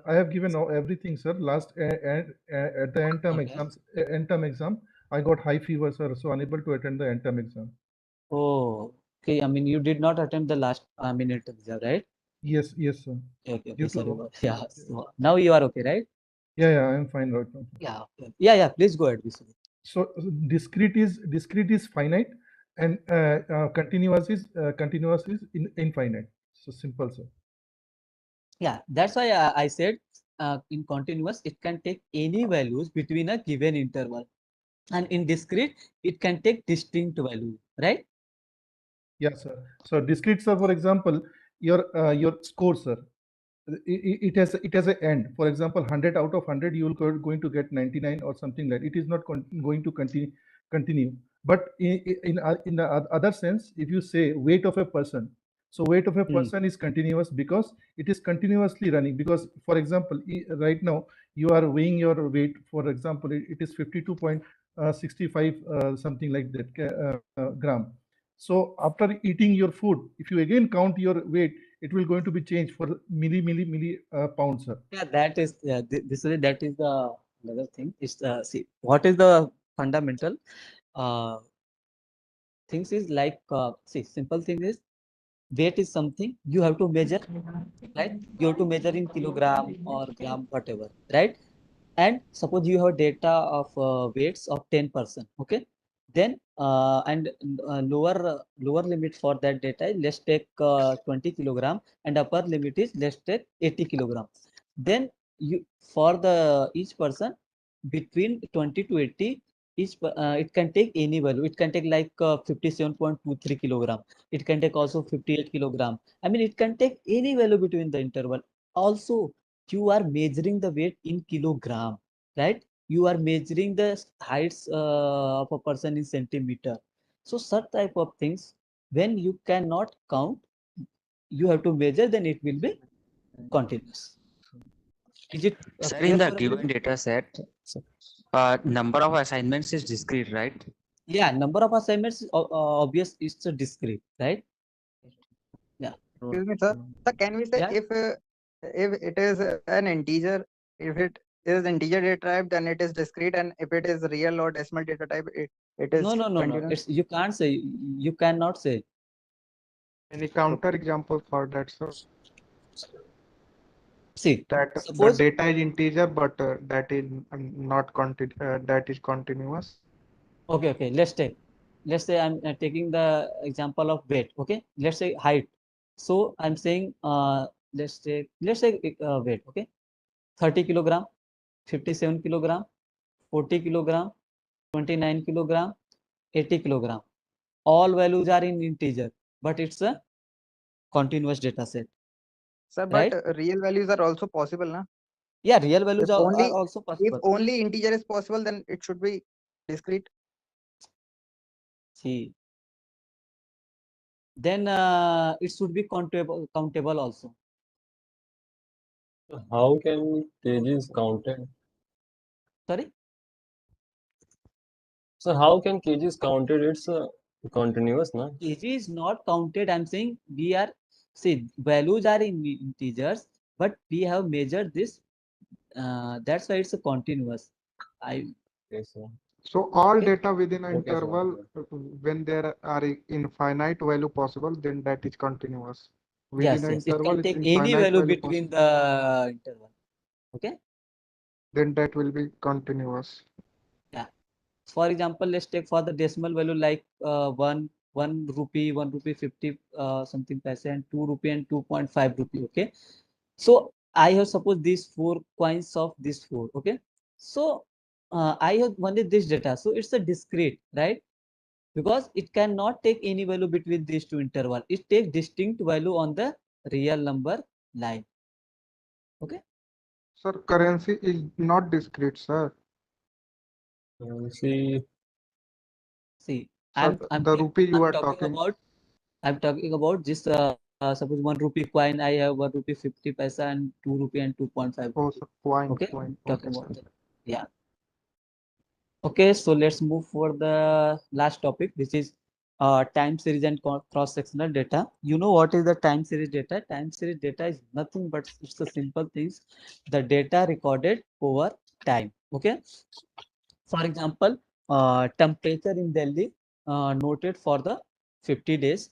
I have given everything, sir. Last at the end term exams, end term exam, I got high fever, sir, so unable to attend the end term exam. Oh, okay. I mean, you did not attend the last minute exam, right? Yes, yes, sir. Okay, Due okay. Sorry to about yeah. So now you are okay, right? yeah, I'm fine right now. Yeah, yeah. Please go ahead, Biswajit. So discrete is finite, and continuous is infinite. So simple, sir. Yeah, that's why I said in continuous it can take any values between a given interval, and in discrete it can take distinct value, right? Yes, sir. So discrete, sir, for example, your score, sir, it has an end. For example, 100 out of 100, you will going to get 99 or something like. It is not going to continue. But in the other sense, if you say weight of a person, so weight of a person is continuous because it is continuously running. Because, for example, right now you are weighing your weight. For example, it is 52.65 something like that gram. So after eating your food, if you again count your weight, it will going to be changed for milli pounds, sir. Yeah, that is this is that is the another thing. Is see what is the fundamental things is like see simple thing is weight is something you have to measure, right? You have to measure in kilogram or gram, whatever, right? And suppose you have data of weights of 10%, okay? Then and lower limit for that data is let's take 20 kilogram, and upper limit is let's take 80 kilogram. Then you for the each person between 20 to 80, it can take any value. It can take like 57.23 kilogram. It can take also 58 kilogram. I mean, it can take any value between the interval. Also, you are measuring the weight in kilogram, right? You are measuring the heights of a person in centimeter. So such type of things, when you cannot count, you have to measure, then it will be continuous. Is it Sir, clear in the for given everyone? data set, number of assignments is discrete, right? Yeah, number of assignments is obvious. It's a discrete, right? Yeah. Excuse me, sir. Sir, can we say Yeah. if it is an integer, if it is integer data type, then it is discrete, and if it is real or decimal data type, it is No. continuous? It's you can't say. You cannot say. Any counter example for that, sir? See, That the suppose data is integer, but that is not that is continuous. okay. Let's say I'm taking the example of weight. Okay, let's say height. So I'm saying let's say weight. Okay, 30 kilogram, 57 kilogram, 40 kilogram, 29 kilogram, 80 kilogram. All values are in integer, but it's a continuous data set. Sir, but Right? real values are also possible, na? Yeah, real values If are also if possible. only integer is possible, then it should be discrete. See, then it should be countable also. How can kgs counted? Sorry? So how can kgs counted? It's continuous, no? kg is not counted. I'm saying we are, see, values are in integers, but we have measured this. That's why it's a continuous. So all Okay. data within an interval, when there are infinite value possible, then that is continuous. Within an Yes. It interval, can it's take any infinite value value between possible. the interval. Okay. Then that will be continuous. Yeah. For example, let's take for the decimal value like 1 rupee, 1 rupee 50 something paise, and 2 rupee and 2.5 rupee. Okay. So I have suppose these 4 coins of this 4. Okay. So I have only this data. So it's a discrete, right? Because it cannot take any value between these two interval. It takes distinct value on the real number line. Okay. Sir, currency is not discrete, sir. See, See, Sir, the rupee you are talking talking. about. I'm talking about this suppose 1 rupee coin, I have 1 rupee 50 paisa and 2 rupee and 2.5. Oh, so coin, Okay, coin. talking Okay, about sir. that. Yeah. Okay, so let's move for the last topic, which is time series and cross-sectional data. You know what is the time series data? Time series data is nothing but it's the simple things, the data recorded over time. Okay. For example, temperature in Delhi noted for the 50 days,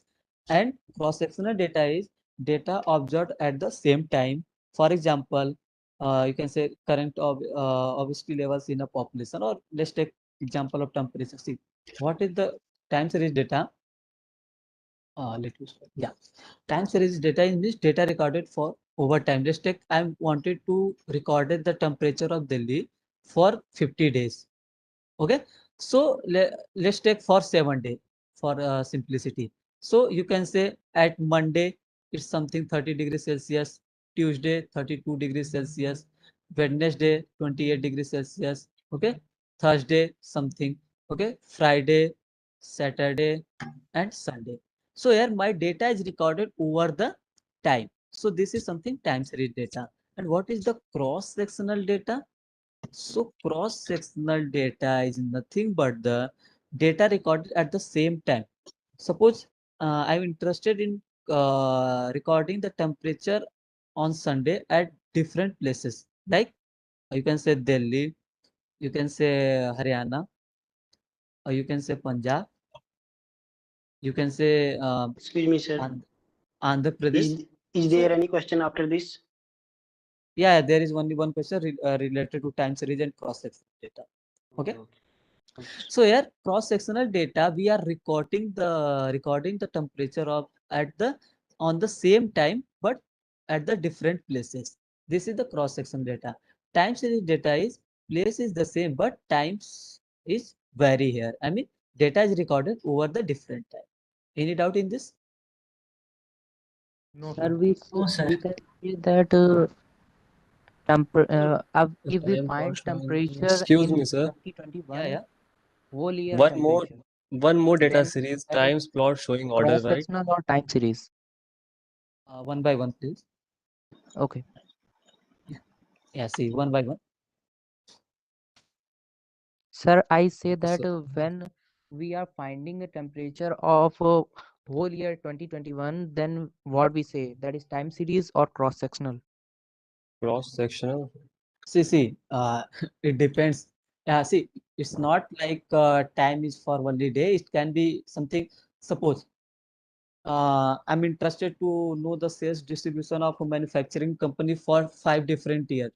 and cross-sectional data is data observed at the same time. For example, you can say current obesity levels in a population, or let's take example of temperature. See, what is the time series data? Let me start. Yeah, time series data in this data recorded for over time. Let's take I wanted to recorded the temperature of Delhi for 50 days. Okay, so let's take for 7 days for simplicity. So you can say at Monday it's something 30 degrees Celsius, Tuesday 32 degrees Celsius, Wednesday 28 degrees Celsius, okay, Thursday something, okay, Friday, Saturday, and Sunday. So here my data is recorded over the time. So this is something time series data. And what is the cross-sectional data? So cross-sectional data is nothing but the data recorded at the same time. Suppose I'm interested in recording the temperature on Sunday at different places. Like you can say Delhi, you can say Haryana, or you can say Punjab, you can say Excuse me, sir. Andhra Pradesh. Is there any question after this? Yeah, there is only one question related to time series and cross-sectional data. Okay. So here cross-sectional data, we are recording the temperature of at the on the same time, but at the different places. This is the cross-sectional data. Time series data is place is the same, but times is vary here. I mean, data is recorded over the different time. Any doubt in this? No, Sir, sir. we can say that if we Time find for showing. temperature Excuse in me, sir. 2021, Yeah. whole year One more, temperature, one more data then series, that is times plot showing order, right? cross-sectional or time series. One by one, please. Okay. Yeah, see, one by one. Sir, I say that So, when we are finding a temperature of whole year 2021, then what we say, that is time series or cross-sectional. cross-sectional. See, it depends. Yeah, see, it's not like time is for only day. It can be something. Suppose I'm interested to know the sales distribution of a manufacturing company for 5 different years.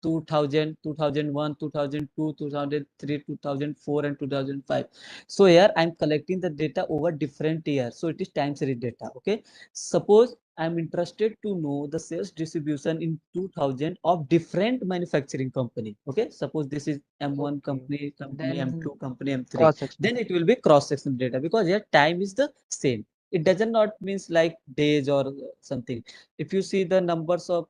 2000, 2001, 2002, 2003, 2004, and 2005. So here I'm collecting the data over different years. So it is time series data. Okay. Suppose I'm interested to know the sales distribution in 2000 of different manufacturing company. Okay. Suppose this is M1 Okay. company, Then M2 company, M3. cross-sectional. Then it will be cross-section data because here time is the same. It doesn't not means like days or something. If you see the numbers of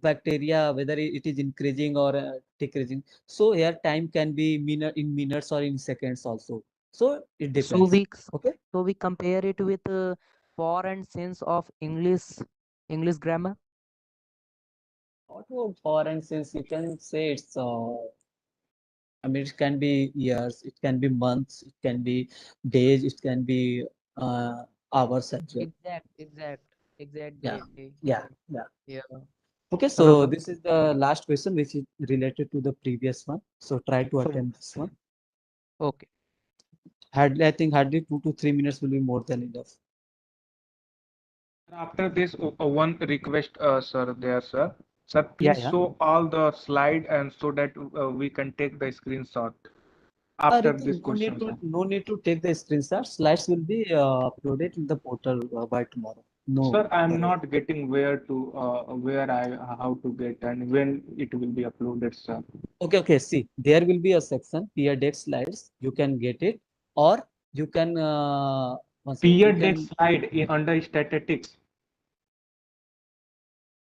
bacteria, whether it is increasing or decreasing, so here time can be in minutes or in seconds also. So it So depends. Okay. we compare it with for and since of English grammar. Not about foreign since you can say it's I mean it can be years, it can be months, it can be days, it can be hours as well. Exact Yeah, day. yeah, yeah. Yeah. Okay, Hello, so sir. this is the last question which is related to the previous one. So try to So, attempt this one. Okay. Hardly, I think hardly 2 to 3 minutes will be more than enough. after this, one request, sir, there, sir. Sir, Yeah, please yeah. show all the slide and so that we can take the screenshot after this question, sir. No need to take the screenshot. Slides will be uploaded in the portal by tomorrow. No Sir, I'm worry. not getting where I how to get and when it will be uploaded, sir. Okay. See, there will be a section peer deck slides. You can get it, or you can one second. You Peer deck can slide under statistics.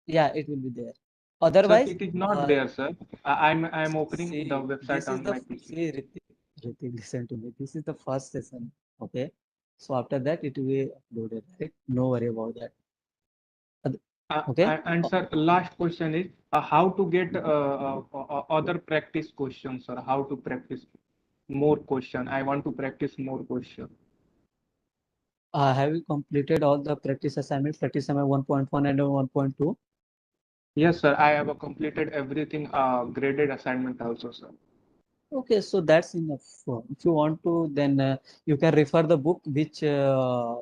yeah, it will be there. Sir, Otherwise, it is not there, sir. I'm opening the see, website this is on the my PC. see, Ritik, listen to me. This is the first session. Okay. So after that, it will be uploaded, right? No worry about that. Okay. And sir, last question is how to get other practice questions, or how to practice more question. I want to practice more question. Have you completed all the practice assignments, practice assignment 1.1 and 1.2? Yes, sir. I have completed everything. Graded assignment also, sir. Okay, so that's enough. If you want to, then you can refer the book which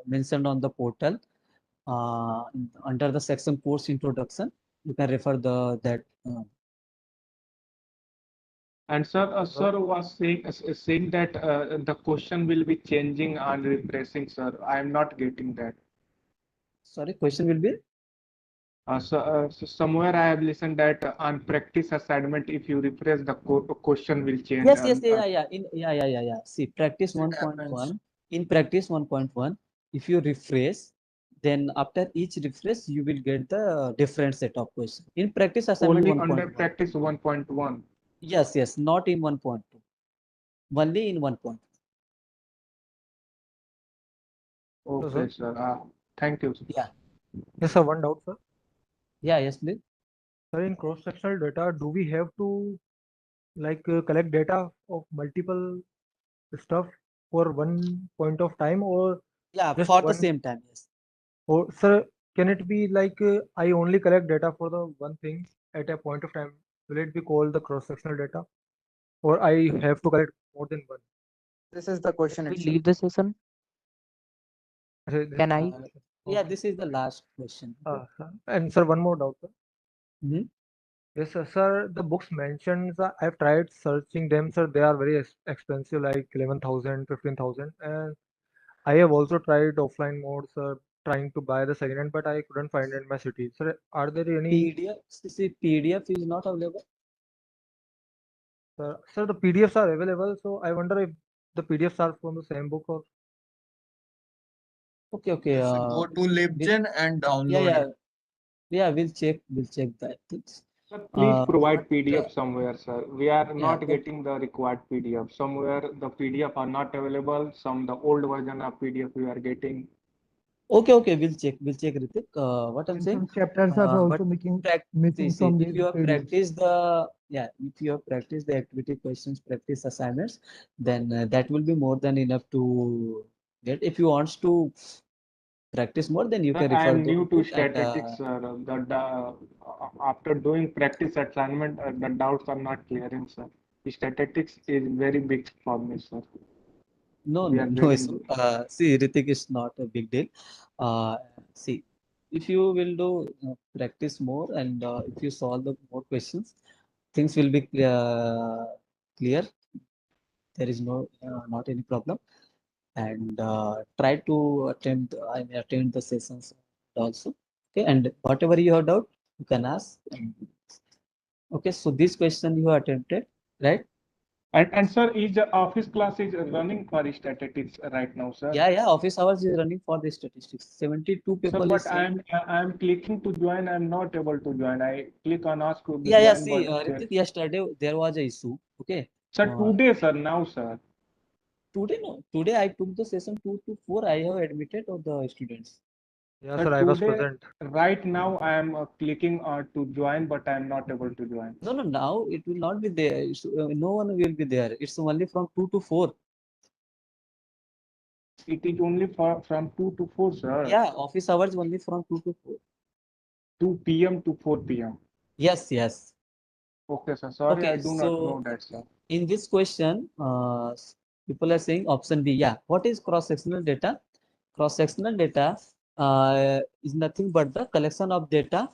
mentioned on the portal under the section course introduction. You can refer that. And sir, sir was saying that the question will be changing and refreshing, sir. I am not getting that. Sorry, question will be? So somewhere I have listened that on practice assignment, if you refresh the question will change. Yes, yes, yeah. See, practice 1.1. In practice 1.1, if you refresh, then after each refresh, you will get the different set of questions. In practice assignment Only 1.1. under practice 1.1. Yes, yes, not in 1.2. Only in 1.2. Okay, sir. Thank you, sir. Yeah. Yes, sir. One doubt, sir. Yeah, yes, please. Sir, in cross-sectional data, do we have to collect data of multiple stuff for one point of time, or Yeah, just for the one? same time, yes. Or sir, can it be I only collect data for the one thing at a point of time? Will it be called the cross-sectional data, or I have to collect more than one? This is the question We itself. leave the session. Can I? Yeah, this is the last question. Sir. And sir, one more doubt, sir. Mm-hmm. Yes, sir. The books mentioned, I've tried searching them, sir. They are very expensive, like 11,000, 15,000. And I have also tried offline mode, sir, trying to buy the second hand, but I couldn't find it in my city. Sir, are there any PDF? See, PDF is not available. Sir, the PDFs are available, so I wonder if the PDFs are from the same book or. Okay, okay. Go to LibGen and download yeah, it. yeah. We'll check that things. Sir, please provide But, PDF somewhere, sir. We are not but- getting the required PDF. Somewhere the PDF are not available. Some the old version of PDF we are getting. Okay. We'll check, Ritik. What I'm And saying. some chapters are also But missing see, from if these you have PDFs. practiced the activity questions, practice assignments, then that will be more than enough to get. If you want to practice more, then you Sir, can I refer am the new to book and statistics, sir. After doing practice assignment, the doubts are not clearing, sir. Statistics is very big for me, sir. no, We no, are no very issue. See, Ritik is not a big deal. See, if you will do practice more and if you solve the more questions, things will be clear. There is not any problem. And try to attend the sessions also. Okay, and whatever you have doubt, you can ask. Okay, so this question you have attempted, right? And sir, is the office class is running for statistics right now, sir? Yeah. Office hours is running for the statistics. 72 Sir, people but is. I'm clicking to join. I'm not able to join. I click on ask to Yeah. join, See, but Ritik, yesterday there was a issue. Okay. sir, today, sir, now, sir. Today no. Today I took the session 2 to 4. I have admitted of the students. Yeah, Sir, sir, I was today, present. right now, I am clicking to join, but I am not able to join. No. Now it will not be there. No one will be there. It's only from 2 to 4. It is only from 2 to 4, sir. Yeah, office hours only from 2 to 4. 2 p.m. to 4 p.m. Yes. Okay, sir. Sorry, Okay, I do not know so that, sir. in this question, people are saying option B. Yeah, what is cross-sectional data? Cross-sectional data is nothing but the collection of data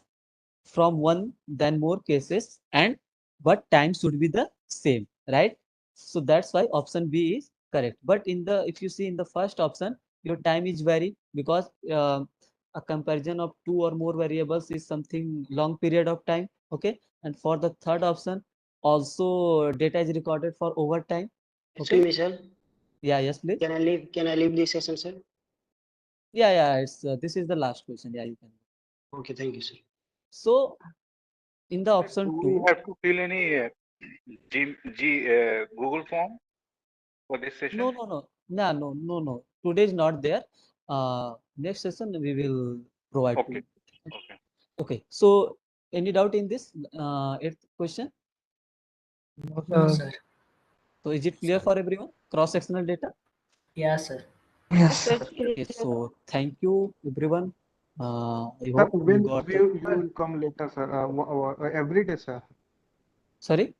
from one then more cases, and but time should be the same, right? So that's why option B is correct. But if you see in the first option, your time is vary because a comparison of two or more variables is something long period of time. Okay, and for the third option, also data is recorded for overtime. Excuse Okay. me, sir. Yeah. Yes, please. Can I leave this session, sir? Yeah. It's this is the last question. Yeah, you can. Okay, thank you, sir. So in the option Do 2, we have to fill any Google form for this session? no. today is not there. Next session we will provide to Okay. you. Okay. Okay. So any doubt in this eighth question? No, sir. So is it clear for everyone? Cross-sectional data? Yeah, sir. Yes. Okay. So thank you everyone. I Sir, hope you when got the. you will come later, sir? Every day, sir. Sorry.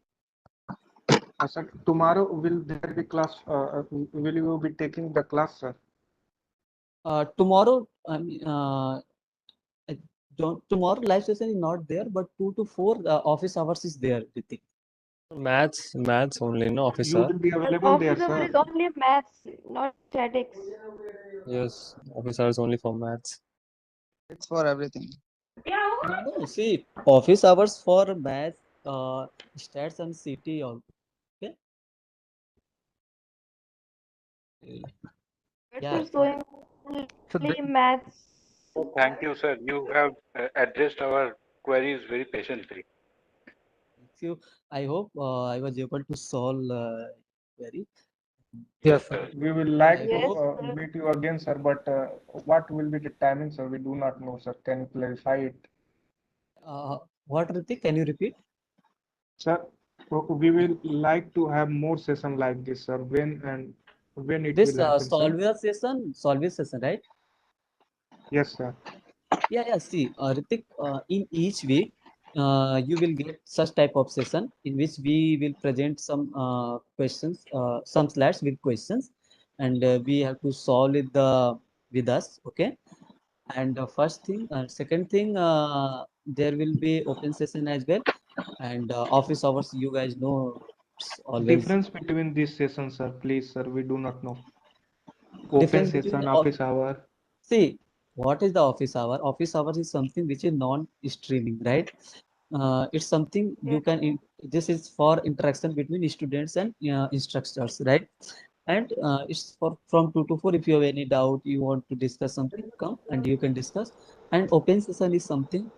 Sir, tomorrow will there be class? Will you be taking the class, sir? Tomorrow, I don't. Tomorrow live session is not there, but 2 to 4 office hours is there. Ritik. Maths only, no office You hour. will be available there, Office hour sir. is only maths, not statics. Yes, office hour is only for maths. It's for everything. No, see, office hours for math, stats and CT all. Okay. But Yeah. we're showing only maths. Oh, thank you, sir. You have addressed our queries very patiently. Thank you. I hope I was able to solve query. Yes, sir. We will like to Yes, meet you again, sir. But what will be the timing, sir? We do not know, sir. Can you clarify it? What, Ritik? Can you repeat? Sir, we will like to have more session like this, sir. When it This will happen, sir? solve session, right? Yes, sir. Yeah. See, Ritik, in each week, you will get such type of session in which we will present some questions, some slides with questions, and we have to solve it with us. Okay. And first thing, second thing, there will be open session as well, and office hours. You guys know, it's always Difference between these sessions, sir. Please, sir. We do not know. Open difference between session, the office hour. See, what is the office hour? Office hours is something which is non-streaming, right? It's something you can. This is for interaction between students and instructors, right? And it's for from 2 to 4. If you have any doubt, you want to discuss something, come and you can discuss. And open session is something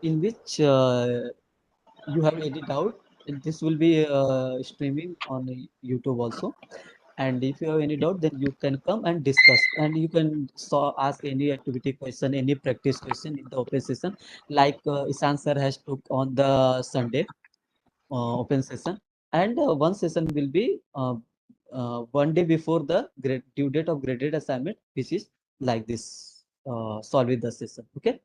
in which you have any doubt. This will be streaming on YouTube also. And if you have any doubt, then you can come and discuss. And you can ask any activity question, any practice question in the open session, like Ishan sir has took on the Sunday open session. And one session will be one day before the due date of graded assignment, which is like this, solve with the session. Okay.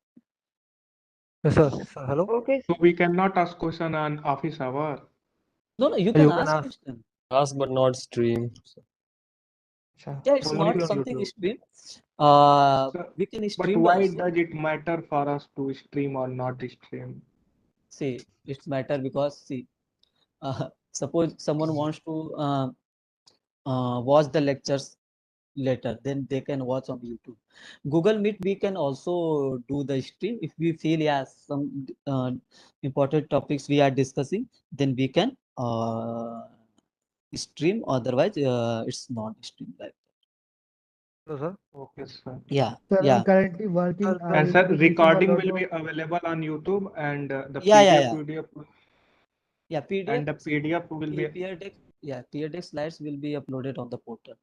Yes, sir. Sir, hello. Okay. So we cannot ask question on office hour. No, you You can can ask ask. question. Ask but not stream. Yeah, it's Only not on something YouTube. stream. Sir, We can but stream why also. does it matter for us to stream or not stream? See, it's matter because see, suppose someone wants to watch the lectures later, then they can watch on YouTube. Google Meet, we can also do the stream if we feel, yeah, some important topics we are discussing, then we can stream. Otherwise, it's not stream like Hello, sir. Okay, sir. yeah, Sir, I'm yeah, currently working. I And will sir, be reaching on recording lot will of. be available on YouTube, and the yeah. PDF Yeah, PDF, and the PDF will be. peer deck, yeah, peer deck slides will be uploaded on the portal.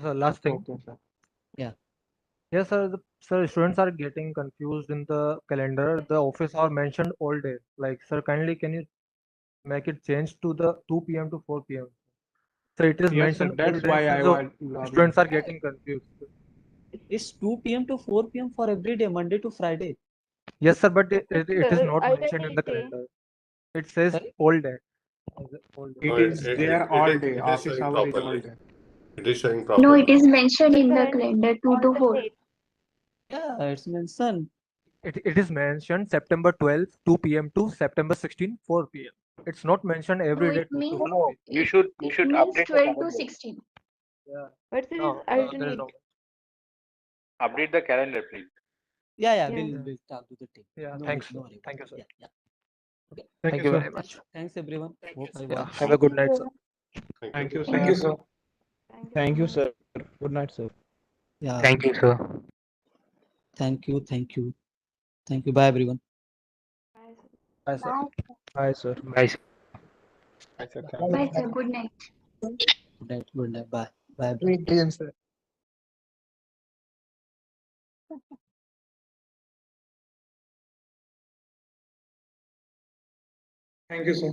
Sir, last thing. Okay, sir. Yeah. Yes, sir. Sir, students are getting confused in the calendar. The office hour mentioned all day. Like, sir, kindly can you make it change to the 2 p.m. to 4 p.m. So it is Yes, sir. mentioned all That's day. why I So was logging. students are getting confused. It's 2 p.m. to 4 p.m. for every day, Monday to Friday. Yes, sir, but it is Sir, not mentioned in the identity. calendar. It says Sorry? all day. All day. It is there all day. Office hour is all day. It is showing No, properly. it is mentioned in the Sir, and calendar 2 to 4. alternate. Yeah, it's mentioned. It is mentioned September 12th, 2 p.m. to September 16th, 4 p.m. It's not mentioned No, every day it 2 to means 4 No, p.m. you it, should it update means the 12 to calendar. 16. Yeah. But sir, is No, there is alternate. no. Update the calendar, please. Yeah, Yeah. we'll talk to the team. Yeah, No, thanks, no sir. worry about Thank you, it. sir. Yeah. Okay. Thank you very much. Thanks everyone. Hope I Yeah, was. have a good night, sir. Thank you, Thank you, sir. sir. Thank you, sir. Good night, sir. Yeah. Thank you, sir. Thank you. Bye everyone. Bye, sir. Bye, sir. Bye, sir. Bye, sir. Bye, sir. Good night. Good night. Bye. Bye. Sweet dreams, sir. Thank you, sir.